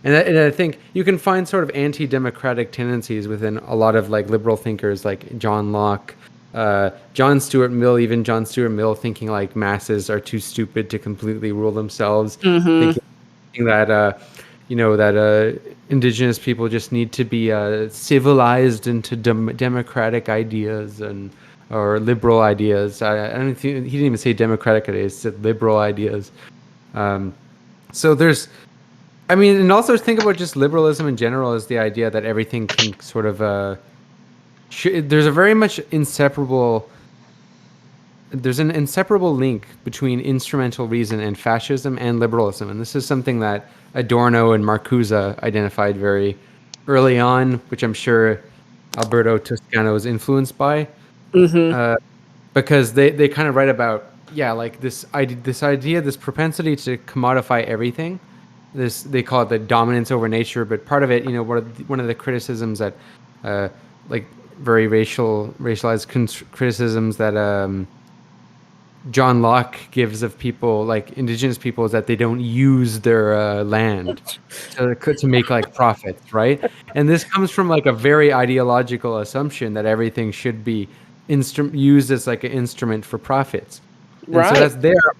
And I think you can find sort of anti-democratic tendencies within a lot of like liberal thinkers like John Locke, John Stuart Mill, even John Stuart Mill thinking like masses are too stupid to completely rule themselves, thinking that indigenous people just need to be civilized into democratic ideas or liberal ideas. I don't think he didn't even say democratic ideas; he said liberal ideas. So there's. I mean, and also think about just liberalism in general as the idea that everything can sort of there's an inseparable link between instrumental reason and fascism and liberalism, and this is something that Adorno and Marcuse identified very early on, which I'm sure Alberto Toscano was influenced by, because they kind of write about this idea, this propensity to commodify everything. They call it the dominance over nature, but part of it, one of the criticisms that, very racialized criticisms that John Locke gives of people like indigenous people is that they don't use their land to make like profits, right? And this comes from like a very ideological assumption that everything should be used as like an instrument for profits. And
right.
So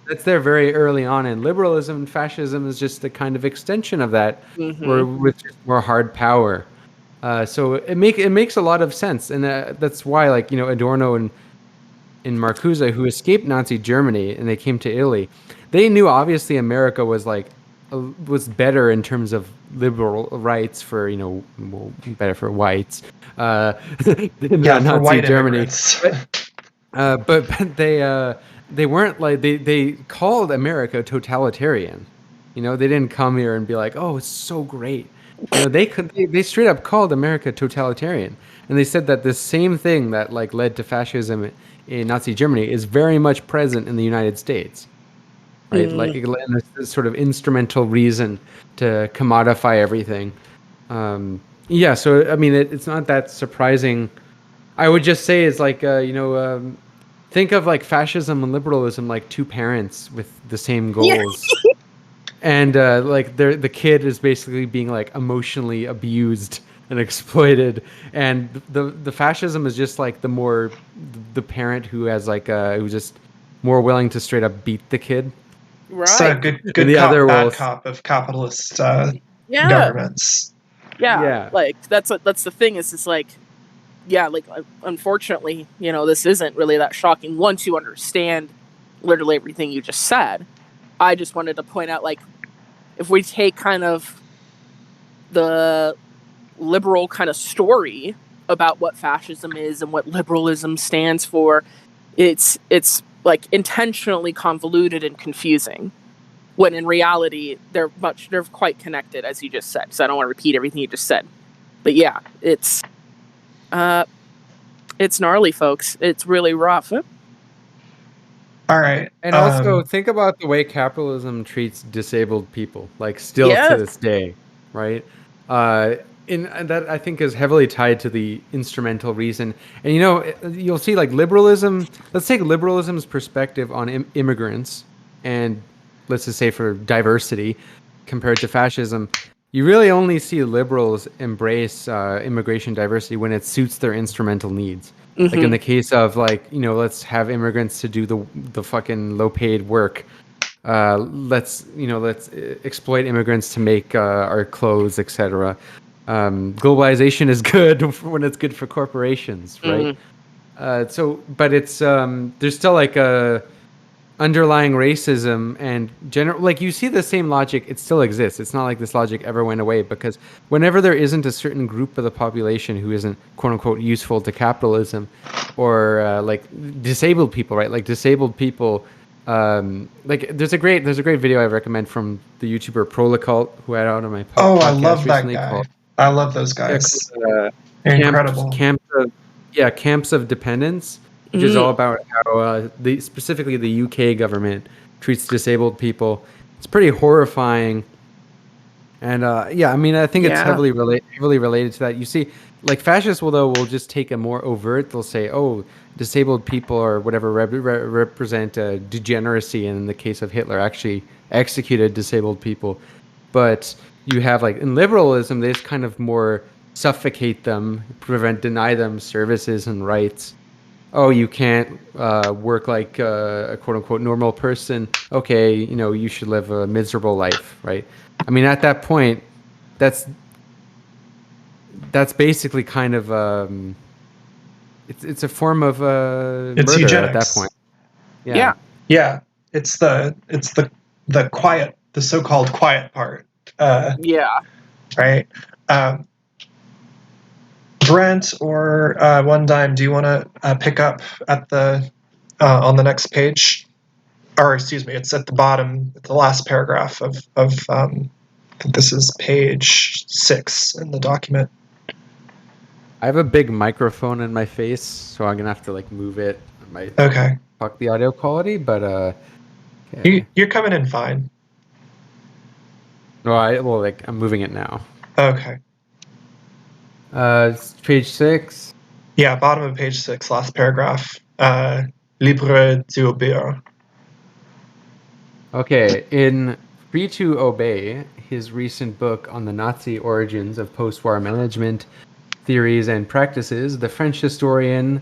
that's there very early on, and liberalism and fascism is just the kind of extension of that, with just more hard power. So it makes a lot of sense, and that's why Adorno and Marcuse, who escaped Nazi Germany and they came to Italy, they knew obviously America was better in terms of liberal rights for better for whites than Nazi
white
Germany. But they weren't they called America totalitarian. They didn't come here and be like, oh, it's so great. They straight up called America totalitarian, and they said that the same thing that led to fascism in Nazi Germany is very much present in the United States, right? This sort of instrumental reason to commodify everything. So I mean, it's not that surprising. I would just say it's think of fascism and liberalism like two parents with the same goals. And the kid is basically being emotionally abused and exploited, and the fascism is just the parent who has who's just more willing to straight up beat the kid.
Right. So good cop, bad cop of capitalist governments.
Yeah. That's the thing. Is it's unfortunately, this isn't really that shocking once you understand literally everything you just said. I just wanted to point out, if we take kind of the liberal kind of story about what fascism is and what liberalism stands for, it's intentionally convoluted and confusing, when in reality they're quite connected, as you just said. So I don't want to repeat everything you just said, but yeah, it's gnarly, folks. It's really rough.
All right.
And also think about the way capitalism treats disabled people, still to this day, right? And that I think is heavily tied to the instrumental reason. And you'll see like liberalism. Let's take liberalism's perspective on immigrants, and let's just say for diversity, compared to fascism. You really only see liberals embrace immigration diversity when it suits their instrumental needs. Like in the case of let's have immigrants to do the fucking low paid work. Let's exploit immigrants to make our clothes, etc. Globalization is good when it's good for corporations, right? But it's there's still like a underlying racism and you see the same logic. It still exists. It's not like this logic ever went away, because whenever there isn't a certain group of the population who isn't quote unquote useful to capitalism, or like disabled people, right? Like disabled people. There's a great video I recommend from the YouTuber Prolocult, who I had out on my podcast.
I love that guy. I love those guys. Incredible.
Camps of Dependence, which is all about how specifically the UK government treats disabled people. It's pretty horrifying. And I think it's heavily related to that. You see, like fascists will just take a more overt. They'll say, "Oh, disabled people or whatever represent degeneracy," and in the case of Hitler, actually executed disabled people. But you have like in liberalism, they just kind of more suffocate them, deny them services and rights. Oh, you can't work like a quote unquote normal person. Okay, you should live a miserable life, right? I mean, at that point, that's basically kind of it's a form of
it's
murder
eugenics.
At that point.
Yeah. It's the quiet, the so-called quiet part. Right. Brent or One Dime, do you want to pick up at the on the next page? Or excuse me, it's at the bottom, the last paragraph of I think this is page 6 in the document.
I have a big microphone in my face, so I'm gonna have to like move it. I might fuck the audio quality, but
okay. You're coming in fine.
No, I'm moving it now.
Okay.
It's page 6.
Yeah, bottom of page 6, last paragraph. Libre d'obéir.
Okay, in Free to Obey, his recent book on the Nazi origins of post-war management theories and practices, the French historian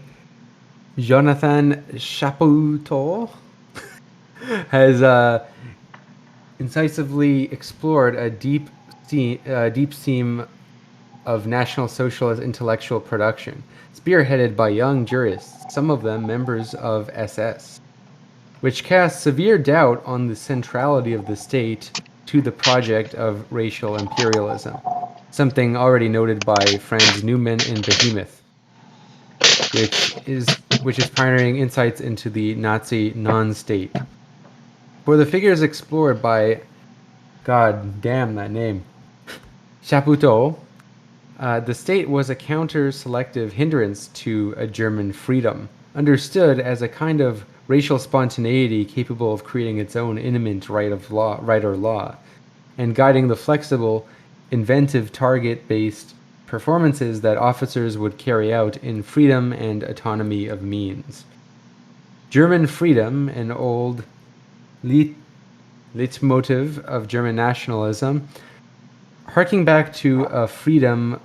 Jonathan Chapoutot has incisively explored a deep theme of National Socialist intellectual production, spearheaded by young jurists, some of them members of SS, which casts severe doubt on the centrality of the state to the project of racial imperialism, something already noted by Franz Neumann in Behemoth, which is pioneering insights into the Nazi non-state. For the figures explored by, god damn that name, Chapoutot, the state was a counter-selective hindrance to a German freedom, understood as a kind of racial spontaneity capable of creating its own immanent right or law, and guiding the flexible, inventive, target-based performances that officers would carry out in freedom and autonomy of means. German freedom, an old leitmotif of German nationalism, harking back to a freedom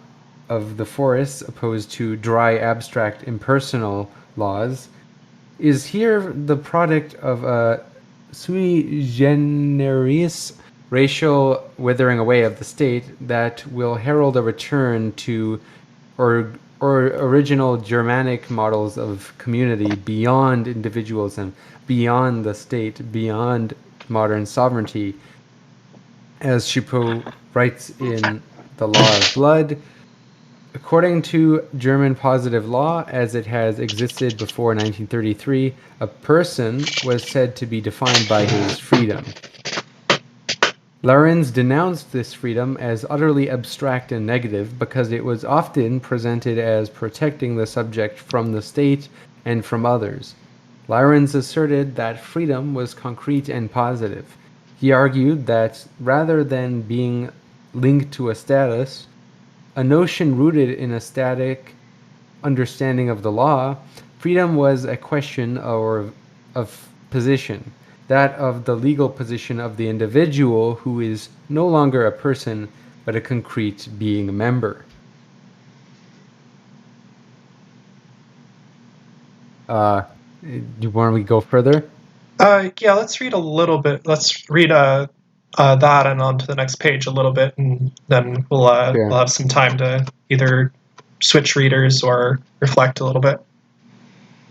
of the forests opposed to dry, abstract, impersonal laws, is here the product of a sui generis racial withering away of the state that will herald a return to or original Germanic models of community beyond individualism, beyond the state, beyond modern sovereignty. As Chapoutot writes in The Law of Blood, according to German positive law, as it has existed before 1933, a person was said to be defined by his freedom. Laurens denounced this freedom as utterly abstract and negative because it was often presented as protecting the subject from the state and from others. Laurens asserted that freedom was concrete and positive. He argued that rather than being linked to a status, a notion rooted in a static understanding of the law, freedom was a question of position, that of the legal position of the individual who is no longer a person, but a concrete being member. Do you want me to go further?
Yeah, let's read a little bit. Let's read that and on to the next page a little bit, and then we'll have some time to either switch readers or reflect a little bit.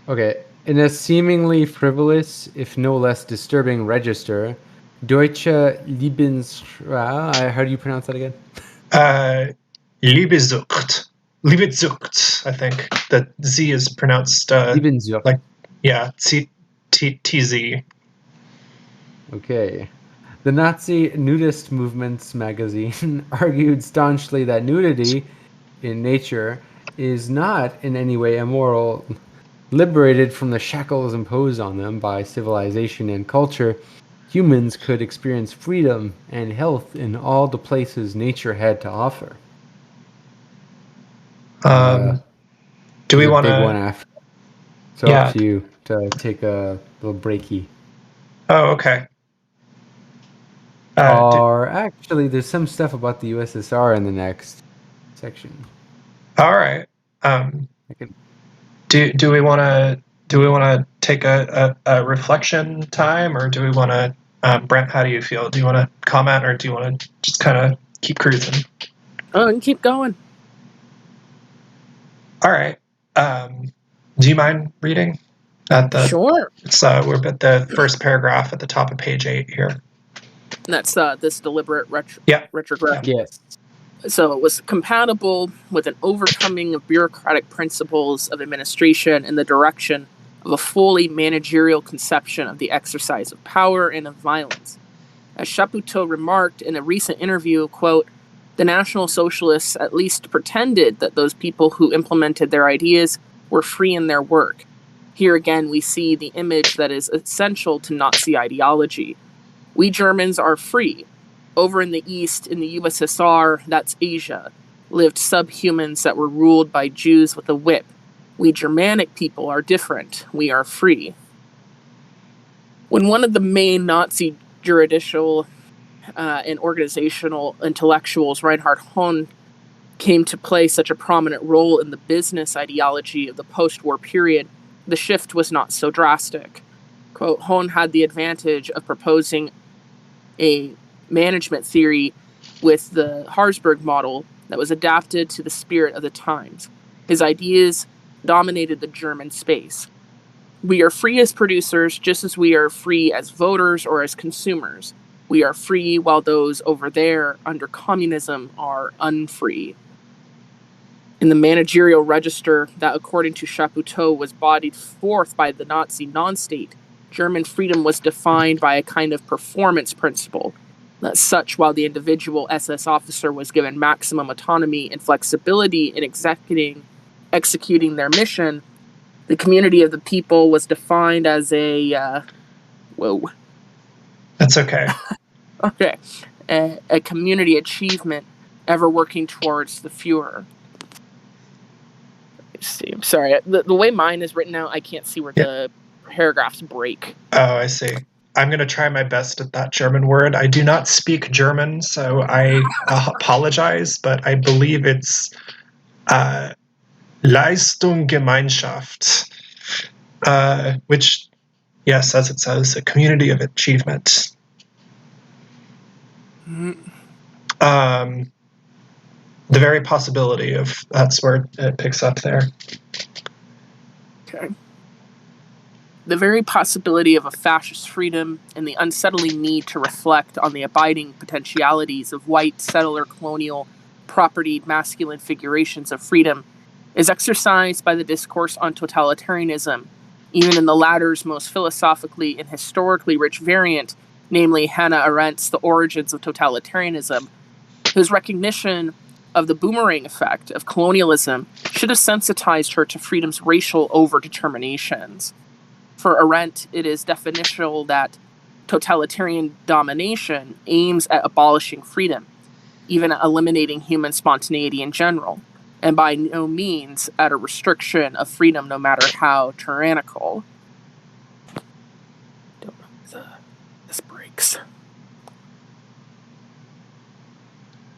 Okay. In a seemingly frivolous, if no less disturbing register, Deutsche Lebensraum, how do you pronounce that again?
Liebessucht. Liebessucht, I think. The Z is pronounced
Lebenssucht.
like, yeah, TZ.
Okay. The Nazi Nudist Movement's magazine argued staunchly that nudity in nature is not in any way immoral. Liberated from the shackles imposed on them by civilization and culture, humans could experience freedom and health in all the places nature had to offer.
Do we want to?
Big one after. So up to you to take a little breaky.
Oh, okay.
Actually, there's some stuff about the USSR in the next section.
All right. Do we want to take a reflection time, or do we want to? Brent, how do you feel? Do you want to comment, or do you want to just kind of keep cruising?
Oh, and keep going.
All right. Do you mind reading?
Sure.
We're at the first paragraph at the top of page 8 here.
And that's this deliberate retrograde.
Yes.
So it was compatible with an overcoming of bureaucratic principles of administration in the direction of a fully managerial conception of the exercise of power and of violence. As Chapoutot remarked in a recent interview, quote, "The National Socialists at least pretended that those people who implemented their ideas were free in their work." Here again, we see the image that is essential to Nazi ideology. We Germans are free. Over in the East, in the USSR, that's Asia, lived subhumans that were ruled by Jews with a whip. We Germanic people are different. We are free. When one of the main Nazi juridical and organizational intellectuals, Reinhard Hohn, came to play such a prominent role in the business ideology of the post-war period, the shift was not so drastic. Quote, Hohn had the advantage of proposing a management theory with the Harzburg model that was adapted to the spirit of the times. His ideas dominated the German space. We are free as producers just as we are free as voters or as consumers. We are free while those over there under communism are unfree. In the managerial register that, according to Chapoutot, was bodied forth by the Nazi non-state, German freedom was defined by a kind of performance principle. As such, while the individual SS officer was given maximum autonomy and flexibility in executing their mission, the community of the people was defined as a
That's okay.
Okay. A community achievement ever working towards the Führer. Let's see. I'm sorry. The way mine is written out, I can't see where the paragraphs break.
Oh, I see. I'm going to try my best at that German word. I do not speak German, so I apologize, but I believe it's Leistungsgemeinschaft, which, yes, as it says, a community of achievement. The very possibility of, that's where it picks up there.
Okay. The very possibility of a fascist freedom and the unsettling need to reflect on the abiding potentialities of white settler colonial propertied masculine figurations of freedom is exercised by the discourse on totalitarianism, even in the latter's most philosophically and historically rich variant, namely Hannah Arendt's The Origins of Totalitarianism, whose recognition of the boomerang effect of colonialism should have sensitized her to freedom's racial overdeterminations. For Arendt, it is definitional that totalitarian domination aims at abolishing freedom. even eliminating human spontaneity in general, and by no means at a restriction of freedom, no matter how tyrannical. This breaks.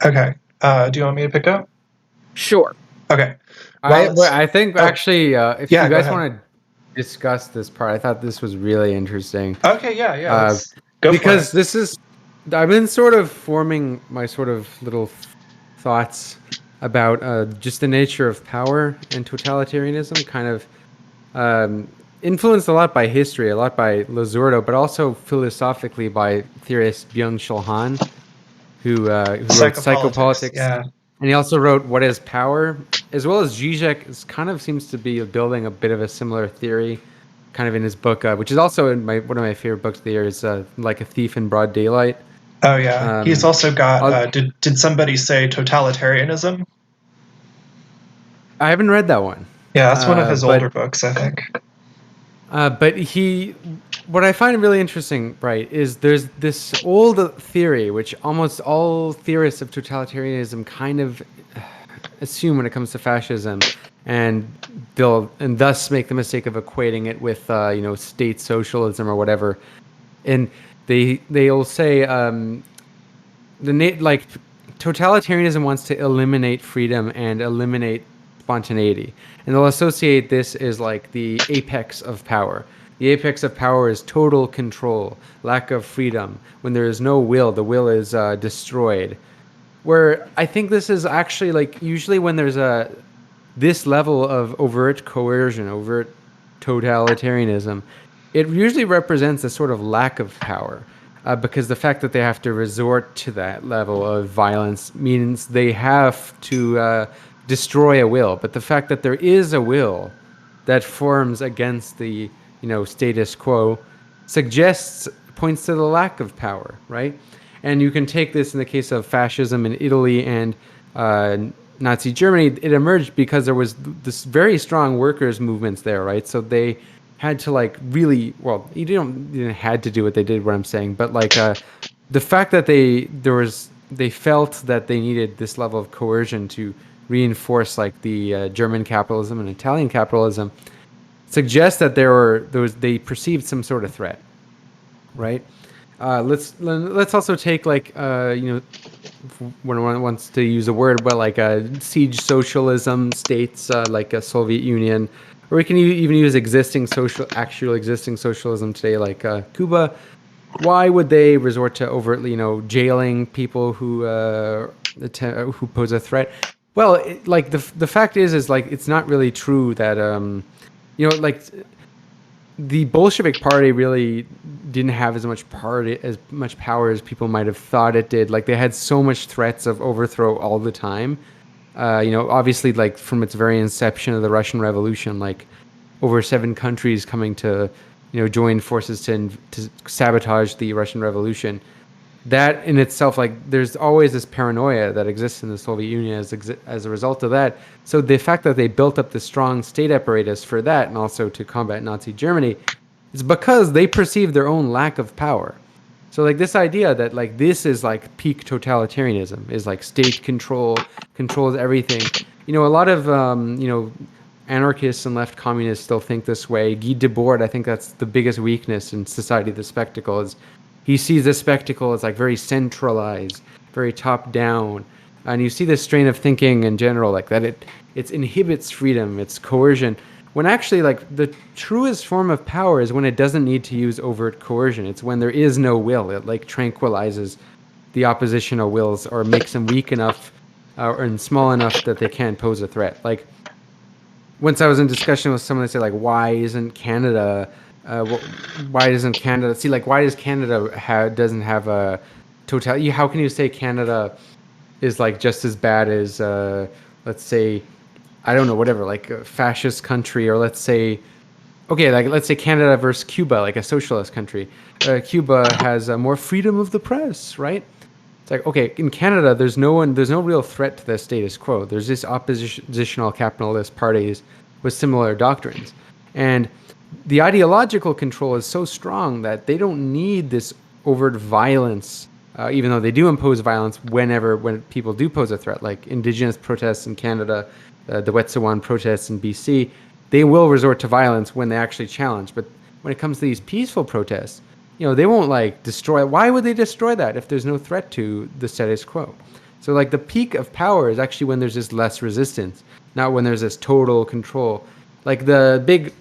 Okay. Do you want me to pick up?
Sure.
Okay.
I think actually, if you guys want to discuss this part, I thought this was really interesting.
Okay, yeah. Go
because
for it.
this is, I've been sort of forming my sort of little thoughts about just the nature of power and totalitarianism, kind of influenced a lot by history, a lot by Lazardo, but also philosophically by theorist Byung-Chul Han, who wrote Psychopolitics.
Yeah.
And he also wrote What is Power, as well as Zizek kind of seems to be building a bit of a similar theory, kind of in his book, which is also in one of my favorite books of the year, is Like a Thief in Broad Daylight.
Oh yeah, he's also got. Did somebody say Totalitarianism?
I haven't read that one.
Yeah, that's one of his older books, I think.
But what I find really interesting, right, is there's this old theory, which almost all theorists of totalitarianism kind of assume when it comes to fascism, and thus make the mistake of equating it with state socialism or whatever, and they'll say totalitarianism wants to eliminate freedom and eliminate spontaneity, and they'll associate this as like the apex of power. The apex of power is total control, lack of freedom. When there is no will, the will is destroyed. Where I think this is actually like usually when there's this level of overt coercion, overt totalitarianism, it usually represents a sort of lack of power, because the fact that they have to resort to that level of violence means they have to destroy a will. But the fact that there is a will that forms against the status quo points to the lack of power, right? And you can take this in the case of fascism in Italy and Nazi Germany. It emerged because there was this very strong workers' movements there, right? So they had to really, well, you didn't had to do what they did, what I'm saying, but the fact that they felt that they needed this level of coercion to reinforce the German capitalism and Italian capitalism suggests that they perceived some sort of threat, right? Let's also take when one wants to use a word, but siege socialism states like a Soviet Union, or we can even use actual existing socialism today, like Cuba. Why would they resort to overtly, jailing people who pose a threat? Well, the fact is it's not really true that the Bolshevik Party really didn't have as much power as people might have thought it did. They had so much threats of overthrow all the time. Obviously, from its very inception of the Russian Revolution, over 7 countries coming to, join forces to sabotage the Russian Revolution. That in itself, there's always this paranoia that exists in the Soviet Union as a result of that. So the fact that they built up this strong state apparatus for that, and also to combat Nazi Germany, is because they perceive their own lack of power. So this idea that this is peak totalitarianism, is state controls everything. A lot of anarchists and left communists still think this way. Guy Debord, I think that's the biggest weakness in Society of the Spectacle, is he sees the spectacle as very centralized, very top down, and you see this strain of thinking in general that it inhibits freedom, it's coercion. When actually the truest form of power is when it doesn't need to use overt coercion. It's when there is no will. It tranquilizes the oppositional wills or makes them weak enough and small enough that they can't pose a threat. Once I was in discussion with someone, they say why isn't Canada? Why doesn't Canada see? Why does Canada doesn't have a total? How can you say Canada is just as bad as let's say, I don't know, whatever, a fascist country, or let's say Canada versus Cuba, a socialist country. Cuba has more freedom of the press, right? It's okay, in Canada, there's no real threat to the status quo. There's this oppositional capitalist parties with similar doctrines, and the ideological control is so strong that they don't need this overt violence even though they do impose violence when people do pose a threat, like Indigenous protests in Canada, the Wet'suwet'en protests in BC, they will resort to violence when they actually challenge. But when it comes to these peaceful protests, they won't like destroy. Why would they destroy that if there's no threat to the status quo? So like the peak of power is actually when there's just less resistance, not when there's this total control. Like the big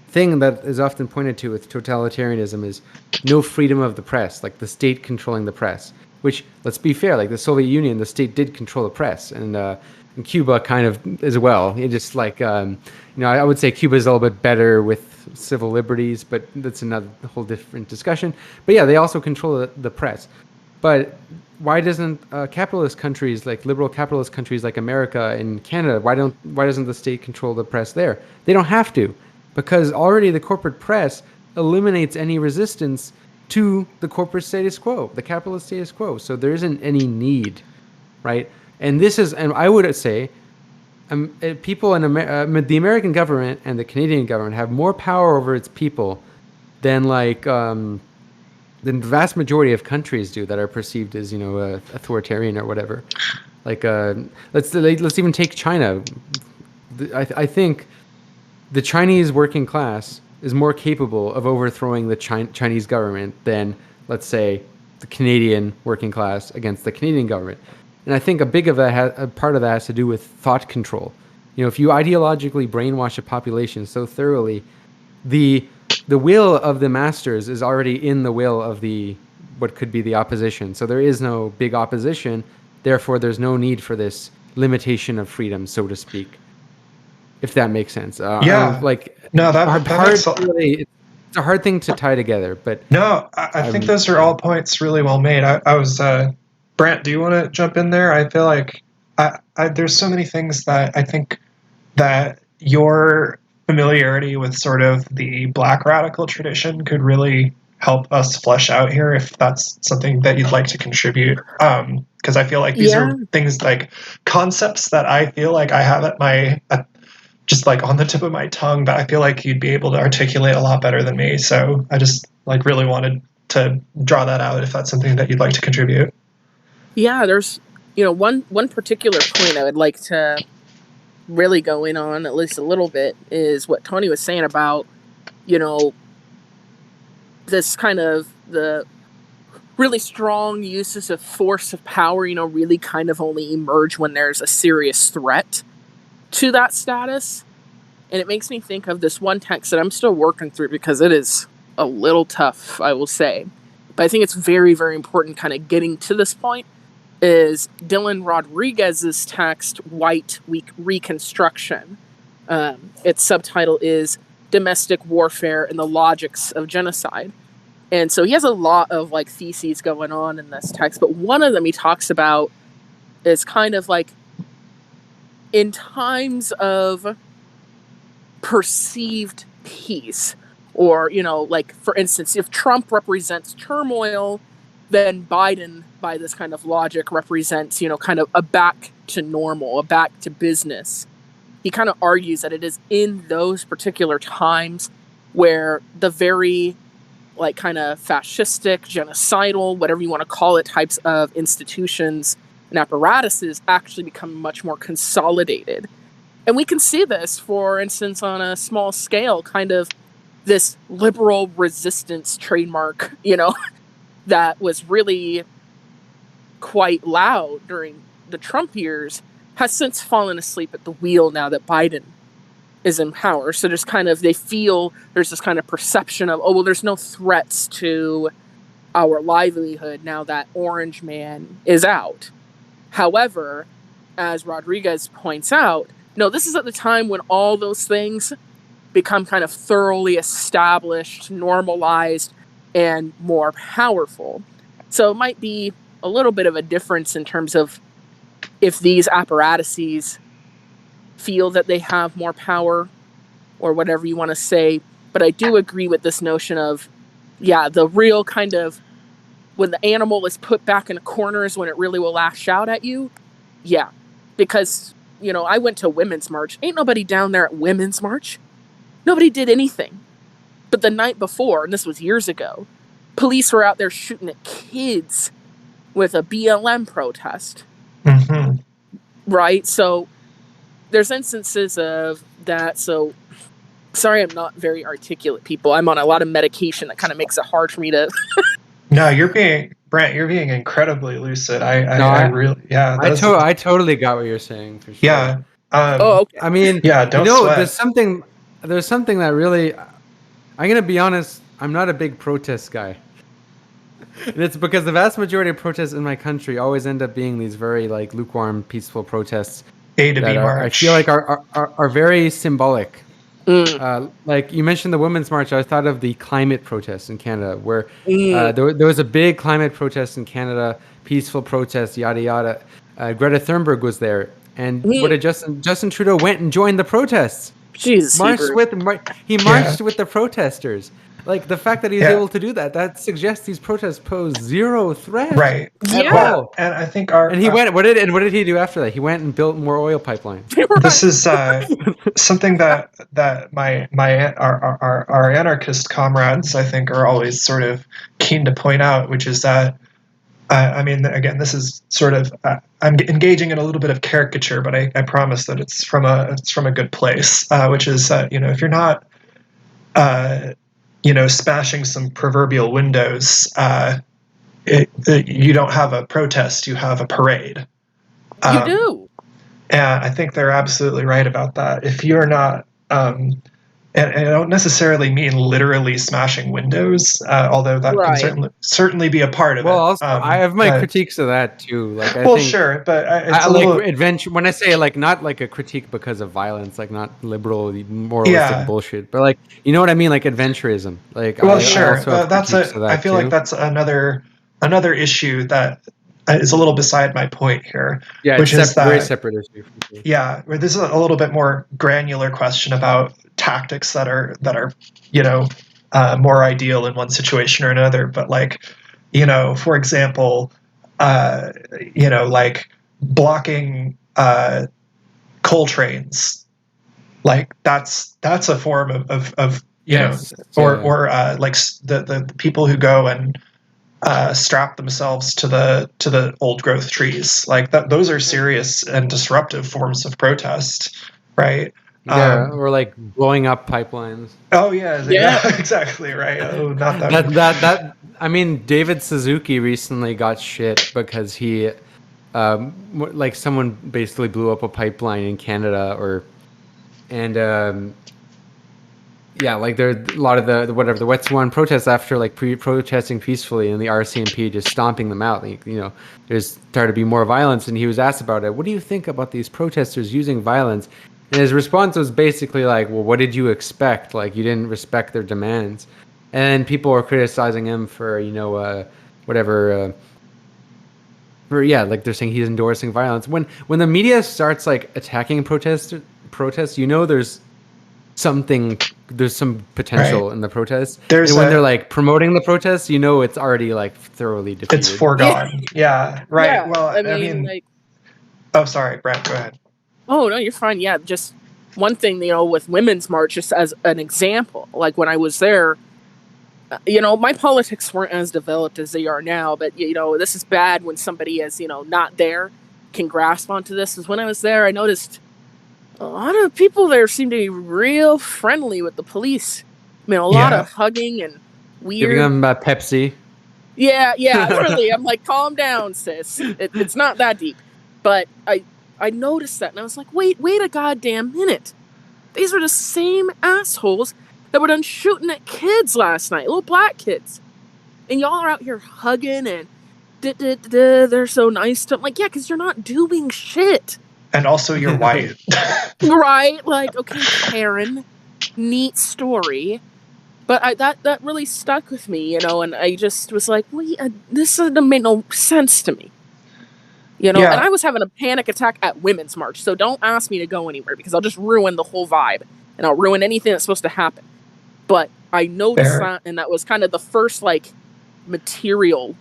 thing that is often pointed to with totalitarianism is no freedom of the press, like the state controlling the press, which, let's be fair, like the Soviet Union, the state did control the press, and Cuba kind of as well. It just like, I would say Cuba is a little bit better with civil liberties, but that's another whole different discussion. But yeah, they also control the press. But why doesn't capitalist countries, like liberal capitalist countries like America and Canada, why doesn't the state control the press there? They don't have to, because already the corporate press eliminates any resistance to the corporate status quo, the capitalist status quo. So there isn't any need, right? And I would say, people in the American government and the Canadian government have more power over its people than the vast majority of countries do that are perceived as authoritarian or whatever. Like let's even take China. I think the Chinese working class is more capable of overthrowing the Chinese government than, let's say, the Canadian working class against the Canadian government. And I think a part of that has to do with thought control. If you ideologically brainwash a population so thoroughly, the will of the masters is already in the will of what could be the opposition. So there is no big opposition. Therefore, there's no need for this limitation of freedom, so to speak. If that makes sense. It's a hard thing to tie together, but
no, I think those are all points really well made. I was Brant, do you want to jump in there? I feel like there's so many things that I think that your familiarity with sort of the Black radical tradition could really help us flesh out here, if that's something that you'd like to contribute. Because I feel like these are things like concepts that I feel like I have just like on the tip of my tongue, but I feel like you'd be able to articulate a lot better than me. So I just like really wanted to draw that out, if that's something that you'd like to contribute.
Yeah, there's one particular point I would like to really go in on at least a little bit is what Tony was saying about this kind of the really strong uses of force of power, really kind of only emerge when there's a serious threat to that status. And it makes me think of this one text that I'm still working through because it is a little tough, I will say. But I think it's very, very important kind of getting to this point is Dylan Rodriguez's text, White Reconstruction. Its subtitle is Domestic Warfare and the Logics of Genocide. And so he has a lot of like theses going on in this text, but one of them he talks about is kind of like in times of perceived peace, or, like, for instance, if Trump represents turmoil, then Biden, by this kind of logic, represents, kind of a back to normal, a back to business. He kind of argues that it is in those particular times where the very, like, kind of fascistic, genocidal, whatever you want to call it, types of institutions and apparatuses actually become much more consolidated. And we can see this, for instance, on a small scale, kind of this liberal resistance trademark, that was really quite loud during the Trump years, has since fallen asleep at the wheel now that Biden is in power. So there's there's this kind of perception of, oh, well, there's no threats to our livelihood now that Orange Man is out. However, as Rodriguez points out, no, this is at the time when all those things become kind of thoroughly established, normalized, and more powerful. So it might be a little bit of a difference in terms of if these apparatuses feel that they have more power or whatever you want to say. But I do agree with this notion of, the real kind of when the animal is put back in a corner is when it really will lash out at you. Yeah, because, I went to Women's March. Ain't nobody down there at Women's March. Nobody did anything. But the night before, and this was years ago, police were out there shooting at kids with a BLM protest.
Mm-hmm.
Right? So there's instances of that. So sorry, I'm not very articulate, people. I'm on a lot of medication that kind of makes it hard for me to...
No, Brent, you're being incredibly lucid. I
totally got what you're saying, for sure.
Yeah.
okay.
I mean,
don't sweat.
there's something that really, I'm going to be honest, I'm not a big protest guy. And it's because the vast majority of protests in my country always end up being these very like lukewarm, peaceful protests.
A to B march.
I feel like are very symbolic. Like you mentioned the Women's March, I thought of the climate protests in Canada, where there was a big climate protest in Canada, peaceful protest, yada yada. Greta Thunberg was there, and what did Justin Trudeau went and joined the protests.
Jesus,
he marched with the protesters. Like the fact that he was able to do that suggests these protests pose zero threat.
Right.
Yeah.
And I think
what did he do after that? He went and built more oil pipelines.
This is something that our anarchist comrades, I think, are always sort of keen to point out, which is that I mean, again, this is sort of I'm engaging in a little bit of caricature, but I promise that it's from a good place, which is if you're not smashing some proverbial windows, you don't have a protest, you have a parade.
You do.
And I think they're absolutely right about that. If you're not, and I don't necessarily mean literally smashing windows, although that can certainly be a part of it.
Well, also, I have my critiques of that too. Like, I think,
sure, but
I like adventure. When I say like not like a critique because of violence, like not liberal moralistic bullshit, but like you know what I mean, like adventurism. Like,
sure, I feel like that's another issue that is a little beside my point here.
Yeah,
which is that
very separate issue.
Yeah, where this is a little bit more granular question about tactics that are more ideal in one situation or another. But like, for example, like blocking coal trains, like that's a form of or like the people who go and strap themselves to the old growth trees, like that. Those are serious and disruptive forms of protest, right?
Yeah, or like blowing up pipelines.
Oh yeah, exactly right. Oh, not
that. I mean, David Suzuki recently got shit because he, like someone basically blew up a pipeline in Canada, like there a lot of the Wet'suwet'en protests after like protesting peacefully and the RCMP just stomping them out. Like, there's started to be more violence, and he was asked about it. What do you think about these protesters using violence? And his response was basically like, well, what did you expect? Like, you didn't respect their demands. And people were criticizing him for, whatever. Like they're saying he's endorsing violence. When the media starts like attacking protests, there's some potential in the protests. And when they're like promoting the protests, it's already like thoroughly defeated.
It's foregone. Yeah, right.
Yeah,
well, I mean
like...
Oh, sorry, Brent, go ahead.
Oh, no, you're fine. Yeah, just one thing, with Women's March, just as an example, like when I was there, my politics weren't as developed as they are now, but, this is bad when somebody is, not there, can grasp onto this. Because when I was there, I noticed a lot of people there seem to be real friendly with the police. I mean, a lot of hugging and weird.
Giving them Pepsi.
Yeah, really. I'm like, calm down, sis. It's not that deep. But I noticed that, and I was like, wait a goddamn minute. These are the same assholes that were done shooting at kids last night, little black kids. And y'all are out here hugging and they're so nice to them. Like, yeah, because you're not doing shit.
And also you're white.
Right? Like, okay, Karen, neat story. But that really stuck with me, and I just was like, wait, this doesn't make no sense to me. And I was having a panic attack at Women's March, so don't ask me to go anywhere because I'll just ruin the whole vibe and I'll ruin anything that's supposed to happen. But I noticed that, and that was kind of the first like material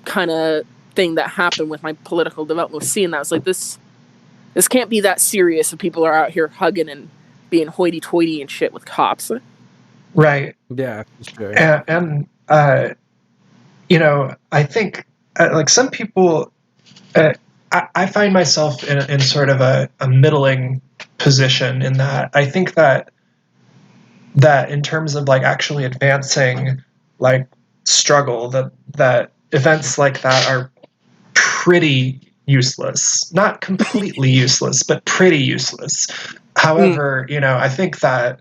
kind of thing that happened with my political development. Was seeing that, I was like, this can't be that serious if people are out here hugging and being hoity-toity and shit with cops.
Right.
Yeah, for sure.
And I think like some people, I find myself in sort of a middling position in that I think that in terms of like actually advancing like struggle, that events like that are pretty useless. Not completely useless, but pretty useless. However, I think that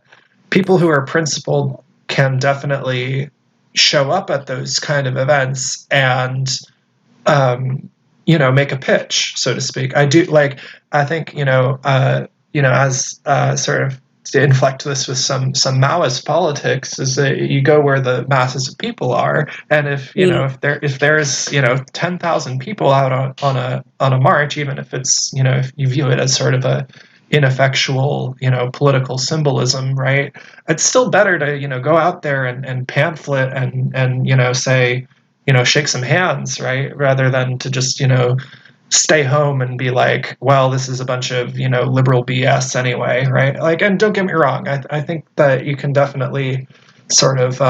people who are principled can definitely show up at those kind of events and make a pitch, so to speak. I think as sort of to inflect this with some Maoist politics, is that you go where the masses of people are, and if there's 10,000 people out on a march, even if it's if you view it as sort of a ineffectual political symbolism, right? It's still better to go out there and pamphlet and say shake some hands, right? Rather than to just, stay home and be like, well, this is a bunch of, liberal BS anyway, right? Like, and don't get me wrong, I think that you can definitely sort of,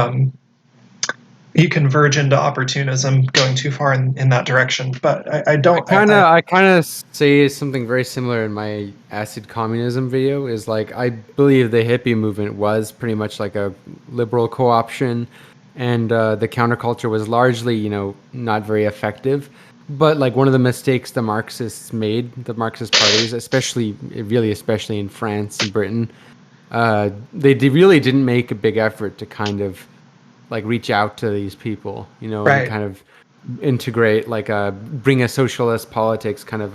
you can verge into opportunism going too far in that direction, but I don't.
I kind of say something very similar in my acid communism video. Is like I believe the hippie movement was pretty much like a liberal co-option, and the counterculture was largely not very effective. But like one of the mistakes the Marxists made, the Marxist parties, especially in France and Britain, they really didn't make a big effort to kind of like reach out to these people,
Right.
and kind of integrate, like bring a socialist politics kind of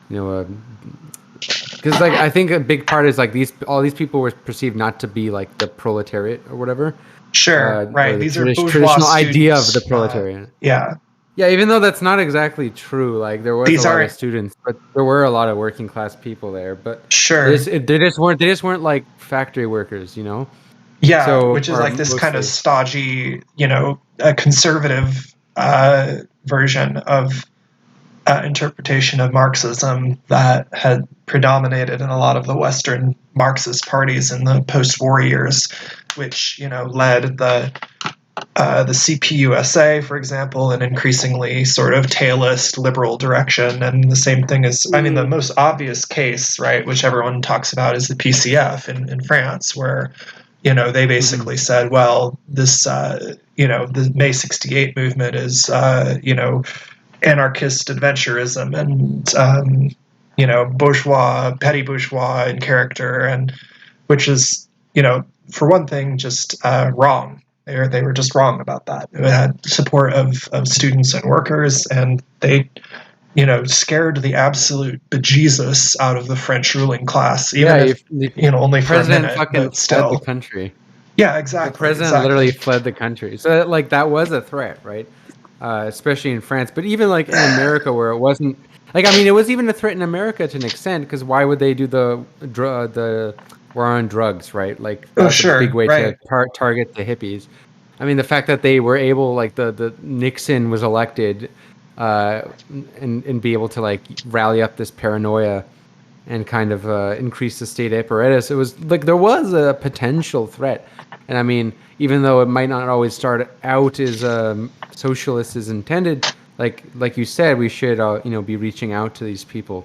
because like I think a big part is like all these people were perceived not to be like the proletariat or whatever.
Sure, right. These are bourgeois
traditional
students,
idea of the proletariat.
Yeah,
even though that's not exactly true. Like there was a lot of students, but there were a lot of working class people there. But
sure,
they just weren't like factory workers,
Yeah,
so,
which is like this mostly kind of stodgy, conservative version of interpretation of Marxism that had predominated in a lot of the Western Marxist parties in the post-war years, which led the CPUSA, for example, an increasingly sort of tailist liberal direction. And the same thing is, I mean, the most obvious case, right, which everyone talks about, is the PCF in France, where they basically said, well, this, the May 68 movement is, anarchist adventurism and, petty bourgeois in character, and which is, for one thing, just wrong. They were just wrong about that. It had support of students and workers, and they scared the absolute bejesus out of the French ruling class, even if only for a minute, but still.
Fled the country.
Yeah, exactly.
The president literally fled the country. So like that was a threat, right? Especially in France, but even like in America, where it wasn't like, I mean, it was even a threat in America to an extent, because why would they do the war on drugs, right? Like that's a big way to target the hippies. I mean, the fact that they were able, like the Nixon was elected, and be able to like rally up this paranoia and kind of increase the state apparatus. It was like there was a potential threat, and I mean, even though it might not always start out as socialist is intended, like you said, we should be reaching out to these people.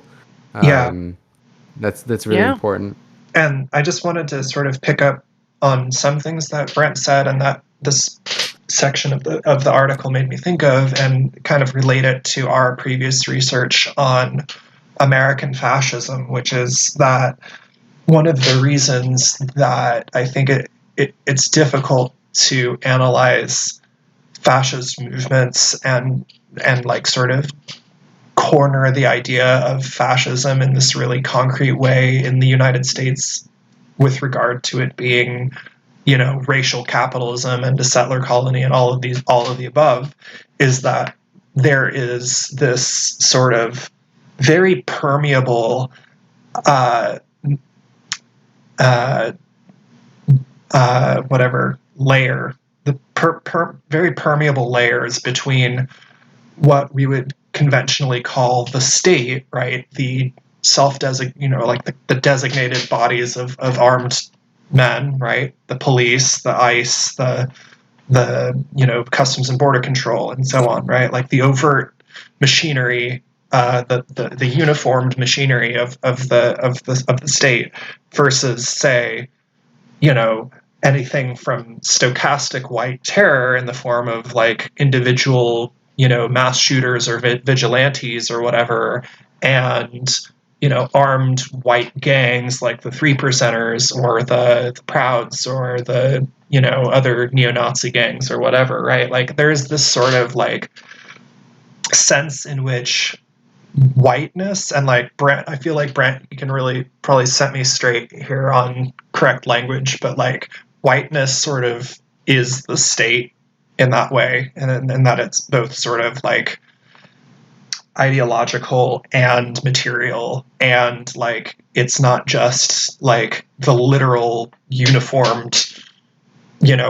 That's really important.
And I just wanted to sort of pick up on some things that Brent said, and that this section of the article made me think of, and kind of relate it to our previous research on American fascism, which is that one of the reasons that I think it's difficult to analyze fascist movements and like sort of corner the idea of fascism in this really concrete way in the United States with regard to it being, racial capitalism and a settler colony and all of the above, is that there is this sort of very permeable layer, the very permeable layers between what we would conventionally call the state, right? The the designated bodies of armed men, right? The police, the ICE, the Customs and Border Control and so on, right? Like the overt machinery, the uniformed machinery of the state, versus, say, anything from stochastic white terror in the form of like individual, mass shooters or vigilantes or whatever, and armed white gangs like the Three Percenters or the Prouds or the other neo-Nazi gangs or whatever, right? Like there's this sort of like sense in which whiteness, and like Brent, I feel like Brent, you can really probably set me straight here on correct language, but like whiteness sort of is the state in that way, and that it's both sort of like ideological and material, and like it's not just like the literal uniformed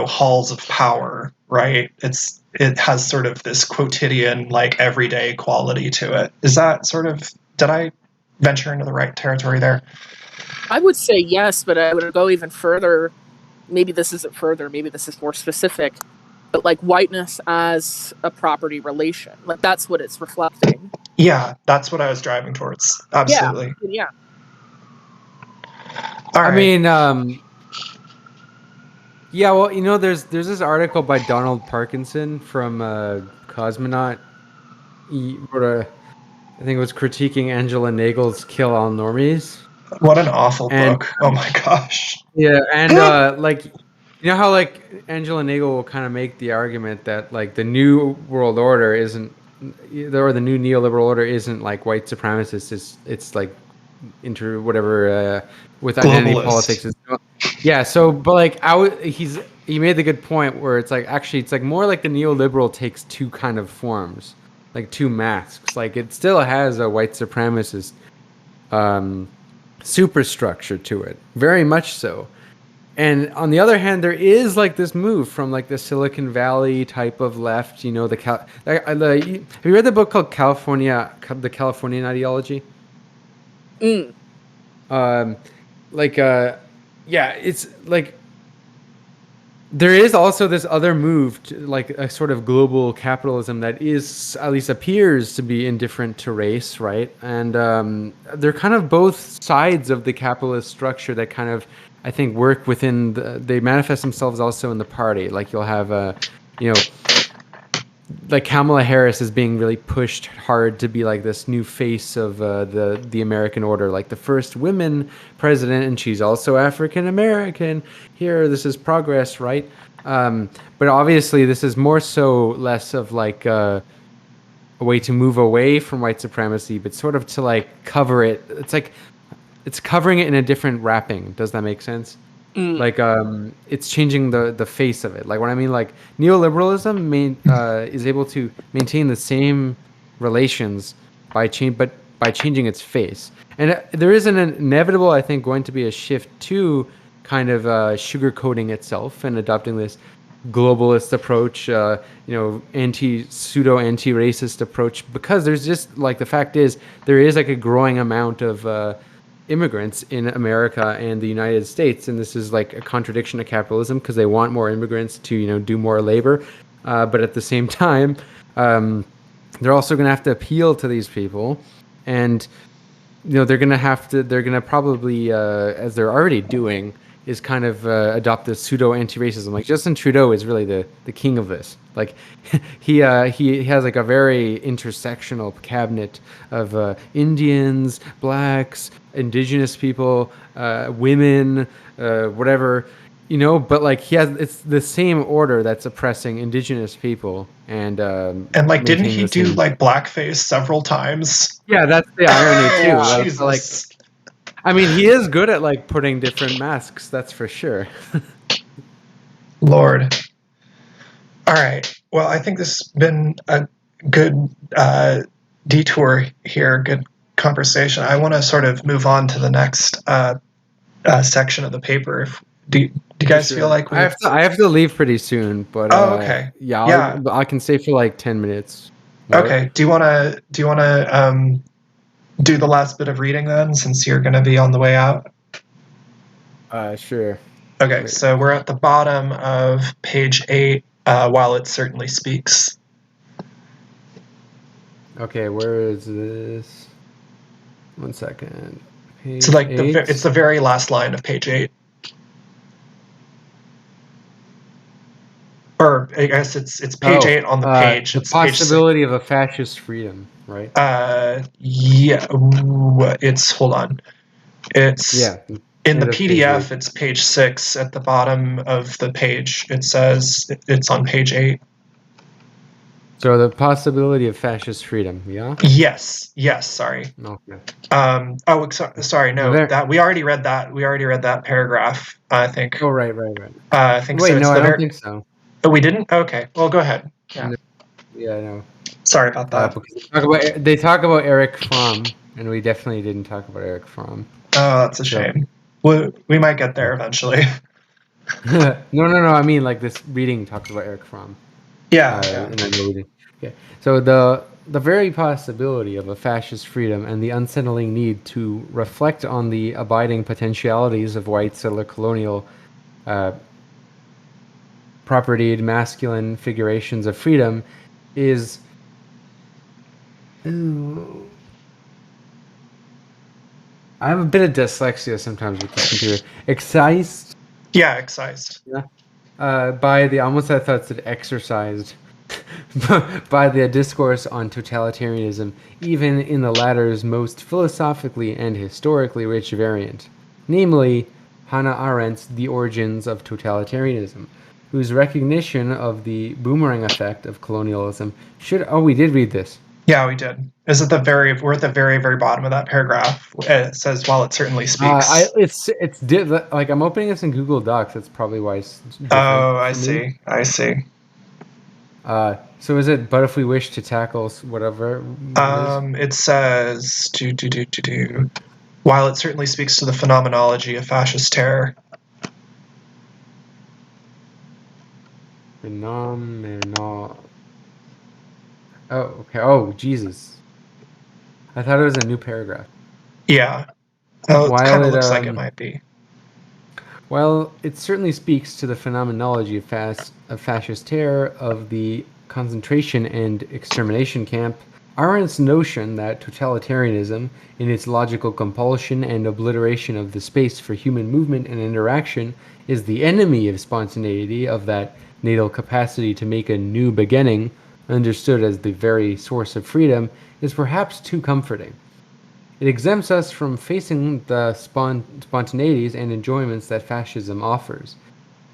halls of power, right? It has sort of this quotidian, like everyday quality to it. Is that sort of, did I venture into the right territory there?
I would say yes, but I would go even further. Maybe this isn't further, maybe this is more specific, but like whiteness as a property relation, like that's what it's reflecting.
Yeah, that's what I was driving towards. Absolutely.
Yeah.
All right.
I mean, yeah, well, there's this article by Donald Parkinson from Cosmonaut. He wrote I think it was critiquing Angela Nagel's Kill All Normies.
What an awful book. Oh my gosh.
Yeah, and how like Angela Nagel will kind of make the argument that like the new world order isn't, or the new neoliberal order isn't like white supremacist. It's like with identity politics. Yeah, so but like he made the good point where it's like actually it's like more like the neoliberal takes two kind of forms, like two masks. Like it still has a white supremacist superstructure to it, very much so. And on the other hand, there is like this move from like the Silicon Valley type of left. Have you read the book called The Californian Ideology? It's like there is also this other move to like a sort of global capitalism that is, at least appears to be, indifferent to race, right? And they're kind of both sides of the capitalist structure that kind of, I think, work within they manifest themselves also in the party. Like you'll have like Kamala Harris is being really pushed hard to be like this new face of the American order, like the first women president, and she's also African American. Here, this is progress, right? But obviously, this is more so less of like a way to move away from white supremacy, but sort of to like cover it. It's like it's covering it in a different wrapping. Does that make sense? Like it's changing the face of it. Like what I mean, like neoliberalism is able to maintain the same relations by changing its face. And there is an inevitable, I think, going to be a shift to kind of sugarcoating itself and adopting this globalist approach, anti-racist approach, because there's just like the fact is there is like a growing amount of immigrants in America and the United States, and this is like a contradiction to capitalism because they want more immigrants to do more labor, but at the same time they're also going to have to appeal to these people, and they're going to probably as they're already doing is kind of adopt this pseudo anti-racism. Like Justin Trudeau is really the king of this. Like he has like a very intersectional cabinet of Indians, blacks, indigenous people, women, whatever, but like it's the same order that's oppressing indigenous people and
like didn't he do like blackface several times?
Yeah, that's the irony too.
Jesus.
Like, I mean, he is good at like putting different masks, that's for sure.
Lord. All right. Well, I think this has been a good detour here, good conversation. I want to sort of move on to the next section of the paper. Do you guys feel like
I have to leave pretty soon, but
okay.
I can stay for like 10 minutes.
Right? Okay. Do you want to do the last bit of reading then, since you're going to be on the way out?
Sure.
Okay, so we're at the bottom of page 8 while it certainly speaks.
Okay, where is this? 1 second. Page
So like
8.
it's the very last line of page 8. Or I guess it's page 8 on the page.
The
It's
possibility of a fascist freedom, right?
Yeah. It's hold on. It's in the PDF. It's page 6 at the bottom of the page. It says it's on page 8.
So the possibility of fascist freedom, yeah?
Yes. Sorry.
Okay.
Sorry. No, that we already read that. We already read that paragraph. I think.
Oh, right.
I think
Wait,
so.
no, I don't think so.
Oh, we didn't? Okay. Well, go ahead. Yeah.
Yeah, no.
Sorry about that.
Because they talk about Erich Fromm, and we definitely didn't talk about Erich Fromm.
Oh, that's a shame. We might get there eventually.
No. I mean, like this reading talks about Erich Fromm.
Yeah.
Okay. So the very possibility of a fascist freedom and the unsettling need to reflect on the abiding potentialities of white settler colonial propertied masculine figurations of freedom is I have a bit of dyslexia sometimes with this computer. Excised?
Yeah, excised.
Yeah. By the, almost I thought it said exercised, by the discourse on totalitarianism, even in the latter's most philosophically and historically rich variant, namely Hannah Arendt's The Origins of Totalitarianism, whose recognition of the boomerang effect of colonialism should... Oh, we did read this.
Yeah, we did. We're at the very, very bottom of that paragraph. It says, while it certainly speaks.
Like I'm opening this in Google Docs. That's probably why it's different.
Oh, I see.
So is it, but if we wish to tackle whatever?
It says, while it certainly speaks to the phenomenology of fascist terror.
Oh, okay. Oh, Jesus. I thought it was a new paragraph.
Yeah. Oh, it kind of looks like it might be.
While it certainly speaks to the phenomenology of fascist terror, of the concentration and extermination camp, Arendt's notion that totalitarianism, in its logical compulsion and obliteration of the space for human movement and interaction, is the enemy of spontaneity, of that natal capacity to make a new beginning, understood as the very source of freedom, is perhaps too comforting. It exempts us from facing the spontaneities and enjoyments that fascism offers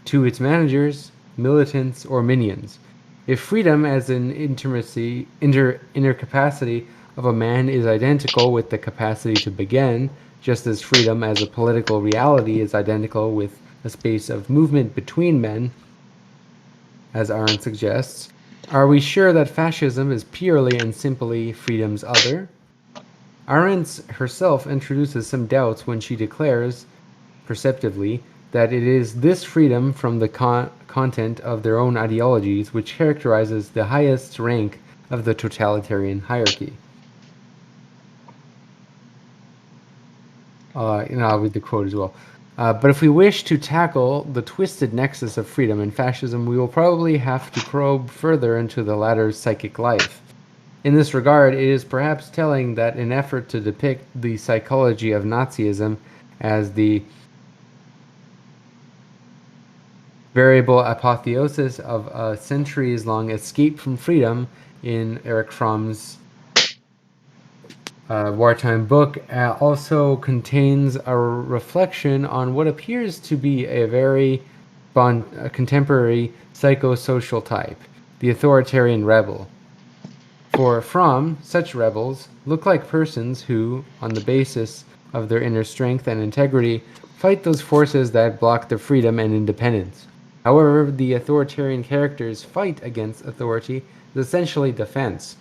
to its managers, militants, or minions. If freedom as an inner capacity of a man is identical with the capacity to begin, just as freedom as a political reality is identical with a space of movement between men, as Arendt suggests, are we sure that fascism is purely and simply freedom's other? Arendt herself introduces some doubts when she declares, perceptively, that it is this freedom from the content of their own ideologies which characterizes the highest rank of the totalitarian hierarchy. I'll read the quote as well. But if we wish to tackle the twisted nexus of freedom and fascism, we will probably have to probe further into the latter's psychic life. In this regard, it is perhaps telling that an effort to depict the psychology of Nazism as the variable apotheosis of a centuries-long escape from freedom in Erich Fromm's wartime book also contains a reflection on what appears to be a very contemporary psychosocial type, the authoritarian rebel. For Fromm, such rebels look like persons who, on the basis of their inner strength and integrity, fight those forces that block their freedom and independence. However, the authoritarian character's fight against authority is essentially defense.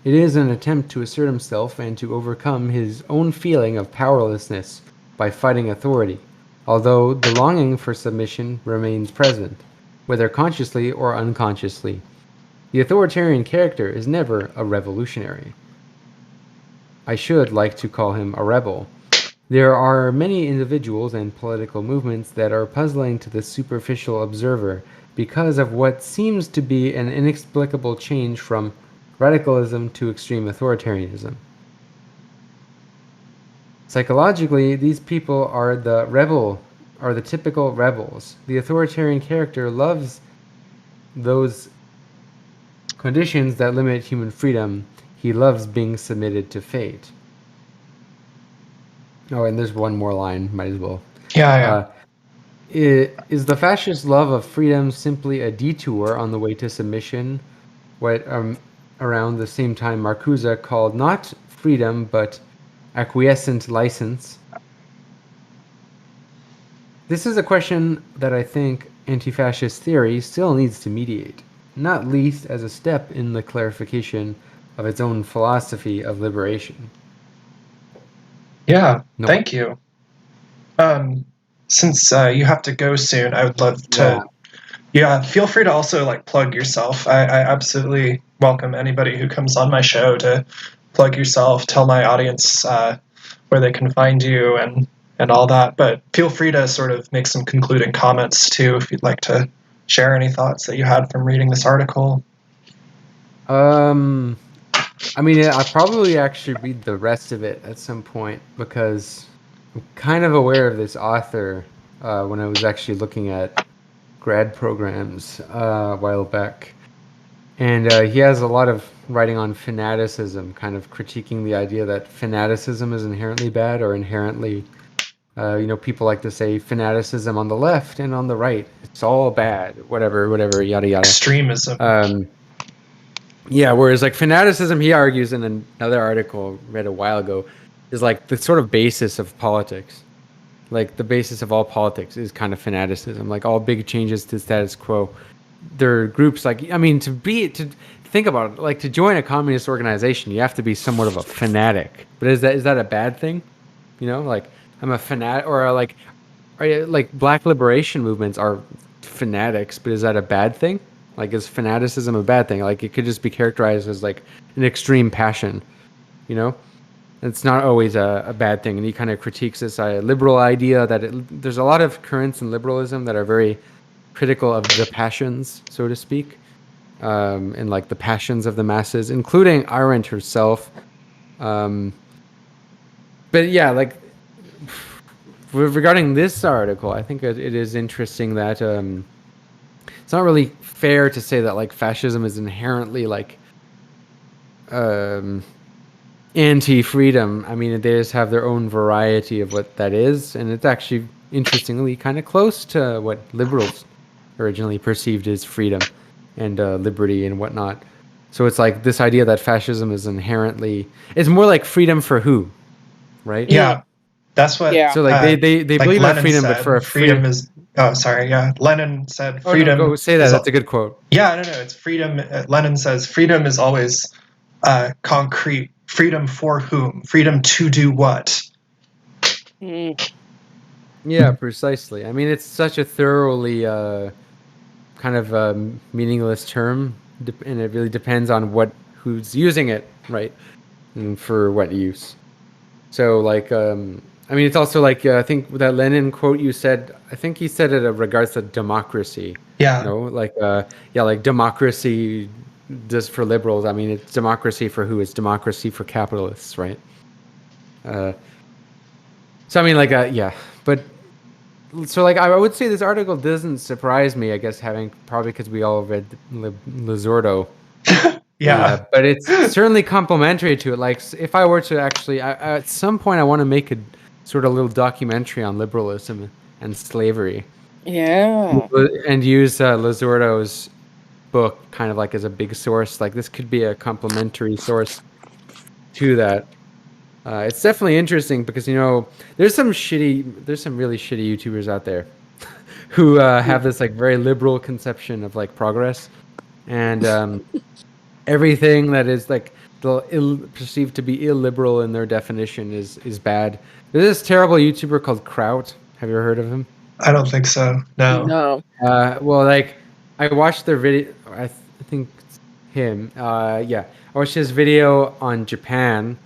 It is an attempt to assert himself and to overcome his own feeling of powerlessness by fighting authority, although the longing for submission remains present, whether consciously or unconsciously. The authoritarian character is never a revolutionary. I should like to call him a rebel. There are many individuals and political movements that are puzzling to the superficial observer, because of what seems to be an inexplicable change from radicalism to extreme authoritarianism. Psychologically, these people are the typical rebels. The authoritarian character loves those conditions that limit human freedom. He loves being submitted to fate. Oh, and there's one more line, might as well.
Yeah.
Is the fascist love of freedom simply a detour on the way to submission? What around the same time Marcuse called not freedom but acquiescent license. This is a question that I think anti-fascist theory still needs to mediate, not least as a step in the clarification of its own philosophy of liberation.
Yeah, thank you. Since you have to go soon, I would love to. Yeah, feel free to also like plug yourself. I absolutely welcome anybody who comes on my show to plug yourself, tell my audience where they can find you and all that. But feel free to sort of make some concluding comments too if you'd like to share any thoughts that you had from reading this article.
I mean, I'll probably actually read the rest of it at some point because I'm kind of aware of this author when I was actually looking at grad programs a while back. And he has a lot of writing on fanaticism, kind of critiquing the idea that fanaticism is inherently bad or inherently, people like to say fanaticism on the left and on the right. It's all bad, whatever, yada, yada.
Extremism.
Yeah, whereas like fanaticism, he argues in another article read a while ago, is like the sort of basis of politics. Like the basis of all politics is kind of fanaticism. Like all big changes to status quo. There are groups like, I mean, to think about it, like to join a communist organization, you have to be somewhat of a fanatic. But is that a bad thing? Like I'm a fanatic, or like black liberation movements are fanatics, but is that a bad thing? Like, is fanaticism a bad thing? Like, it could just be characterized as like an extreme passion, It's not always a bad thing. And he kind of critiques this liberal idea that there's a lot of currents in liberalism that are very critical of the passions, so to speak, and like the passions of the masses, including Arendt herself. But yeah, like regarding this article, I think it is interesting that it's not really fair to say that like fascism is inherently like anti-freedom. I mean, they just have their own variety of what that is, and it's actually interestingly kind of close to what liberals originally perceived as freedom and liberty and whatnot. So it's like this idea that fascism is inherently, it's more like freedom for who, right?
Yeah, that's what.
Yeah. So like they like believe in freedom,
said,
but for
freedom is. Oh, sorry. Yeah, Lenin said freedom.
Oh, no, go say that. That's a good quote.
Yeah, no, it's freedom. Lenin says freedom is always concrete. Freedom for whom? Freedom to do what?
Yeah, precisely. I mean, it's such a thoroughly kind of meaningless term, and it really depends on who's using it, right, and for what use. So, like, I mean, it's also like I think that Lenin quote you said. I think he said it regards to democracy.
Yeah.
Like democracy. Just for liberals, I mean, it's democracy for who? It's democracy for capitalists, right? So I mean, like, yeah, but so like I would say this article doesn't surprise me. I guess probably because we all read Lizardo.
Yeah,
but it's certainly complementary to it. Like, if I were to actually, at some point, I want to make a sort of little documentary on liberalism and slavery.
Yeah,
and use Lizardo's book kind of like as a big source. Like this could be a complementary source to that. It's definitely interesting because there's some really shitty YouTubers out there who have this like very liberal conception of like progress, and everything that is like perceived to be illiberal in their definition is bad. There's this terrible YouTuber called Kraut. Have you ever heard of him?
I don't think so.
No.
Well, like I watched their video. I think it's him. Yeah, I watched his video on Japan,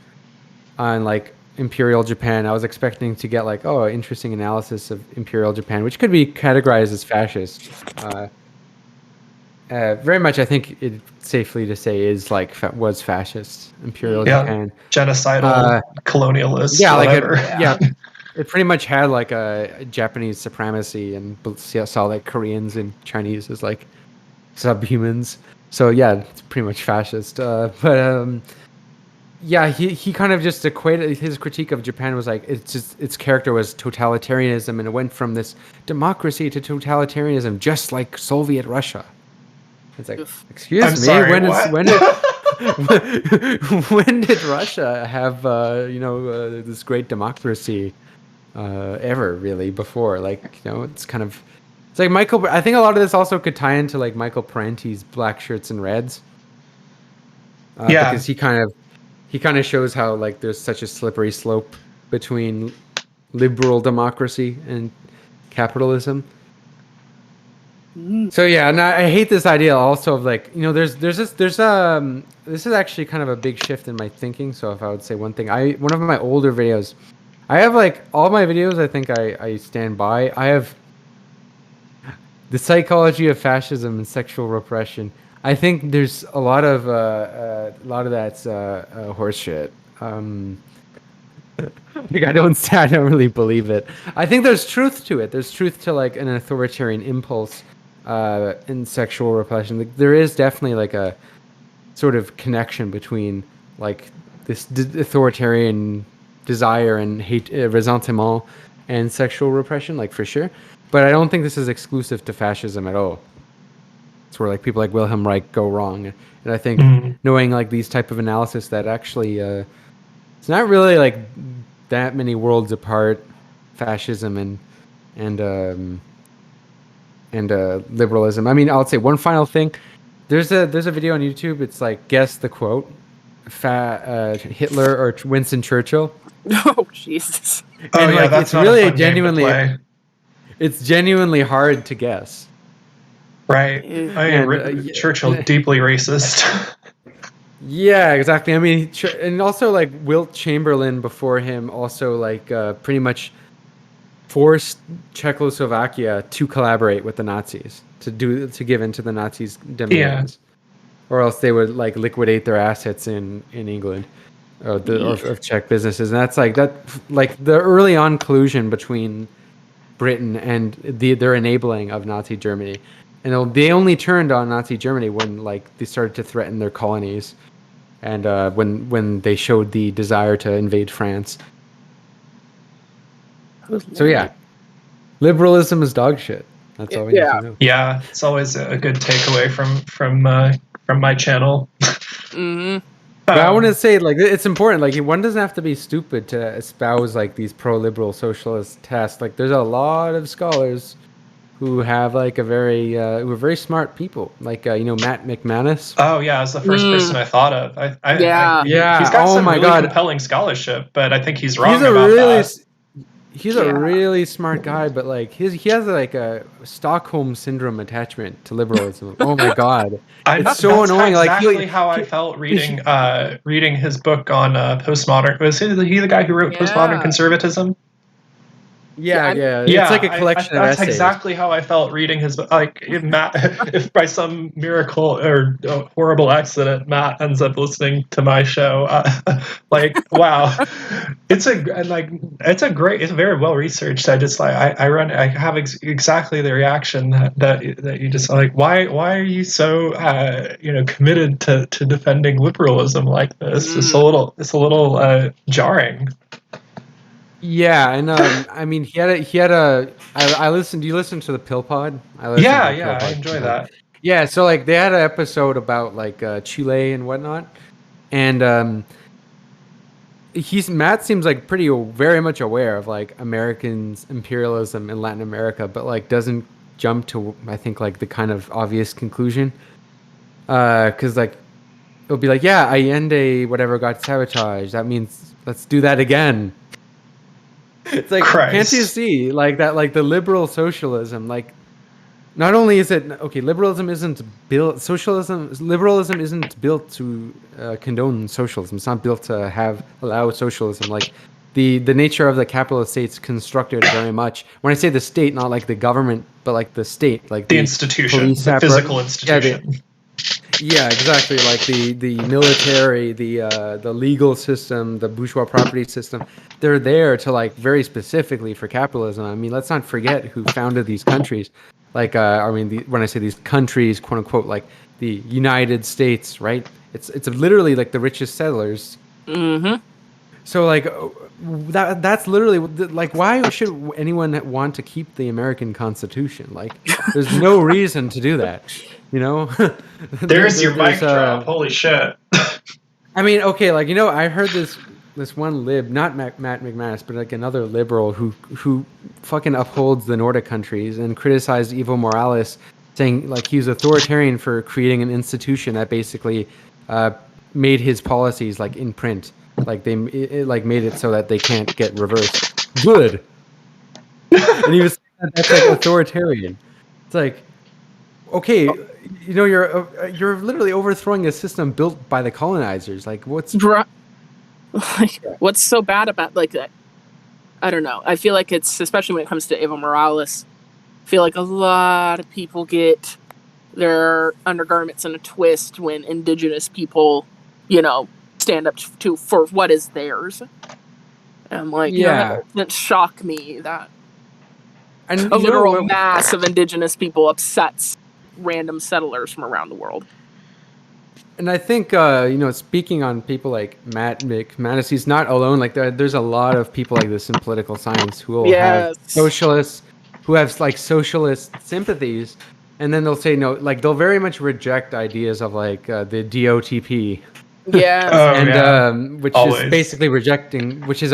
on like Imperial Japan. I was expecting to get like, interesting analysis of Imperial Japan, which could be categorized as fascist. very much, I think it's safely to say, is like was fascist imperial Japan,
genocidal, colonialist,
yeah,
whatever.
It pretty much had like a Japanese supremacy and saw like Koreans and Chinese as like subhumans. So yeah, it's pretty much fascist. Yeah, he kind of just equated, his critique of Japan was like, its character was totalitarianism, and it went from this democracy to totalitarianism, just like Soviet Russia. It's like, excuse me,
sorry,
when did Russia have this great democracy ever really before? Like, it's kind of, it's like I think a lot of this also could tie into like Michael Parenti's Black Shirts and Reds. Because he kind of shows how like there's such a slippery slope between liberal democracy and capitalism. So yeah, and I hate this idea also of like, this is actually kind of a big shift in my thinking. So if I would say one thing, one of my older videos, I have like all my videos, I think I stand by. I have the psychology of fascism and sexual repression. I think there's a lot of that's horseshit. Like I don't really believe it. I think there's truth to it. There's truth to like an authoritarian impulse in sexual repression. Like, there is definitely like a sort of connection between like this authoritarian desire and hate, ressentiment, and sexual repression, like for sure. But I don't think this is exclusive to fascism at all. It's where like people like Wilhelm Reich go wrong, and I think knowing like these type of analysis that actually it's not really like that many worlds apart, fascism and liberalism. I mean, I'll say one final thing. There's a video on YouTube. It's like guess the quote, Hitler or Winston Churchill.
Oh Jesus!
And
like,
that's
it's really genuinely. It's genuinely hard to guess.
Right. I mean, Churchill, deeply racist.
Yeah, exactly. I mean, and also like Wilt Chamberlain before him also like pretty much forced Czechoslovakia to collaborate with the Nazis, to give in to the Nazis' demands, or else they would like liquidate their assets in England or of Czech businesses. And that's like the early on collusion between Britain and their enabling of Nazi Germany. And they only turned on Nazi Germany when like they started to threaten their colonies, and when they showed the desire to invade France. So yeah, liberalism is dog shit. That's all we need to know.
Yeah, it's always a good takeaway from my channel.
Mm-hmm.
But I want to say, like, it's important. Like, one doesn't have to be stupid to espouse like these pro-liberal socialist tasks. Like, there's a lot of scholars who have like who are very smart people, like Matt McManus.
Oh yeah, that's the first person I thought of. He's got some really compelling scholarship, but I think he's wrong about that.
He's a really smart guy, but like he has like a Stockholm syndrome attachment to liberalism. Oh my god, it's so annoying.
Exactly
like
how I felt reading his book on postmodern. Was he the guy who wrote Postmodern Conservatism?
Yeah. It's like a collection of essays.
That's exactly how I felt reading his book. Like, if by some miracle or horrible accident Matt ends up listening to my show, like, wow, it's very well researched. I just like I have exactly the reaction that you just like. Why are you so committed to defending liberalism like this? It's a little jarring.
Yeah, and I mean, he had a. I listened. Do you listen to the Pill Pod?
I enjoy that.
Yeah, so like they had an episode about like Chile and whatnot, and Matt seems like very much aware of like Americans' imperialism in Latin America, but like doesn't jump to I think like the kind of obvious conclusion, because like it'll be like, yeah, Allende whatever got sabotaged. That means let's do that again. It's like, can't you see like that? Like the liberal socialism, like not only is it okay, liberalism isn't built liberalism isn't built to condone socialism. It's not built to allow socialism. Like the nature of the capitalist state's constructed very much. When I say the state, not like the government, but like the state, like
the institution,
police
the physical institution.
Yeah, exactly. Like the military, the legal system, the bourgeois property system, they're there to like very specifically for capitalism. I mean, let's not forget who founded these countries. Like, when I say these countries, quote unquote, like the United States, right? It's literally like the richest settlers.
Mm-hmm.
So like that's literally like, why should anyone want to keep the American Constitution? Like, there's no reason to do that. You know,
there's your mic drop. Holy shit!
I mean, okay, like, you know, I heard this one lib, not Matt McManus, but like another liberal who fucking upholds the Nordic countries and criticized Evo Morales, saying like he was authoritarian for creating an institution that basically made his policies like in print, like it made it so that they can't get reversed. Good, and he was saying that's like authoritarian. It's like, okay, you know, you're literally overthrowing a system built by the colonizers. Like, what's
so bad about like that? I don't know. I feel like it's, especially when it comes to Evo Morales, I feel like a lot of people get their undergarments in a twist when indigenous people, you know, stand up for what is theirs. And I'm like, yeah, that shock me that a literal mass of indigenous people upsets random settlers from around the world.
And I think, you know, speaking on people like Matt McManus, he's not alone. Like, there's a lot of people like this in political science who will have socialist sympathies, and then they'll say no. Like, they'll very much reject ideas of like the DOTP.
Yeah,
which always is basically rejecting, which is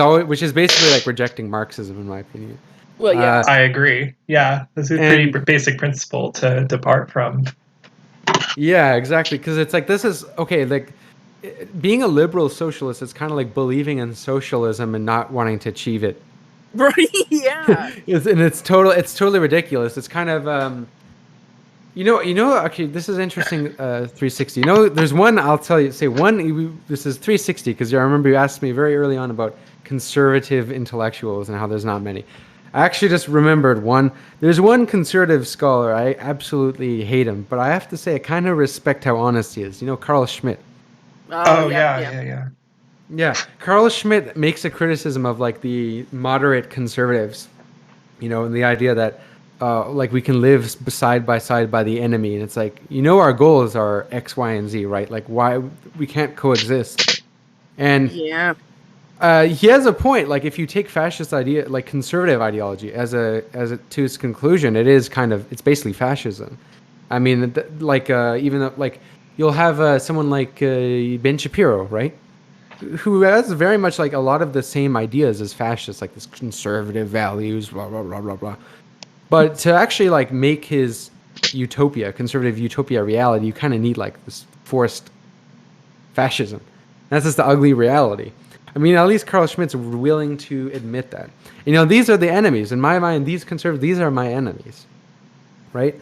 basically like rejecting Marxism, in my opinion.
Well, yeah,
I agree. Yeah, this is a pretty basic principle to depart from.
Yeah, exactly. Because it's like, this is okay. Like, being a liberal socialist is kind of like believing in socialism and not wanting to achieve it.
Right? Yeah.
It's totally ridiculous. It's kind of you know. Actually, this is interesting. 360. You know, there's one. I'll tell you. This is 360 because I remember you asked me very early on about conservative intellectuals and how there's not many. I actually just remembered one. There's one conservative scholar. I absolutely hate him, but I have to say I kind of respect how honest he is. You know, Carl Schmitt.
Yeah.
Carl Schmitt makes a criticism of like the moderate conservatives, you know, and the idea that like we can live side by side by the enemy, and it's like, you know, our goals are X, Y, and Z, right? Like, why we can't coexist? And
yeah.
He has a point. Like, if you take fascist idea, like conservative ideology, as to its conclusion, it's basically fascism. I mean, even though, like, you'll have someone like Ben Shapiro, right, who has very much like a lot of the same ideas as fascists, like this conservative values, blah blah blah blah blah. But to actually like make his conservative utopia reality, you kind of need like this forced fascism. That's just the ugly reality. I mean, at least Carl Schmitt's willing to admit that. You know, these are the enemies. In my mind, these are my enemies, right?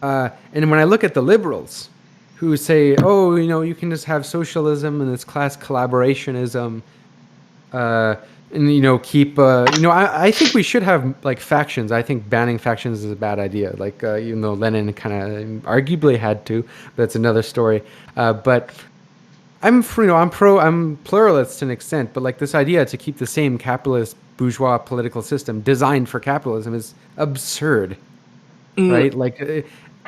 And when I look at the liberals who say, oh, you know, you can just have socialism and this class collaborationism, and, you know, keep, I think we should have, like, factions. I think banning factions is a bad idea. Like, even though Lenin kind of arguably had to, but that's another story. But I'm pluralist to an extent, but like this idea to keep the same capitalist bourgeois political system designed for capitalism is absurd, right? Like,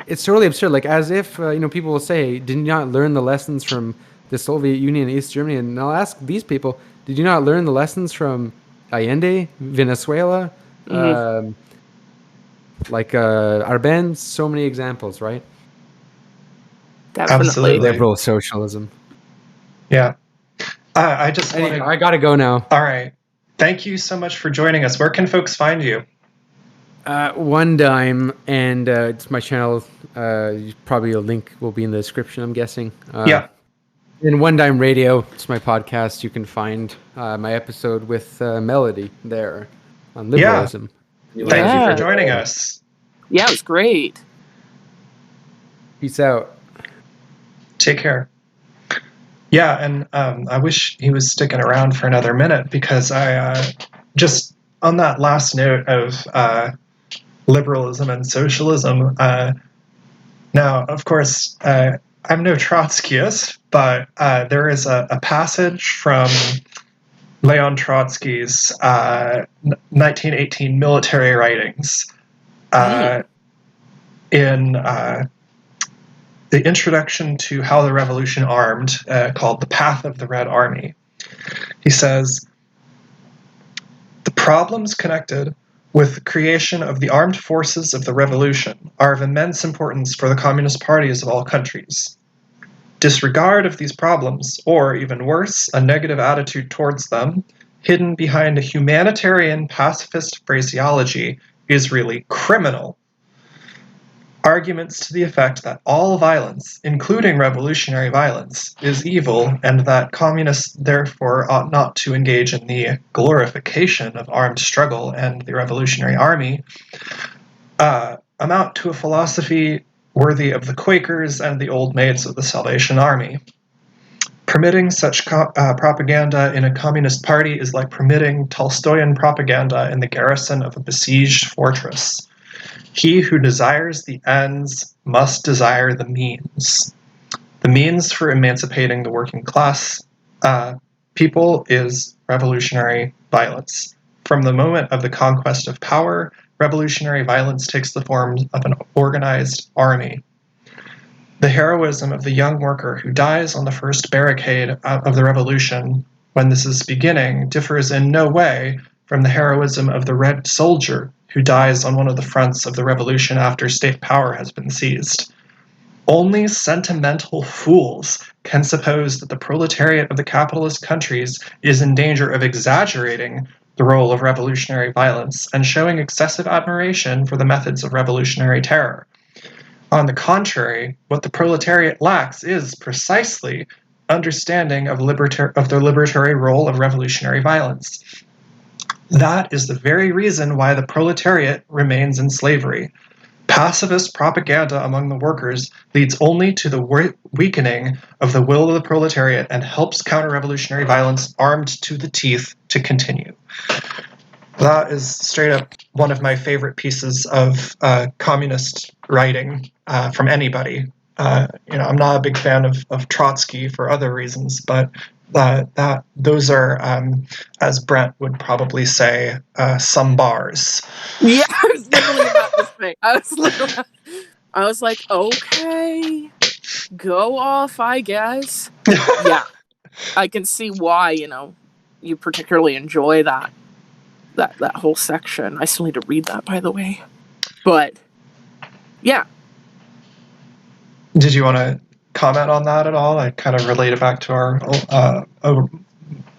it's totally absurd. Like, as if, you know, people will say, did you not learn the lessons from the Soviet Union and East Germany? And I'll ask these people, did you not learn the lessons from Allende, Venezuela, Arbenz? So many examples, right?
Definitely.
Absolutely.
Liberal socialism.
Yeah. I
gotta go now.
All right. Thank you so much for joining us. Where can folks find you?
One Dime, and it's my channel. Probably a link will be in the description, I'm guessing.
Yeah.
In One Dime Radio, it's my podcast. You can find my episode with Melody there on liberalism.
Yeah. Thank you for joining us.
Yeah, it was great.
Peace out.
Take care. Yeah, and I wish he was sticking around for another minute, because I just on that last note of liberalism and socialism. Now, of course, I'm no Trotskyist, but there is a passage from Leon Trotsky's 1918 military writings in the introduction to How the Revolution Armed, called The Path of the Red Army. He says, "The problems connected with the creation of the armed forces of the revolution are of immense importance for the communist parties of all countries. Disregard of these problems, or even worse, a negative attitude towards them, hidden behind a humanitarian pacifist phraseology, is really criminal. Arguments to the effect that all violence, including revolutionary violence, is evil, and that communists therefore ought not to engage in the glorification of armed struggle and the revolutionary army, amount to a philosophy worthy of the Quakers and the old maids of the Salvation Army. Permitting such propaganda in a communist party is like permitting Tolstoyan propaganda in the garrison of a besieged fortress. He who desires the ends must desire the means. The means for emancipating the working class people is revolutionary violence. From the moment of the conquest of power, revolutionary violence takes the form of an organized army. The heroism of the young worker who dies on the first barricade of the revolution when this is beginning differs in no way from the heroism of the red soldier who dies on one of the fronts of the revolution after state power has been seized. Only sentimental fools can suppose that the proletariat of the capitalist countries is in danger of exaggerating the role of revolutionary violence and showing excessive admiration for the methods of revolutionary terror. On the contrary, what the proletariat lacks is precisely understanding of the libertary role of revolutionary violence. That is the very reason why the proletariat remains in slavery. Pacifist propaganda among the workers leads only to the weakening of the will of the proletariat and helps counter-revolutionary violence armed to the teeth to continue." That is straight up one of my favorite pieces of communist writing from anybody. I'm not a big fan of Trotsky for other reasons, but those are, as Brent would probably say, some bars.
Yeah, I was literally about to say. I was like, okay, go off, I guess. Yeah, I can see why, you particularly enjoy that whole section. I still need to read that, by the way. But, yeah.
Did you want to comment on that at all? I kind of relate it back to our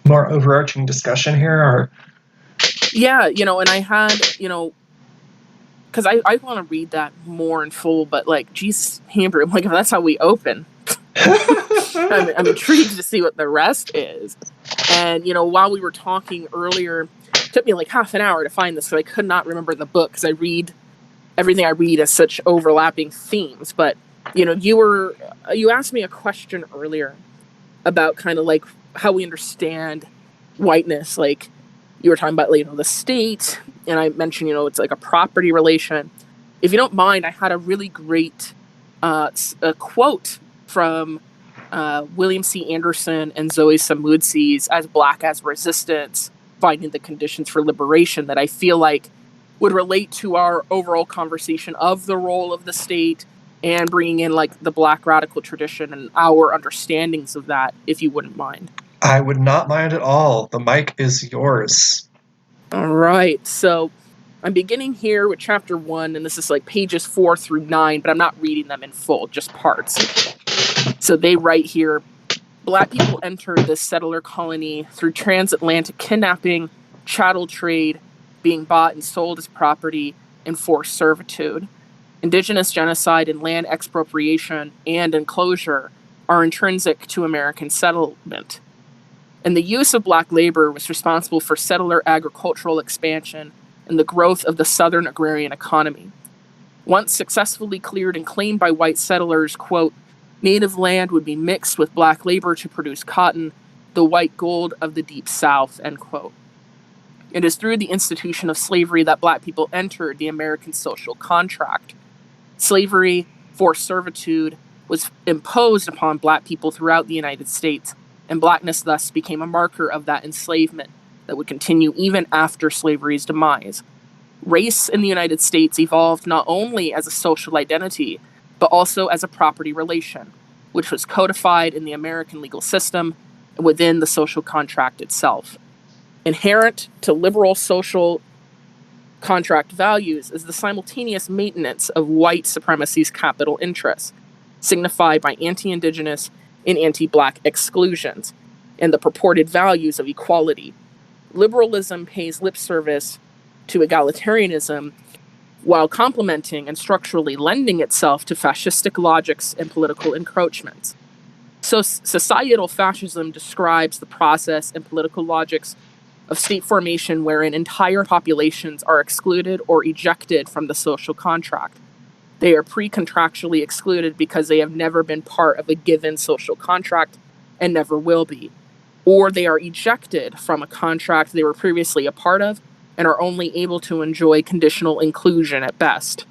more overarching discussion here, or?
Yeah, and I had, because I want to read that more in full, but like, Jesus, Hebrew, I'm like, if that's how we open, I'm intrigued to see what the rest is. And, while we were talking earlier, it took me like half an hour to find this, because I could not remember the book, because everything I read as such overlapping themes. But, you asked me a question earlier about kind of like how we understand whiteness. Like, you were talking about, the state, and I mentioned, it's like a property relation. If you don't mind, I had a really great a quote from William C. Anderson and Zoe Samudzi's As Black as Resistance, Finding the Conditions for Liberation, that I feel like would relate to our overall conversation of the role of the state and bringing in, like, the Black radical tradition and our understandings of that, if you wouldn't mind.
I would not mind at all. The mic is yours.
All right. So I'm beginning here with chapter 1, and this is like pages 4 through 9, but I'm not reading them in full, just parts. So they write here, Black people entered this settler colony through transatlantic kidnapping, chattel trade, being bought and sold as property, and forced servitude. Indigenous genocide and land expropriation and enclosure are intrinsic to American settlement. And the use of Black labor was responsible for settler agricultural expansion and the growth of the Southern agrarian economy. Once successfully cleared and claimed by white settlers, quote, Native land would be mixed with black labor to produce cotton, the white gold of the deep South, end quote. It is through the institution of slavery that black people entered the American social contract. Slavery, forced servitude, was imposed upon black people throughout the United States, and blackness thus became a marker of that enslavement that would continue even after slavery's demise. Race in the United States evolved not only as a social identity, but also as a property relation, which was codified in the American legal system and within the social contract itself. Inherent to liberal social contract values is the simultaneous maintenance of white supremacy's capital interests, signified by anti-indigenous and anti-black exclusions, and the purported values of equality. Liberalism pays lip service to egalitarianism while complementing and structurally lending itself to fascistic logics and political encroachments. So societal fascism describes the process and political logics of state formation wherein entire populations are excluded or ejected from the social contract. They are pre-contractually excluded because they have never been part of a given social contract and never will be. Or they are ejected from a contract they were previously a part of and are only able to enjoy conditional inclusion at best.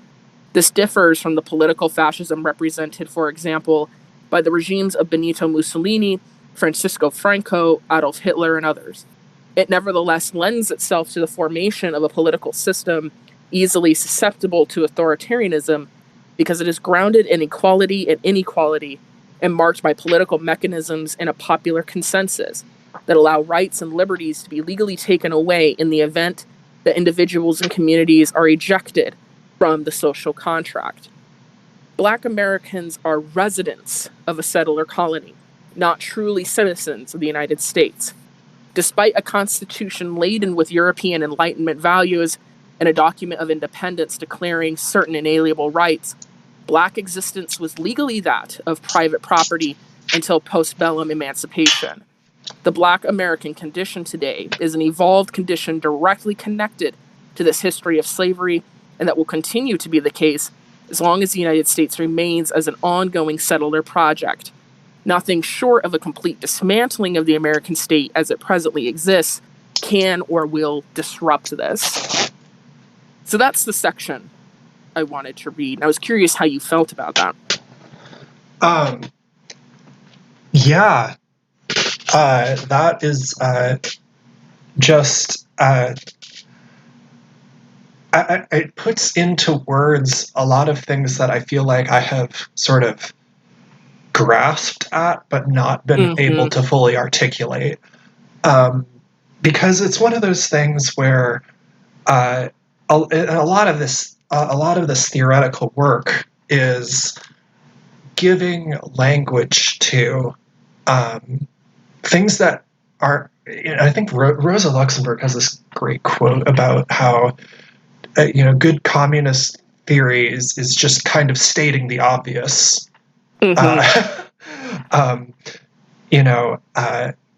This differs from the political fascism represented, for example, by the regimes of Benito Mussolini, Francisco Franco, Adolf Hitler, and others. It nevertheless lends itself to the formation of a political system easily susceptible to authoritarianism because it is grounded in equality and inequality and marked by political mechanisms and a popular consensus that allow rights and liberties to be legally taken away in the event that individuals and communities are ejected from the social contract. Black Americans are residents of a settler colony, not truly citizens of the United States. Despite a constitution laden with European Enlightenment values and a document of independence declaring certain inalienable rights, Black existence was legally that of private property until postbellum emancipation. The Black American condition today is an evolved condition directly connected to this history of slavery, and that will continue to be the case as long as the United States remains as an ongoing settler project. Nothing short of a complete dismantling of the American state as it presently exists can or will disrupt this. So that's the section I wanted to read. And I was curious how you felt about that.
Yeah. That is just... it puts into words a lot of things that I feel like I have sort of grasped at, but not been able to fully articulate. Because it's one of those things where a lot of this theoretical work is giving language to things that are. I think Rosa Luxemburg has this great quote about how good communist theory is just kind of stating the obvious.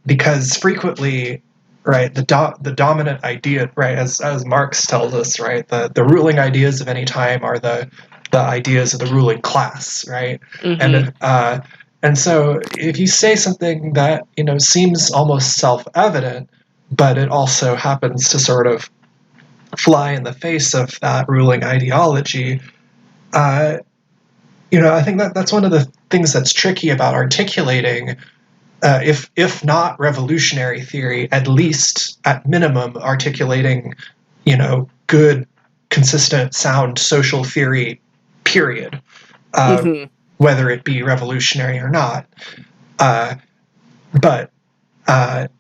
Because frequently, right, the dominant idea, right, as Marx tells us, right, the ruling ideas of any time are the ideas of the ruling class, right, and so if you say something that seems almost self-evident, but it also happens to sort of fly in the face of that ruling ideology, I think that's one of the things that's tricky about articulating, if not revolutionary theory, at least at minimum articulating, good, consistent, sound social theory, period, whether it be revolutionary or not. But at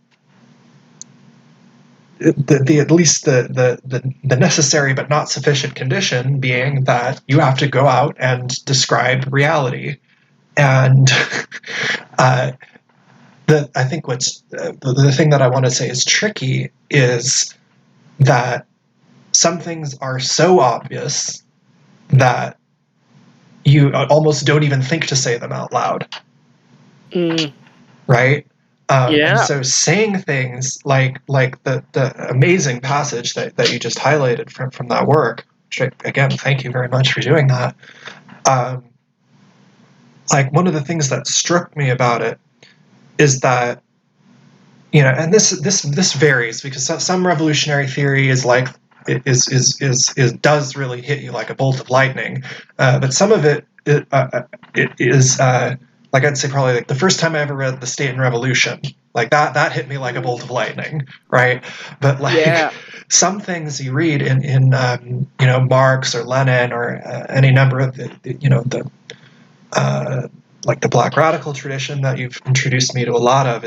least the necessary but not sufficient condition being that you have to go out and describe reality. And I think what's the thing that I want to say is tricky is that some things are so obvious that you almost don't even think to say them out loud. Right? And so saying things like the amazing passage that you just highlighted from that work, which again, thank you very much for doing that. like, one of the things that struck me about it is that, you know, and this varies, because some revolutionary theory is like, does really hit you like a bolt of lightning, but some of it is like, I'd say probably like the first time I ever read The State and Revolution, like that hit me like a bolt of lightning, right? But like some things you read in you know, Marx or Lenin or any number of the like the Black radical tradition that you've introduced me to a lot of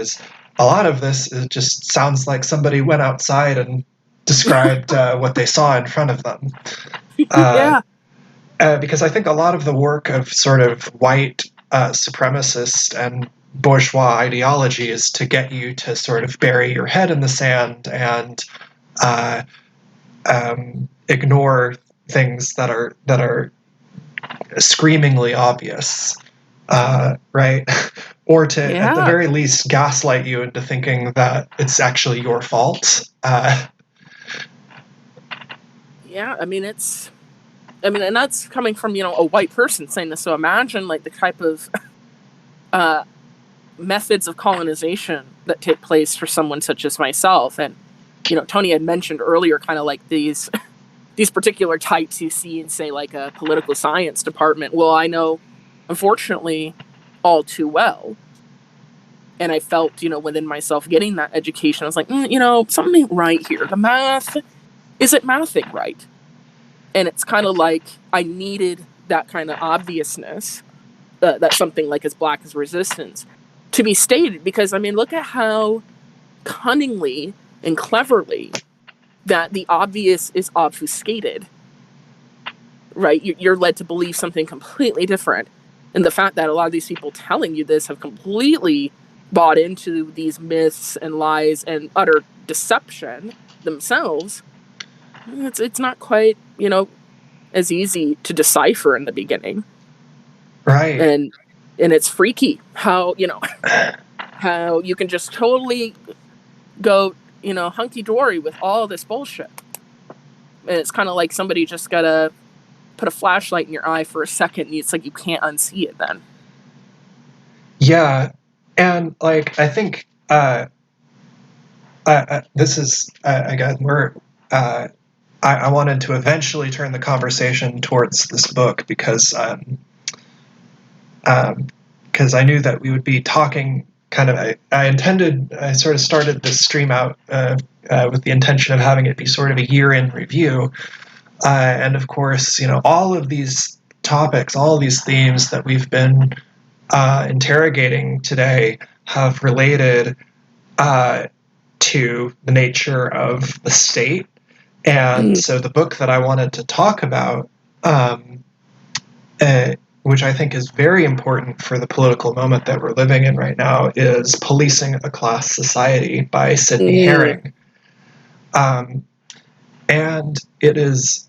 this, it just sounds like somebody went outside and described what they saw in front of them. Because I think a lot of the work of sort of white supremacist and bourgeois ideology is to get you to sort of bury your head in the sand and ignore things that are screamingly obvious, right? Or to, at the very least, gaslight you into thinking that it's actually your fault.
And that's coming from, you know, a white person saying this. So imagine like the type of methods of colonization that take place for someone such as myself. And, you know, Tony had mentioned earlier kind of like these particular types you see in, say, like a political science department. Well, I know, unfortunately, all too well. And I felt, you know, within myself getting that education, I was like, you know, something ain't right here. The math isn't mathing right. And it's kind of like I needed that kind of obviousness, that something like as black as resistance, to be stated. Because, I mean, look at how cunningly and cleverly that the obvious is obfuscated, right? You're led to believe something completely different. And the fact that a lot of these people telling you this have completely bought into these myths and lies and utter deception themselves, it's not quite, you know, as easy to decipher in the beginning.
Right.
And it's freaky how, you know, how you can just totally go, you know, hunky-dory with all this bullshit. And it's kind of like somebody just gotta put a flashlight in your eye for a second, and it's like you can't unsee it then.
Yeah, and like I think this is again, I wanted to eventually turn the conversation towards this book because I knew that we would be talking kind of. I sort of started this stream out with the intention of having it be sort of a year-in review, and of course, you know, all of these topics, all of these themes that we've been interrogating today have related to the nature of the state. And so the book that I wanted to talk about, which I think is very important for the political moment that we're living in right now, is Policing a Class Society by Sidney Herring. And it is,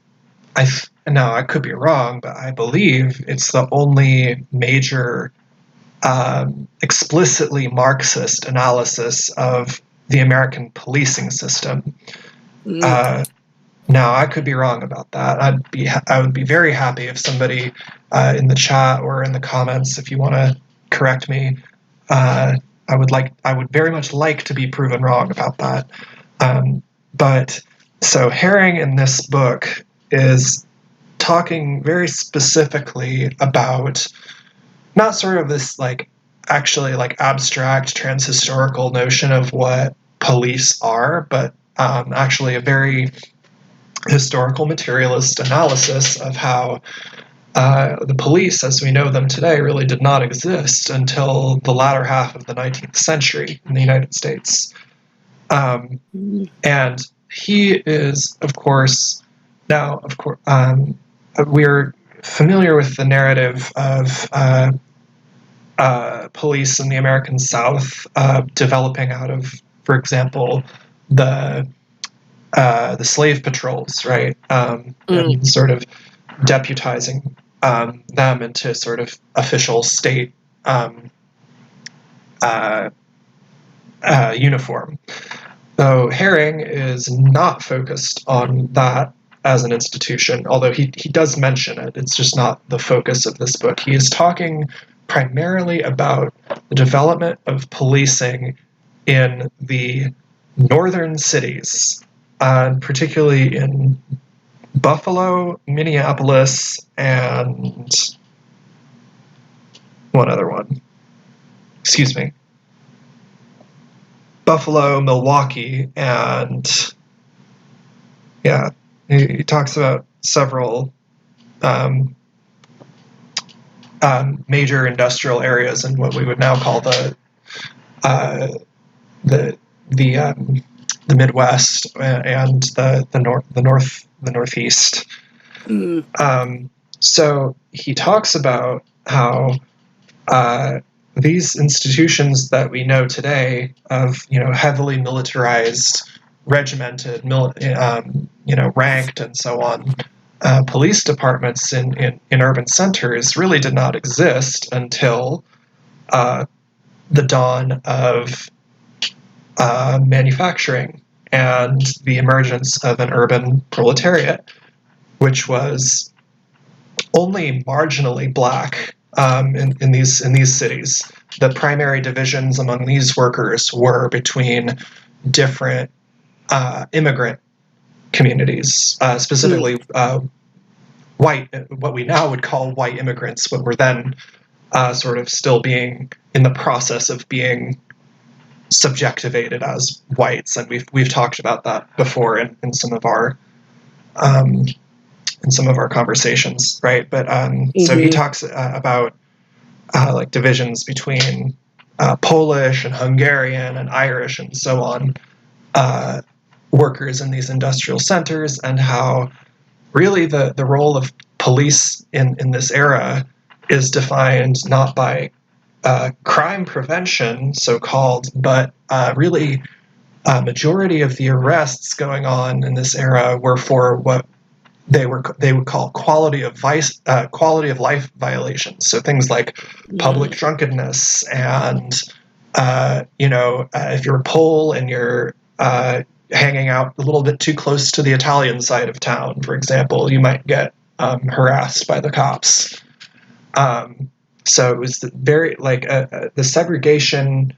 now I could be wrong, but I believe it's the only major explicitly Marxist analysis of the American policing system. Now, I could be wrong about that. I would be very happy if somebody in the chat or in the comments, if you want to correct me, I would very much like to be proven wrong about that. But so Herring in this book is talking very specifically about not sort of this like actually like abstract transhistorical notion of what police are, but actually a very historical materialist analysis of how the police, as we know them today, really did not exist until the latter half of the 19th century in the United States. And he is, of course, we're familiar with the narrative of police in the American South developing out of, for example, the slave patrols, right? And sort of deputizing them into sort of official state uniform. So Herring is not focused on that as an institution, although he does mention it. It's just not the focus of this book. He is talking primarily about the development of policing in the northern cities, particularly in Buffalo, Minneapolis, and one other one. Excuse me. Buffalo, Milwaukee, and yeah, he talks about several major industrial areas in what we would now call the Midwest and the Northeast. So he talks about how these institutions that we know today of heavily militarized, regimented, ranked and so on, police departments in urban centers really did not exist until the dawn of manufacturing and the emergence of an urban proletariat, which was only marginally black in these cities. The primary divisions among these workers were between different immigrant communities, specifically white, what we now would call white immigrants, but were then sort of still being in the process of being subjectivated as whites, and we've talked about that before in some of our conversations, right? But so he talks about like divisions between Polish and Hungarian and Irish and so on workers in these industrial centers, and how really the role of police in this era is defined not by crime prevention, so-called, but really a majority of the arrests going on in this era were for what they would call quality of life violations. So things like public drunkenness and if you're a Pole and you're hanging out a little bit too close to the Italian side of town, for example, you might get harassed by the cops. So it was very the segregation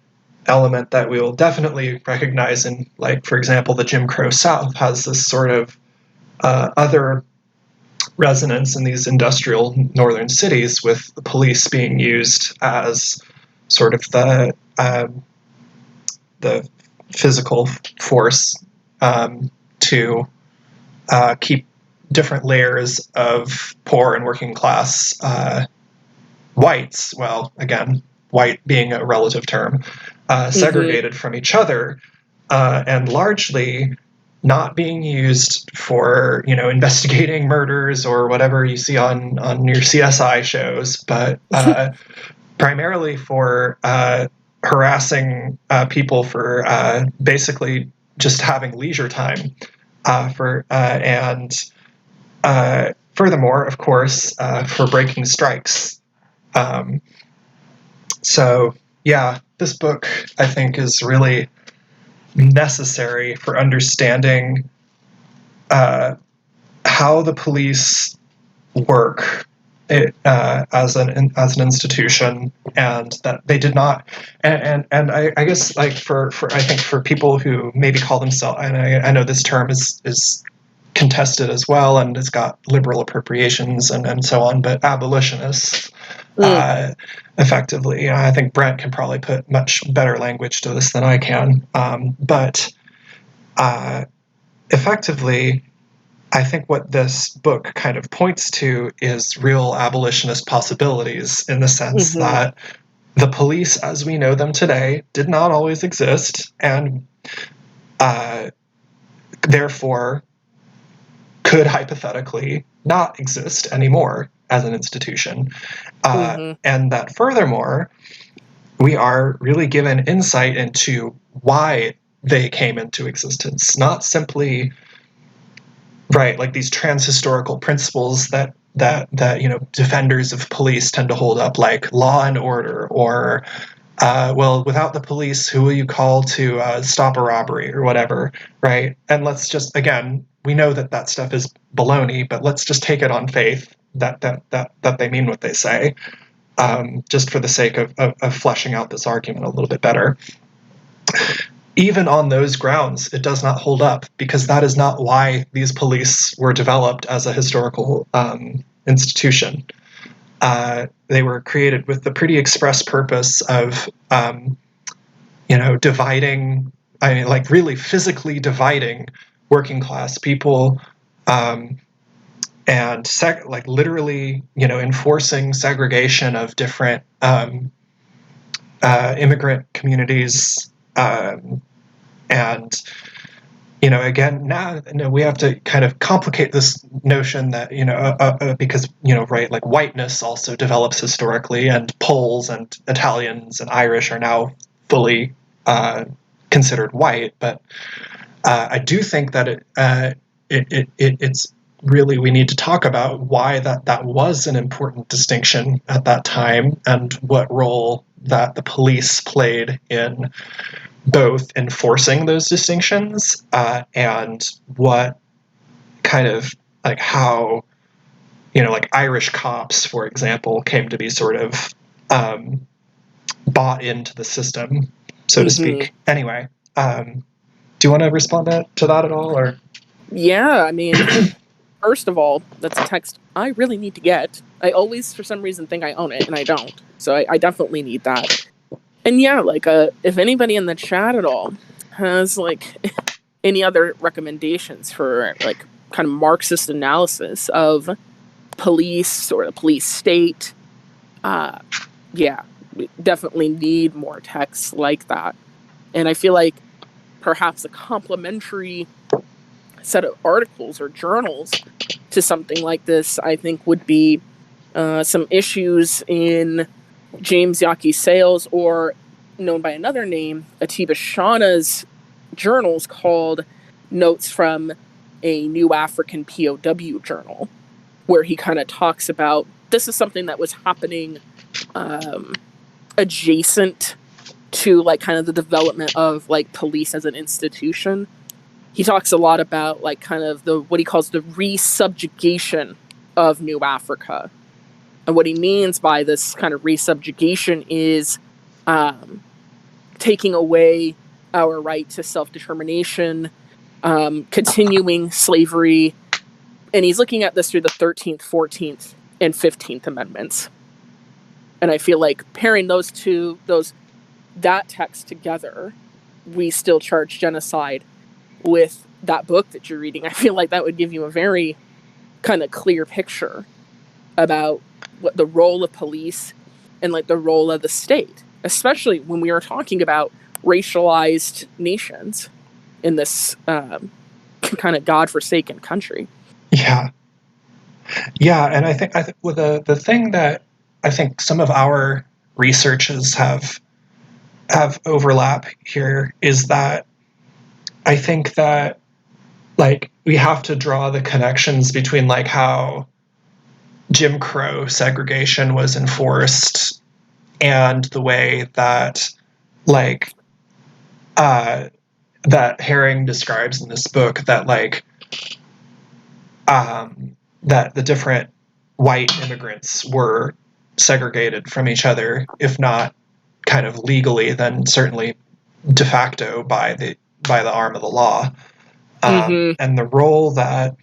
element that we will definitely recognize in, like, for example, the Jim Crow South has this sort of other resonance in these industrial northern cities, with the police being used as sort of the physical force to keep different layers of poor and working class whites, well, again, white being a relative term, segregated from each other, and largely not being used for, investigating murders or whatever you see on your CSI shows, but primarily for harassing people for basically just having leisure time, and furthermore, of course, for breaking strikes. So yeah, this book, I think, is really necessary for understanding how the police work as an institution, and that they did not, and I guess, like, for I think for people who maybe call themselves, and I know this term is contested as well, and it's got liberal appropriations and so on, but abolitionists, effectively, I think Brent can probably put much better language to this than I can, but effectively, I think what this book kind of points to is real abolitionist possibilities, in the sense that the police as we know them today did not always exist, and therefore could hypothetically not exist anymore as an institution. And that furthermore, we are really given insight into why they came into existence, not simply, right, like these transhistorical principles that defenders of police tend to hold up, like law and order, or well, without the police, who will you call to stop a robbery or whatever, right? And let's just, again, we know that stuff is baloney, but let's just take it on faith that they mean what they say. just for the sake of fleshing out this argument a little bit better. Even on those grounds, it does not hold up, because that is not why these police were developed as a historical institution. They were created with the pretty express purpose of, dividing, really physically dividing working class people, and literally, enforcing segregation of different immigrant communities. And, again, now we have to kind of complicate this notion that, because, like whiteness also develops historically, and Poles and Italians and Irish are now fully considered white. But I do think that it's really, we need to talk about why that was an important distinction at that time, and what role that the police played in both enforcing those distinctions, and what kind of how, Irish cops, for example, came to be sort of bought into the system, so to speak. Anyway, do you want to respond to that at all? Or
yeah, I mean, first of all, that's a text I really need to get. I always, for some reason, think I own it, and I don't. So I definitely need that. And yeah, if anybody in the chat at all has any other recommendations for kind of Marxist analysis of police or the police state, yeah, we definitely need more texts like that. And I feel like perhaps a complementary set of articles or journals to something like this, I think, would be some issues in James Yaki Sales, or known by another name, Atiba Shaughna's journals called Notes from a New African POW Journal, where he kind of talks about, this is something that was happening adjacent to kind of the development of police as an institution. He talks a lot about kind of what he calls the resubjugation of New Africa. And what he means by this kind of resubjugation is taking away our right to self-determination, continuing slavery. And he's looking at this through the 13th, 14th, and 15th Amendments. And I feel like pairing that text together, we still charge genocide, with that book that you're reading. I feel like that would give you a very kind of clear picture about what the role of police and the role of the state, especially when we are talking about racialized nations in this kind of godforsaken country.
Yeah, and I think with the thing that I think some of our researches have overlap here is that I think that we have to draw the connections between how Jim Crow segregation was enforced, and the way that that Herring describes in this book, that that the different white immigrants were segregated from each other, if not kind of legally, then certainly de facto by the arm of the law. And the role that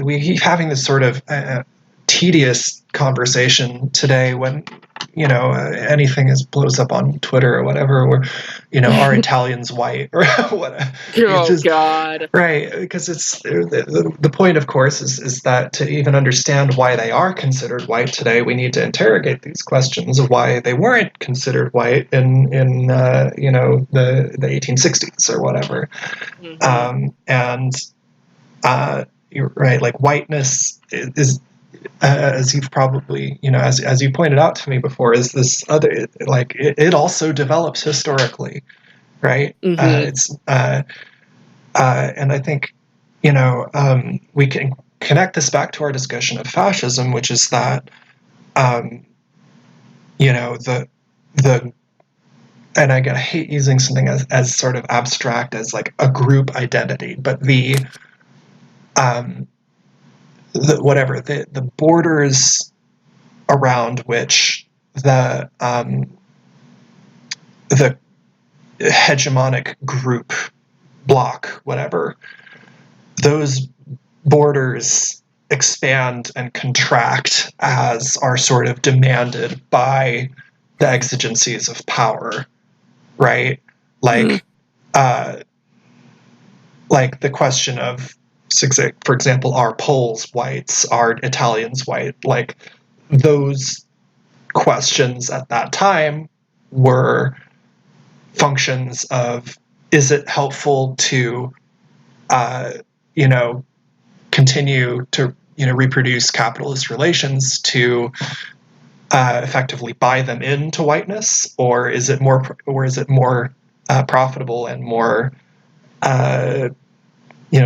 we keep having this sort of tedious conversation today when anything blows up on Twitter or whatever, or are Italians white or whatever.
God,
right? Because it's the point, of course, is that to even understand why they are considered white today, we need to interrogate these questions of why they weren't considered white in the 1860s or whatever. And you're right, whiteness is as you've probably, as you pointed out to me before, is this other, it also develops historically, right? It's and I think, we can connect this back to our discussion of fascism, which is that, and again, I hate using something as sort of abstract as a group identity, but the borders around which the hegemonic group, bloc, whatever, those borders expand and contract as are sort of demanded by the exigencies of power, right? Like the question of, for example, are Poles whites, are Italians white? Like, those questions at that time were functions of, is it helpful to continue to reproduce capitalist relations to effectively buy them into whiteness, or is it more profitable and more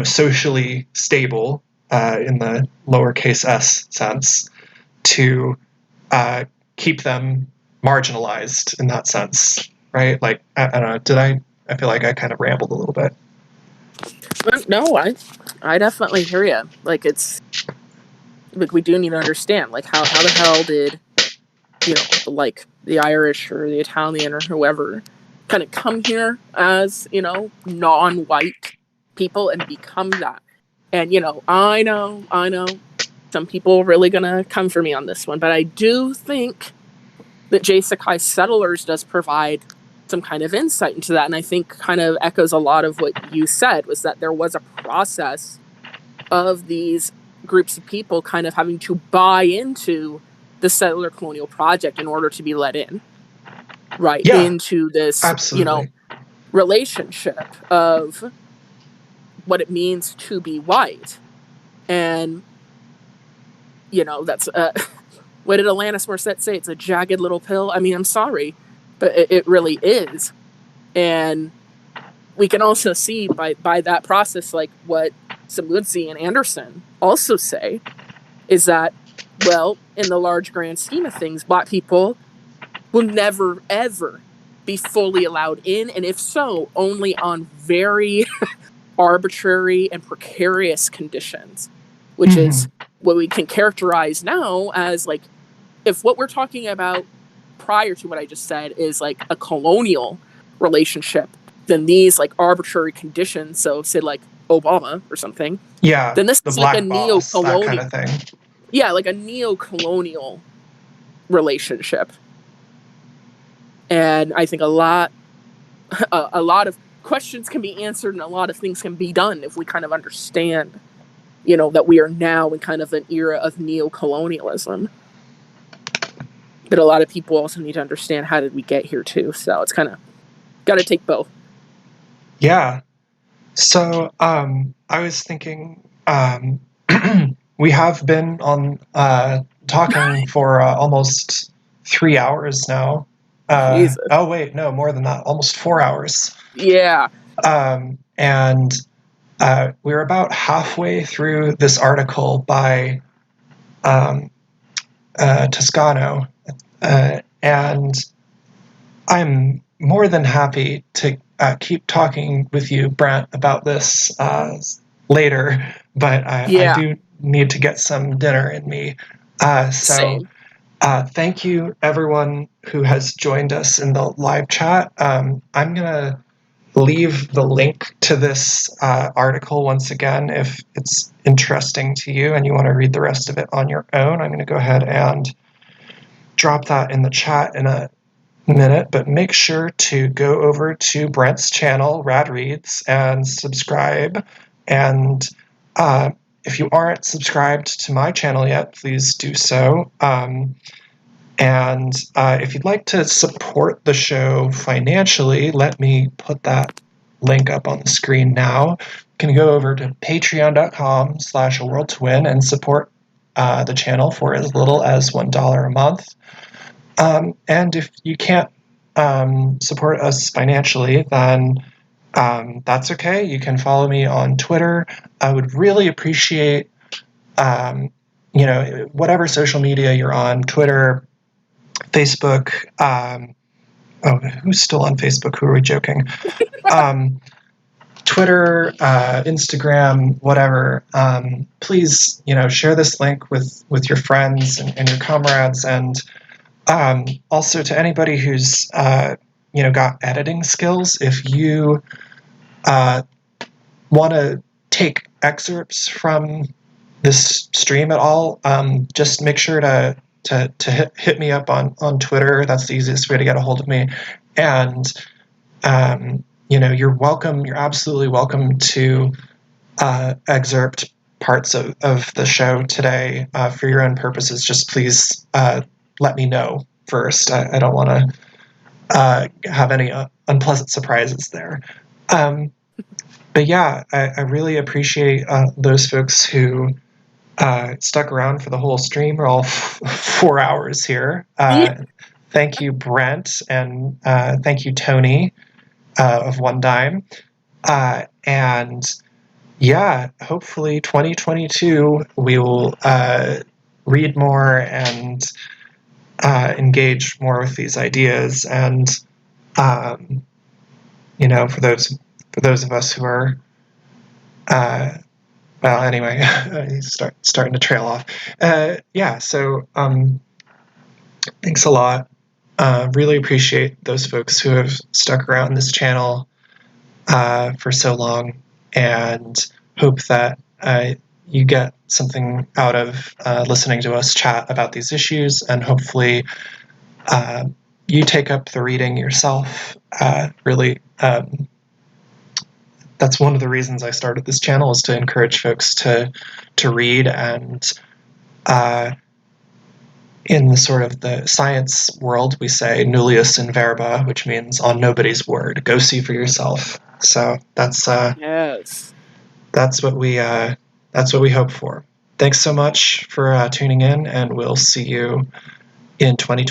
socially stable in the lowercase s sense to keep them marginalized in that sense, right? Like, I don't know, I feel like I kind of rambled a little bit.
No, I definitely hear you. Like, it's like, we do need to understand, like, how the hell did, like, the Irish or the Italian or whoever kind of come here as, non-white people and become that. And, I know some people are really gonna come for me on this one, but I do think that J. Sakai Settlers does provide some kind of insight into that, and I think kind of echoes a lot of what you said, was that there was a process of these groups of people kind of having to buy into the settler colonial project in order to be let in, right?
Yeah,
into this,
absolutely.
Relationship of what it means to be white. And, that's, what did Alanis Morissette say? It's a jagged little pill. I mean, I'm sorry, but it really is. And we can also see by that process, like what Samudzi and Anderson also say, is that, well, in the large grand scheme of things, Black people will never, ever be fully allowed in. And if so, only on very arbitrary and precarious conditions, which is what we can characterize now as, like, if what we're talking about prior to what I just said is like a colonial relationship, then these like arbitrary conditions, so say like Obama or something, then this is like a neo-colonial,
that kind of thing.
Yeah, like a neo-colonial relationship. And I think a lot of questions can be answered and a lot of things can be done if we kind of understand, that we are now in kind of an era of neo-colonialism. But a lot of people also need to understand, how did we get here too? So it's kind of got to take both.
Yeah. So I was thinking, we have been on talking for almost 3 hours now. Oh wait, no, more than that, almost 4 hours.
Yeah.
And we're about halfway through this article by Toscano, and I'm more than happy to keep talking with you, Brent, about this later, but I do need to get some dinner in me. So thank you, everyone who has joined us in the live chat. I'm going to leave the link to this article once again if it's interesting to you and you want to read the rest of it on your own. I'm going to go ahead and drop that in the chat in a minute, but make sure to go over to Brent's channel, Rad Reads, and subscribe. And if you aren't subscribed to my channel yet, please do so. And if you'd like to support the show financially, let me put that link up on the screen now. You can go over to patreon.com/aworldtowin and support the channel for as little as $1 a month. And if you can't support us financially, then that's okay. You can follow me on Twitter. I would really appreciate, whatever social media you're on, Twitter, Facebook. Who's still on Facebook? Who are we joking? Twitter, Instagram, whatever, please, share this link with your friends and your comrades, and also to anybody who's got editing skills. If you want to take excerpts from this stream at all, just make sure to hit me up on Twitter. That's the easiest way to get a hold of me. And you're welcome. You're absolutely welcome to excerpt parts of the show today for your own purposes. Just please let me know first. I don't want to have any unpleasant surprises there. But yeah, I really appreciate those folks who stuck around for the whole stream, or all 4 hours here. Thank you, Brent, and thank you, Tony, of One Dime. And yeah, hopefully 2022 we will read more and engage more with these ideas. And for those of us who are well, anyway, starting to trail off. So thanks a lot. Really appreciate those folks who have stuck around this channel for so long, and hope that you get something out of listening to us chat about these issues, and hopefully you take up the reading yourself. Really, that's one of the reasons I started this channel, is to encourage folks to read. And in the sort of the science world, we say nullius in verba, which means on nobody's word. Go see for yourself. So that's
yes,
that's what we hope for. Thanks so much for tuning in, and we'll see you in 2020.